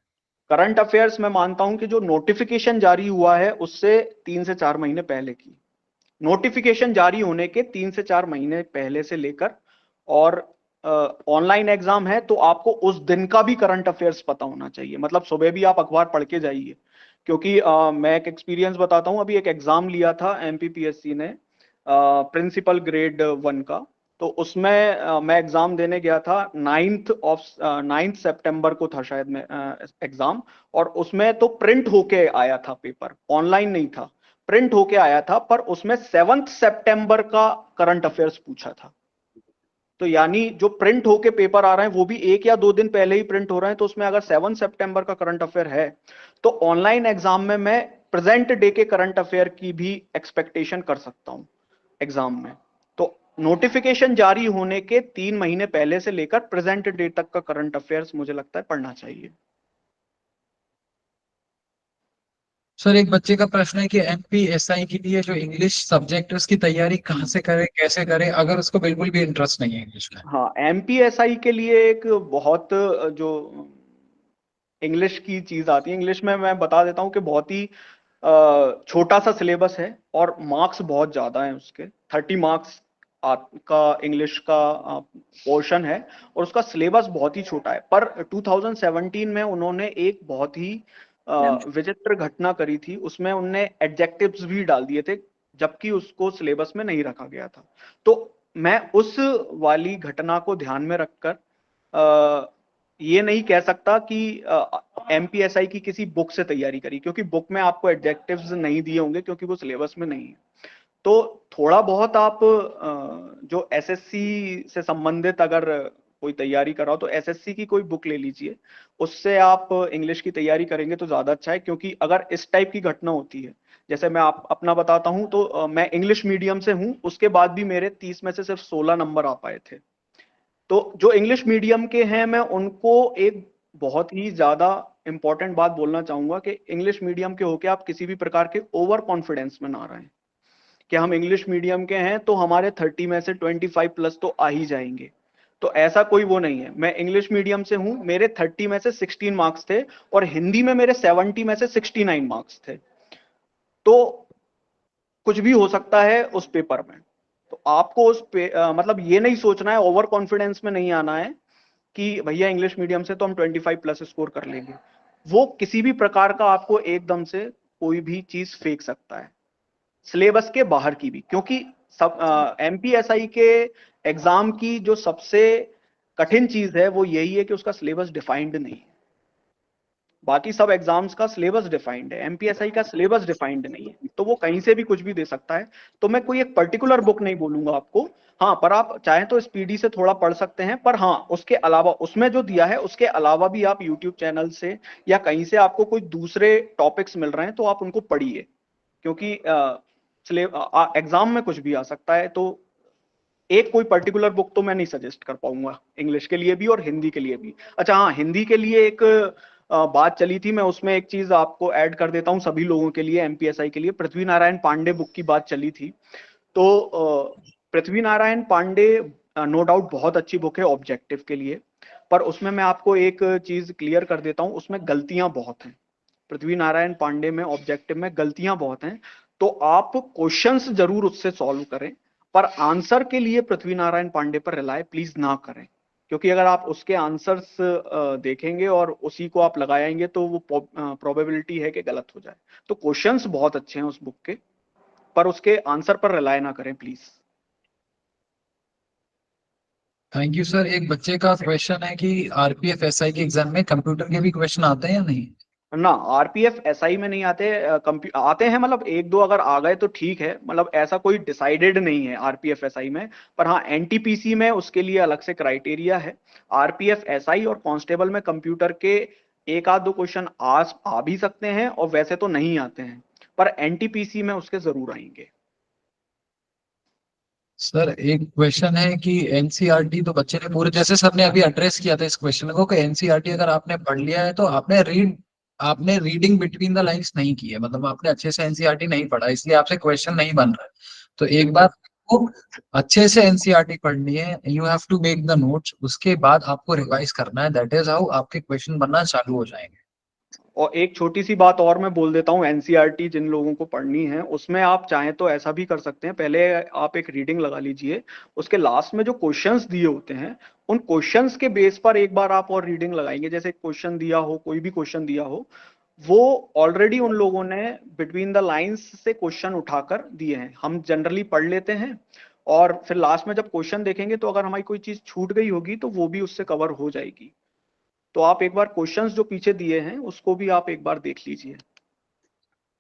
करंट अफेयर्स मैं मानता हूं कि जो नोटिफिकेशन जारी हुआ है उससे 3 से 4 महीने पहले की, नोटिफिकेशन जारी होने के 3 से 4 महीने पहले से लेकर, और ऑनलाइन एग्जाम है तो आपको उस दिन का भी करंट अफेयर्स पता होना चाहिए। मतलब सुबह भी आप अखबार पढ़ के जाइए, क्योंकि मैं एक एक्सपीरियंस बताता हूं। अभी एक एग्जाम लिया था एमपीपीएससी ने, प्रिंसिपल ग्रेड 1 का, तो उसमें मैं एग्जाम देने गया था 9 सितंबर को था शायद में एग्जाम, और उसमें तो प्रिंट होके आया था पेपर, ऑनलाइन नहीं था, प्रिंट होके आया था, पर उसमें 7 सितंबर का करंट अफेयर्स पूछा था। तो यानी जो प्रिंट होके पेपर आ रहे हैं वो भी 1 या 2 दिन पहले ही प्रिंट हो रहे हैं, तो उसमें अगर 7 सितंबर का करंट अफेयर है तो ऑनलाइन एग्जाम में मैं प्रेजेंट डे के करंट अफेयर की भी एक्सपेक्टेशन कर सकता हूं एग्जाम में। तो नोटिफिकेशन जारी होने के 3 महीने पहले से लेकर प्रेजेंट डे तक का करंट अफेयर्स मुझे लगता है पढ़ना चाहिए। सर एक बच्चे का प्रश्न है कि एमपीएसआई के लिए जो इंग्लिश सब्जेक्ट है उसकी तैयारी कहाँ से करे, कैसे करे, अगर उसको बिल्कुल भी इंटरेस्ट नहीं है इंग्लिश में? हाँ, एमपीएसआई के लिए एक बहुत जो इंग्लिश की चीज आती है, इंग्लिश में मैं बता देता हूँ कि बहुत ही छोटा सा सिलेबस है और मार्क्स बहुत ज्यादा हैं उसके, 30 मार्क्स का इंग्लिश का पोर्शन है, और उसका सिलेबस बहुत ही छोटा है। पर 2017 में उन्होंने एक बहुत ही विचित्र घटना करी थी, उसमें उन्होंने एडजेक्टिव्स भी डाल दिए थे जबकि उसको सिलेबस में नहीं रखा गया था। तो मैं उस वाली घटना को ध्यान में रखकर ये नहीं कह सकता कि एमपीएसआई की किसी बुक से तैयारी करी, क्योंकि बुक में आपको एडजेक्टिव्स नहीं दिए होंगे क्योंकि वो सिलेबस में नहीं है। तो थोड़ा बहुत आप जो एसएससी से संबंधित अगर कोई तैयारी कर रहा हो तो एसएससी की कोई बुक ले लीजिए, उससे आप इंग्लिश की तैयारी करेंगे तो ज्यादा अच्छा है। क्योंकि अगर इस टाइप की घटना होती है, जैसे मैं अपना बताता हूं, तो मैं इंग्लिश मीडियम से हूं, उसके बाद भी मेरे 30 में से सिर्फ 16 नंबर आ पाए थे। तो जो इंग्लिश मीडियम के हैं मैं उनको एक बहुत ही ज्यादा इंपॉर्टेंट बात बोलना चाहूंगा कि इंग्लिश मीडियम के होके आप किसी भी प्रकार के ओवर कॉन्फिडेंस में ना रहें कि हम इंग्लिश मीडियम के हैं तो हमारे 30 में से 25 प्लस तो आ ही जाएंगे। तो ऐसा कोई वो नहीं है। मैं इंग्लिश मीडियम से हूं, मेरे 30 में से 16 मार्क्स थे और हिंदी में मेरे 70 में से 69 मार्क्स थे। तो कुछ भी हो सकता है उस पेपर में। तो आपको मतलब ये नहीं सोचना है, ओवर कॉन्फिडेंस में नहीं आना है कि भैया इंग्लिश मीडियम से तो हम 25 प्लस स्कोर कर लेंगे। वो किसी भी प्रकार का आपको एकदम से कोई भी चीज फेंक सकता है, सिलेबस के बाहर की भी। क्योंकि सब एमपीएसआई के एग्जाम की जो सबसे कठिन चीज है वो यही है कि उसका सिलेबस डिफाइंड नहीं है। बाकी सब एग्जाम्स का सिलेबस डिफाइंड है, एमपीएसआई का सिलेबस डिफाइंड नहीं है, तो वो कहीं से भी कुछ भी दे सकता है। तो मैं कोई एक पर्टिकुलर बुक नहीं बोलूंगा आपको, हाँ, पर आप चाहें तो स्पीडी से थोड़ा पढ़ सकते हैं। पर हाँ, उसके अलावा उसमें जो दिया है उसके अलावा भी आप यूट्यूब चैनल से या कहीं से आपको कोई दूसरे टॉपिक्स मिल रहे हैं तो आप उनको पढ़िए, क्योंकि एग्जाम में कुछ भी आ सकता है। तो एक कोई पर्टिकुलर बुक तो मैं नहीं सजेस्ट कर पाऊंगा इंग्लिश के लिए भी और हिंदी के लिए भी। अच्छा हाँ, हिंदी के लिए एक बात चली थी, मैं उसमें एक चीज आपको ऐड कर देता हूं सभी लोगों के लिए, एमपीएसआई के लिए। पृथ्वी नारायण पांडे बुक की बात चली थी, तो पृथ्वी नारायण पांडे नो डाउट बहुत अच्छी बुक है ऑब्जेक्टिव के लिए, पर उसमें मैं आपको एक चीज क्लियर कर देता हूं, उसमें गलतियां बहुत हैं। पृथ्वी नारायण पांडे में ऑब्जेक्टिव में गलतियां बहुत हैं। तो आप क्वेश्चंस जरूर उससे सॉल्व करें, पर आंसर के लिए पृथ्वी नारायण पांडे पर रिलाय प्लीज ना करें, क्योंकि अगर आप उसके आंसर्स देखेंगे और उसी को आप लगाएंगे तो वो प्रोबेबिलिटी है कि गलत हो जाए। तो क्वेश्चंस बहुत अच्छे हैं उस बुक के, पर उसके आंसर पर रिलाय ना करें प्लीज। Thank you sir. एक बच्चे का क्वेश्चन है कि आरपीएफ एसआई के एग्जाम में कंप्यूटर के भी क्वेश्चन आते हैं या नहीं? ना, आरपीएफ एसआई में नहीं आते, आते हैं, मतलब एक दो अगर आ गए तो ठीक है, मतलब ऐसा कोई डिसाइडेड नहीं है आरपीएफ एसआई में। पर हाँ, एनटीपीसी में उसके लिए अलग से क्राइटेरिया है। आरपीएफ एसआई और कांस्टेबल में कंप्यूटर के एक आध दो क्वेश्चन आ भी सकते हैं और वैसे तो नहीं आते हैं, पर एनटीपीसी में उसके जरूर आएंगे। सर एक क्वेश्चन है कि एनसीईआरटी तो बच्चे ने पूरे, जैसे सर ने अभी एड्रेस किया था इस क्वेश्चन को, कि एनसीईआरटी अगर आपने पढ़ लिया है तो आपने रीडिंग बिटवीन द लाइंस नहीं की है, मतलब आपने अच्छे से एनसीईआरटी नहीं पढ़ा, इसलिए आपसे क्वेश्चन नहीं बन रहा है। तो एक बार आपको अच्छे से एनसीईआरटी पढ़नी है, you have to make the notes, उसके बाद आपको रिवाइज करना है, दैट इज हाउ आपके क्वेश्चन बनना चालू हो जाएंगे। और एक छोटी सी बात और मैं बोल देता हूँ, एनसीईआरटी जिन लोगों को पढ़नी है उसमें आप चाहें तो ऐसा भी कर सकते हैं, पहले आप एक रीडिंग लगा लीजिए, उसके लास्ट में जो क्वेश्चंस दिए होते हैं उन क्वेश्चंस के बेस पर एक बार आप और रीडिंग लगाएंगे। जैसे क्वेश्चन दिया हो, कोई भी क्वेश्चन दिया हो, वो ऑलरेडी उन लोगों ने बिटवीन द लाइंस से क्वेश्चन उठाकर दिए हैं, हम जनरली पढ़ लेते हैं और फिर लास्ट में जब क्वेश्चन देखेंगे तो अगर हमारी कोई चीज छूट गई होगी तो वो भी उससे कवर हो जाएगी। तो आप एक बार क्वेश्चंस जो पीछे दिए हैं उसको भी आप एक बार देख लीजिए।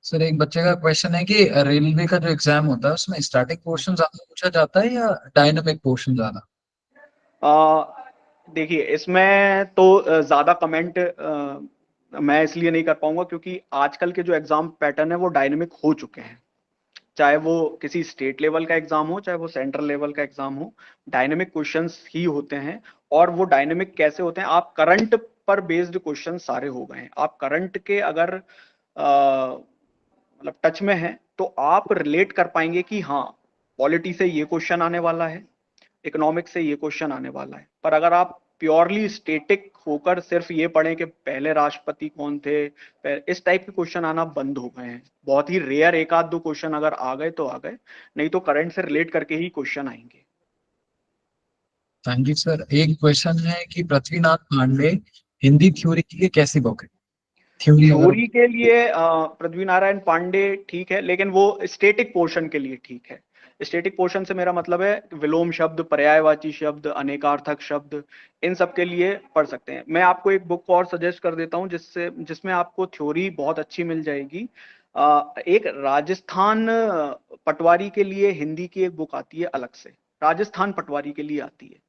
सर एक बच्चे का क्वेश्चन है कि रेलवे का जो एग्जाम होता है उसमें स्टैटिक पोर्शन ज्यादा पूछा जाता है या डायनामिक पोर्शन ज्यादा? देखिए, इसमें तो ज्यादा कमेंट मैं इसलिए नहीं कर पाऊंगा क्योंकि आजकल के जो एग्जाम पैटर्न है वो डायनेमिक हो चुके हैं, चाहे वो किसी स्टेट लेवल का एग्जाम हो चाहे वो सेंट्रल लेवल का एग्जाम हो, डायनेमिक क्वेश्चंस ही होते हैं। और वो डायनेमिक कैसे होते हैं, आप करंट पर बेस्ड क्वेश्चन सारे हो गए हैं, आप करंट के अगर मतलब टच में हैं तो आप रिलेट कर पाएंगे कि हाँ, पॉलिटी से ये क्वेश्चन आने वाला है, इकोनॉमिक्स से ये क्वेश्चन आने वाला है। पर अगर आप प्योरली स्टेटिक होकर सिर्फ ये पढ़ें कि पहले राष्ट्रपति कौन थे, इस टाइप के क्वेश्चन आना बंद हो गए हैं। बहुत ही रेयर एक आध दो क्वेश्चन अगर आ गए तो आ गए, नहीं तो करंट से रिलेट करके ही क्वेश्चन आएंगे। Thank you sir. एक क्वेश्चन है कि पृथ्वीनाथ पांडे हिंदी थ्योरी की लिए कैसी बुक है? थ्योरी अगर थ्योरी के लिए पृथ्वी नारायण पांडे ठीक है, लेकिन वो स्टेटिक पोर्शन के लिए ठीक है। स्टेटिक पोर्शन से मेरा मतलब है विलोम शब्द, पर्यायवाची शब्द, अनेकार्थक शब्द, इन सब के लिए पढ़ सकते हैं। मैं आपको एक बुक और सजेस्ट कर देता हूँ जिसमें आपको थ्योरी बहुत अच्छी मिल जाएगी। एक राजस्थान पटवारी के लिए हिंदी की एक बुक आती है अलग से, राजस्थान पटवारी के लिए आती है,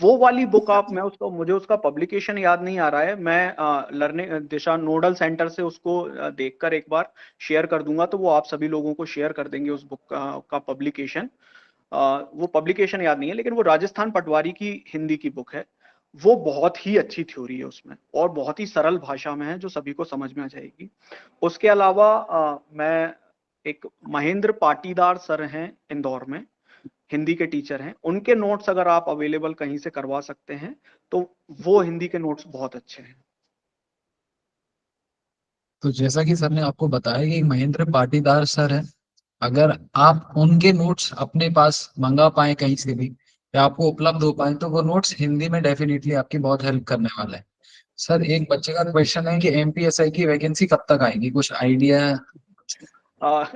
वो वाली बुक आप, मैं उसको, मुझे उसका पब्लिकेशन याद नहीं आ रहा है, मैं लर्निंग दिशा नोडल सेंटर से उसको देखकर एक बार शेयर कर दूंगा, तो वो आप सभी लोगों को शेयर कर देंगे उस बुक का पब्लिकेशन। वो पब्लिकेशन याद नहीं है, लेकिन वो राजस्थान पटवारी की हिंदी की बुक है, वो बहुत ही अच्छी थ्योरी है उसमें और बहुत ही सरल भाषा में है जो सभी को समझ में आ जाएगी। उसके अलावा मैं, एक महेंद्र पाटीदार सर हैं इंदौर में, हिंदी के टीचर हैं, उनके नोट्स अगर आप अवेलेबल कहीं से करवा सकते हैं तो वो हिंदी के नोट्स बहुत अच्छे हैं। तो जैसा कि सर ने आपको बताया कि महेंद्र पाटीदार सर है, अगर आप उनके नोट्स अपने पास मंगा पाए कहीं से भी या आपको उपलब्ध हो पाए तो वो नोट्स हिंदी में डेफिनेटली आपकी बहुत हेल्प करने वाला है। सर एक बच्चे का क्वेश्चन है कि एमपीएसआई की वैकेंसी कब तक आएगी, कुछ आइडिया है?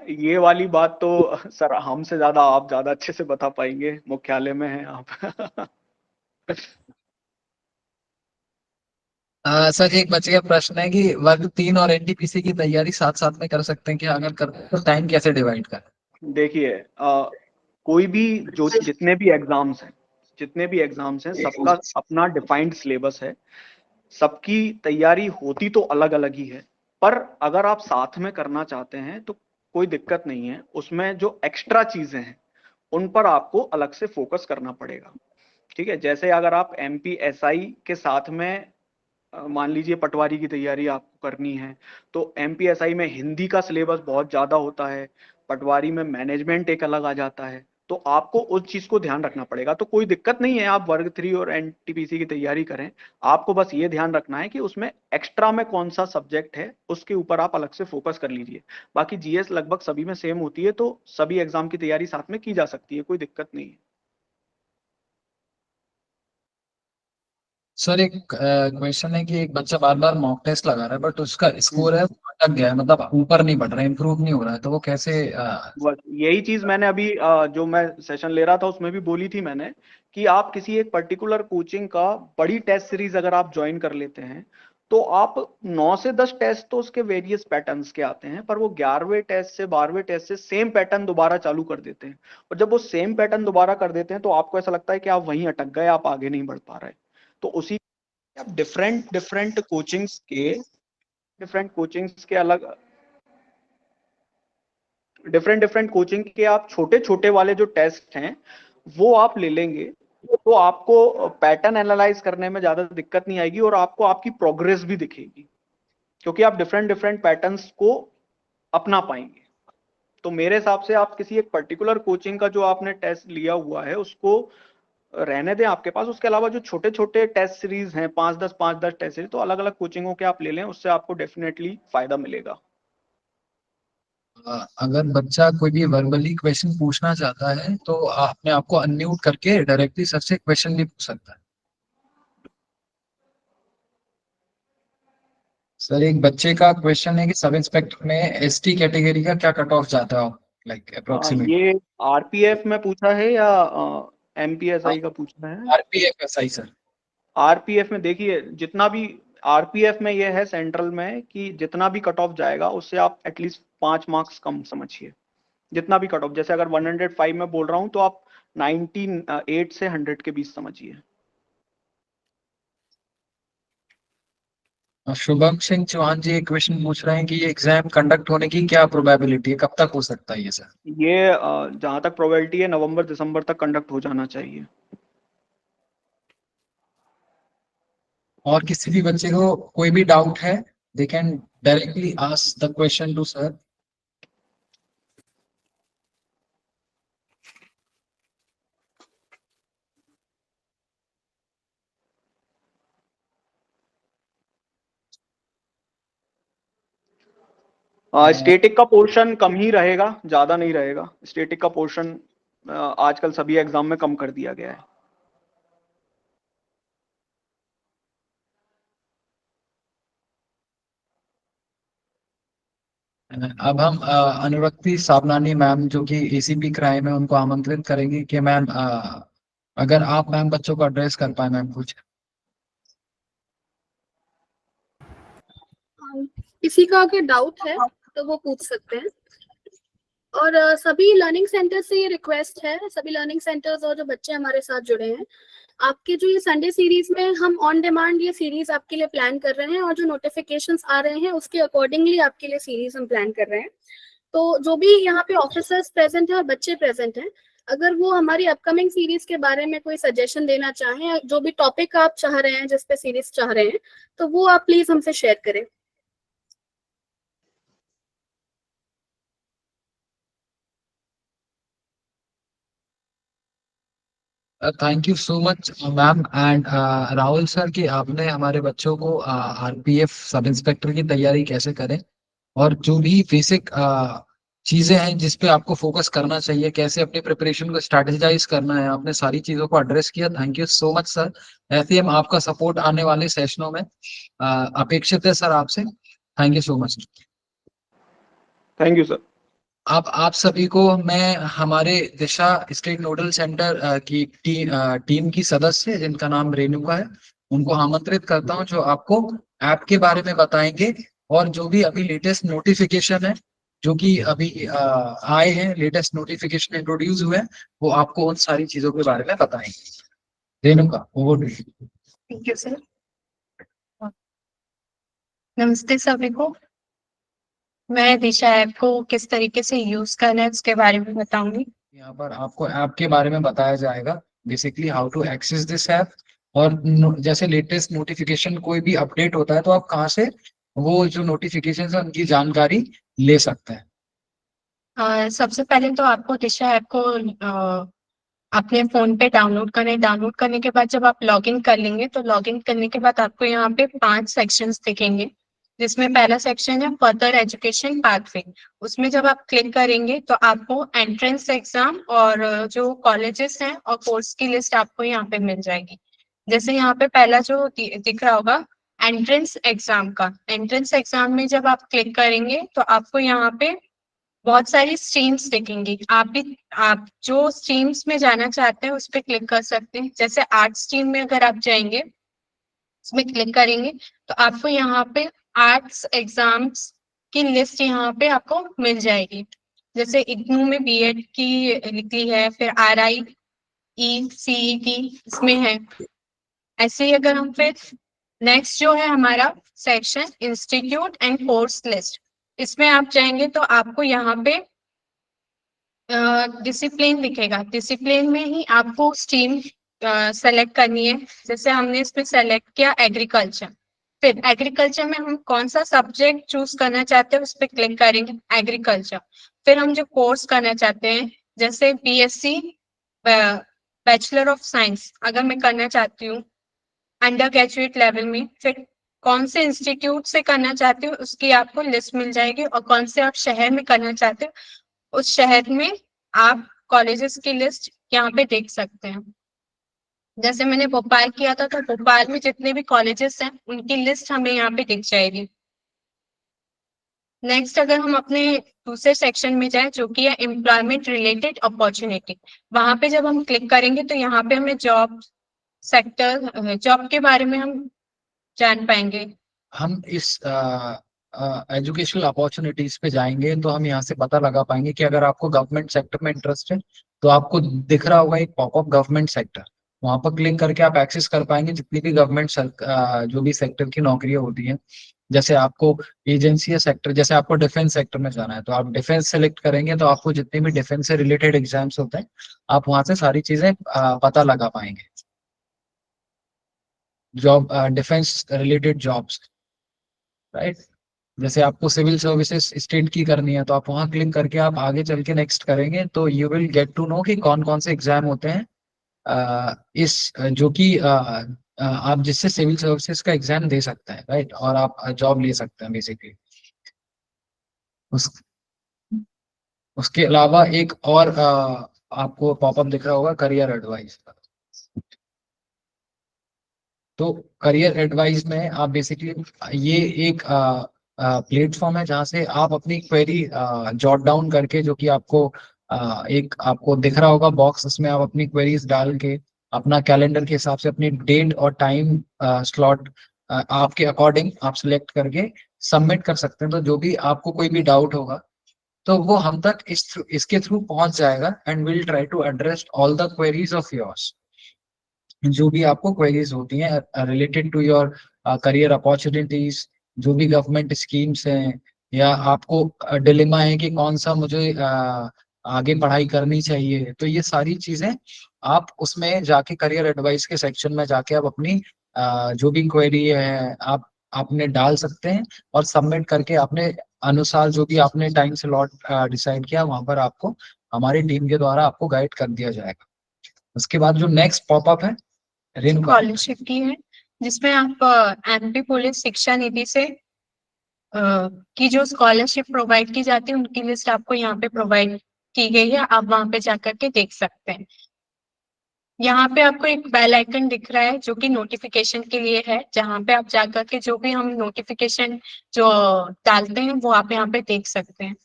ये वाली बात तो सर हमसे ज्यादा आप ज्यादा अच्छे से बता पाएंगे, मुख्यालय में हैं आप। सर एक बच्चे का प्रश्न है कि वर्ग 3 और एनटीपीसी की तैयारी साथ साथ में कर सकते हैं क्या? अगर करते हैं तो टाइम कैसे डिवाइड करें? देखिए, कोई भी जो जितने भी एग्जाम्स हैं सबका अपना डिफाइंड सिलेबस है, सबकी तैयारी होती तो अलग अलग ही है, पर अगर आप साथ में करना चाहते हैं तो कोई दिक्कत नहीं है। उसमें जो एक्स्ट्रा चीजें हैं उन पर आपको अलग से फोकस करना पड़ेगा, ठीक है। जैसे अगर आप एमपीएसआई के साथ में मान लीजिए पटवारी की तैयारी आपको करनी है, तो एमपीएसआई में हिंदी का सिलेबस बहुत ज्यादा होता है, पटवारी में मैनेजमेंट एक अलग आ जाता है, तो आपको उस चीज को ध्यान रखना पड़ेगा। तो कोई दिक्कत नहीं है, आप वर्ग 3 और एनटीपीसी की तैयारी करें, आपको बस ये ध्यान रखना है कि उसमें एक्स्ट्रा में कौन सा सब्जेक्ट है उसके ऊपर आप अलग से फोकस कर लीजिए। बाकी जीएस लगभग सभी में सेम होती है, तो सभी एग्जाम की तैयारी साथ में की जा सकती है, कोई दिक्कत नहीं है। सर एक क्वेश्चन है कि एक बच्चा बार बार मॉक टेस्ट लगा रहा है बट उसका स्कोर है वो अटक गया है, मतलब ऊपर नहीं बढ़ रहा है, इम्प्रूव नहीं हो रहा है, तो वो कैसे बस यही चीज मैंने अभी जो मैं सेशन ले रहा था उसमें भी बोली थी मैंने, कि आप किसी एक पर्टिकुलर कोचिंग का बड़ी टेस्ट सीरीज अगर आप ज्वाइन कर लेते हैं तो आप 9 से 10 टेस्ट तो उसके वेरियस पैटर्न्स के आते हैं, पर वो 11वें टेस्ट से 12वें टेस्ट से सेम पैटर्न दोबारा चालू कर देते हैं। और जब वो सेम पैटर्न दोबारा कर देते हैं तो आपको ऐसा लगता है कि आप वहीं अटक गए, आप आगे नहीं बढ़ पा रहे। तो उसी आप डिफरेंट कोचिंग के आप छोटे छोटे वाले जो टेस्ट हैं वो आप ले लेंगे, तो आपको पैटर्न एनालाइज करने में ज्यादा दिक्कत नहीं आएगी और आपको आपकी प्रोग्रेस भी दिखेगी, क्योंकि आप डिफरेंट पैटर्न्स को अपना पाएंगे। तो मेरे हिसाब से आप किसी एक पर्टिकुलर कोचिंग का जो आपने टेस्ट लिया हुआ है उसको रहने दें आपके पास। उसके अलावा जो छोटे छोटे टेस्ट सीरीज हैं 5-10 टेस्ट सीरीज, तो अलग अलग कोचिंगों के आप ले लें, उससे आपको डेफिनेटली फायदा मिलेगा। अगर बच्चा कोई भी वर्बली क्वेश्चन पूछना चाहता है तो अपने आप को अनम्यूट करके डायरेक्टली सर से क्वेश्चन भी पूछ सकता है। सर एक बच्चे का क्वेश्चन है कि सब इंस्पेक्टर में एसटी कैटेगरी का क्या कट ऑफ जाता है, लाइक अप्रोक्सीमेट? ये आरपीएफ में पूछा है या एमपीएसआई का पूछना है? आरपीएफ सही सर। आरपीएफ में देखिए, जितना भी आरपीएफ में ये है सेंट्रल में कि जितना भी कट ऑफ जाएगा उससे आप एटलीस्ट 5 मार्क्स कम समझिए। जितना भी कट ऑफ, जैसे अगर 105 में बोल रहा हूं तो आप 98 से 100 के बीच समझिए। शुभम सिंह चौहान जी एक क्वेश्चन पूछ रहे हैं कि ये एग्जाम कंडक्ट होने की क्या प्रोबेबिलिटी है, कब तक हो सकता है ये सर? ये जहां तक प्रोबेबिलिटी है नवंबर दिसंबर तक कंडक्ट हो जाना चाहिए। और किसी भी बच्चे को कोई भी डाउट है they can directly ask the question to sir. Static का पोर्शन कम ही रहेगा, ज्यादा नहीं रहेगा। स्टैटिक का पोर्शन आजकल सभी एग्जाम में कम कर दिया गया है। अब हम अनुरक्ति सावलानी मैम जो कि एसीपी क्राइम है उनको आमंत्रित करेंगे कि मैम अगर आप मैम बच्चों को एड्रेस कर पाए मैम कुछ। किसी का अगर डाउट है तो वो पूछ सकते हैं। और सभी लर्निंग सेंटर से ये रिक्वेस्ट है, सभी लर्निंग सेंटर्स और जो बच्चे हमारे साथ जुड़े हैं, आपके जो ये संडे सीरीज में हम ऑन डिमांड ये सीरीज आपके लिए प्लान कर रहे हैं और जो नोटिफिकेशंस आ रहे हैं उसके अकॉर्डिंगली आपके लिए सीरीज हम प्लान कर रहे हैं। तो जो भी यहाँ पे ऑफिसर्स प्रेजेंट है और बच्चे प्रेजेंट हैं, अगर वो हमारी अपकमिंग सीरीज के बारे में कोई सजेशन देना चाहें, जो भी टॉपिक आप चाह रहे हैं, जिस पे सीरीज चाह रहे हैं, तो वो आप प्लीज हमसे शेयर करें। Thank you so much ma'am and Rahul sir कि आपने हमारे बच्चों को आरपीएफ सब इंस्पेक्टर की तैयारी कैसे करें और जो भी बेसिक चीजें हैं जिस पे आपको फोकस करना चाहिए, कैसे अपनी प्रिपरेशन को स्ट्रेटेजाइज करना है, आपने सारी चीजों को एड्रेस किया। Thank you so much sir. ऐसे ही हम आपका सपोर्ट आने वाले सेशनों में अपेक्षित है सर आपसे। Thank you so much. Thank you sir. अब आप सभी को मैं हमारे दिशा स्टेट नोडल सेंटर की टीम की सदस्य जिनका नाम रेणुका है उनको आमंत्रित करता हूं, जो आपको ऐप के बारे में बताएंगे और जो भी अभी लेटेस्ट नोटिफिकेशन है जो कि अभी आए हैं, लेटेस्ट नोटिफिकेशन इंट्रोड्यूस हुए हैं, वो आपको उन सारी चीजों के बारे में बताएंगे। Renuka over to you. Thank you sir. नमस्ते सभी को। मैं दिशा ऐप को किस तरीके से यूज करना है उसके बारे में बताऊंगी। यहाँ पर आपको ऐप के बारे में बताया जाएगा, basically how to access this app, और जैसे लेटेस्ट नोटिफिकेशन कोई भी अपडेट होता है तो आप कहाँ से वो जो नोटिफिकेशन है उनकी जानकारी ले सकते हैं। सबसे पहले तो आपको दिशा ऐप को अपने फोन पे डाउनलोड करें। डाउनलोड करने के बाद जब आप लॉगिन कर लेंगे तो लॉगिन करने के बाद आपको यहाँ पे 5 सेक्शंस दिखेंगे, जिसमें पहला सेक्शन है फर्दर एजुकेशन पाथवे। उसमें जब आप क्लिक करेंगे तो आपको एंट्रेंस एग्जाम और जो कॉलेजेस हैं और कोर्स की लिस्ट आपको यहाँ पे मिल जाएगी। जैसे यहाँ पे पहला जो दिख रहा होगा एंट्रेंस एग्जाम का, एंट्रेंस एग्जाम में जब आप क्लिक करेंगे तो आपको यहाँ पे बहुत सारी स्ट्रीम्स दिखेंगी। आप जो स्ट्रीम्स में जाना चाहते हैं उस पर क्लिक कर सकते हैं। जैसे आर्ट स्ट्रीम में अगर आप जाएंगे, उसमें क्लिक करेंगे तो आपको यहाँ पे आर्ट्स एग्जाम्स की लिस्ट यहाँ पे आपको मिल जाएगी। जैसे इग्नू में बीएड की निकली है, फिर RI CET इसमें है। ऐसे ही अगर हम फिर नेक्स्ट जो है हमारा section institute and course list, इसमें आप जाएंगे तो आपको यहाँ पे डिसिप्लिन दिखेगा। डिसिप्लिन में ही आपको स्ट्रीम सेलेक्ट करनी है। जैसे हमने इसमें सेलेक्ट किया एग्रीकल्चर, फिर एग्रीकल्चर में हम कौन सा सब्जेक्ट चूज करना चाहते हैं उस पर क्लिक करेंगे एग्रीकल्चर। फिर हम जो कोर्स करना चाहते हैं, जैसे BSc बैचलर ऑफ साइंस अगर मैं करना चाहती हूँ अंडर ग्रेजुएट लेवल में, फिर कौन से इंस्टीट्यूट से करना चाहते हो उसकी आपको लिस्ट मिल जाएगी, और कौन से आप शहर में करना चाहते हो उस शहर में आप कॉलेजेस की लिस्ट यहाँ पे देख सकते हैं। जैसे मैंने भोपाल किया था तो भोपाल में जितने भी कॉलेजेस हैं उनकी लिस्ट हमें यहाँ पे दिख जाएगी। नेक्स्ट अगर हम अपने दूसरे सेक्शन में जाएं जो कि है एम्प्लॉयमेंट रिलेटेड अपॉर्चुनिटी, वहां पे जब हम क्लिक करेंगे तो यहाँ पे हमें जॉब सेक्टर, जॉब के बारे में हम जान पाएंगे। हम इस एजुकेशनल अपॉर्चुनिटीज पे जाएंगे तो हम यहाँ से पता लगा पाएंगे कि अगर आपको गवर्नमेंट सेक्टर में इंटरेस्ट है तो आपको दिख रहा होगा एक पॉपअप गवर्नमेंट सेक्टर, वहां पर क्लिक करके आप एक्सेस कर पाएंगे जितनी भी गवर्नमेंट जो भी सेक्टर की नौकरियां होती हैं। जैसे आपको एजेंसी या सेक्टर, जैसे आपको डिफेंस सेक्टर में जाना है तो आप डिफेंस सेलेक्ट करेंगे तो आपको जितने भी डिफेंस से रिलेटेड एग्जाम्स होते हैं आप वहां से सारी चीजें पता लगा पाएंगे। Job defence related jobs, right. जैसे आपको सिविल सर्विसेज स्टेट की करनी है तो आप वहां क्लिक करके आप आगे चल के नेक्स्ट करेंगे तो you will get to know कि कौन कौन से एग्जाम होते हैं इस जो कि आप जिससे सिविल सर्विसेज का एग्जाम दे सकते हैं, राइट, और आप जॉब ले सकते हैं बेसिकली। उसके अलावा एक और आपको पॉपअप दिख रहा होगा करियर एडवाइस। तो करियर एडवाइस में आप बेसिकली ये एक प्लेटफॉर्म है जहाँ से आप अपनी क्वेरी जॉट डाउन करके, जो कि आपको एक आपको दिख रहा होगा बॉक्स, उसमें आप अपनी क्वेरीज डाल के अपना कैलेंडर के हिसाब से अपनी डेट और टाइम स्लॉट आपके अकॉर्डिंग आप सिलेक्ट करके सबमिट कर सकते हैं। तो जो भी आपको कोई भी डाउट होगा तो वो हम तक इसके थ्रू पहुंच जाएगा and will try to address all the queries of yours. जो भी आपको क्वेरीज होती हैं related to your career opportunities, जो भी गवर्नमेंट स्कीम्स हैं, या आपको डिलेमा है कि कौन सा मुझे आगे पढ़ाई करनी चाहिए, तो ये सारी चीजें आप उसमें जाके करियर एडवाइस के सेक्शन में जाके आप अपनी जो भी क्वेरी है आप आपने डाल सकते हैं और सबमिट करके अपने अनुसार जो भी आपने टाइम स्लॉट डिसाइड किया वहां पर आपको हमारी टीम के द्वारा आपको गाइड कर दिया जाएगा। उसके बाद जो नेक्स्ट पॉपअप है स्कॉलरशिप की है, जिसमें आप MP पुलिस शिक्षा निधि से की जो स्कॉलरशिप प्रोवाइड की जाती है उनकी लिस्ट आपको यहाँ पे प्रोवाइड की गई है, आप वहां पे जाकर के देख सकते हैं। यहाँ पे आपको एक बेल आइकन दिख रहा है जो कि नोटिफिकेशन के लिए है, जहाँ पे आप जाकर के जो भी हम नोटिफिकेशन जो डालते हैं वो आप यहाँ पे देख सकते हैं।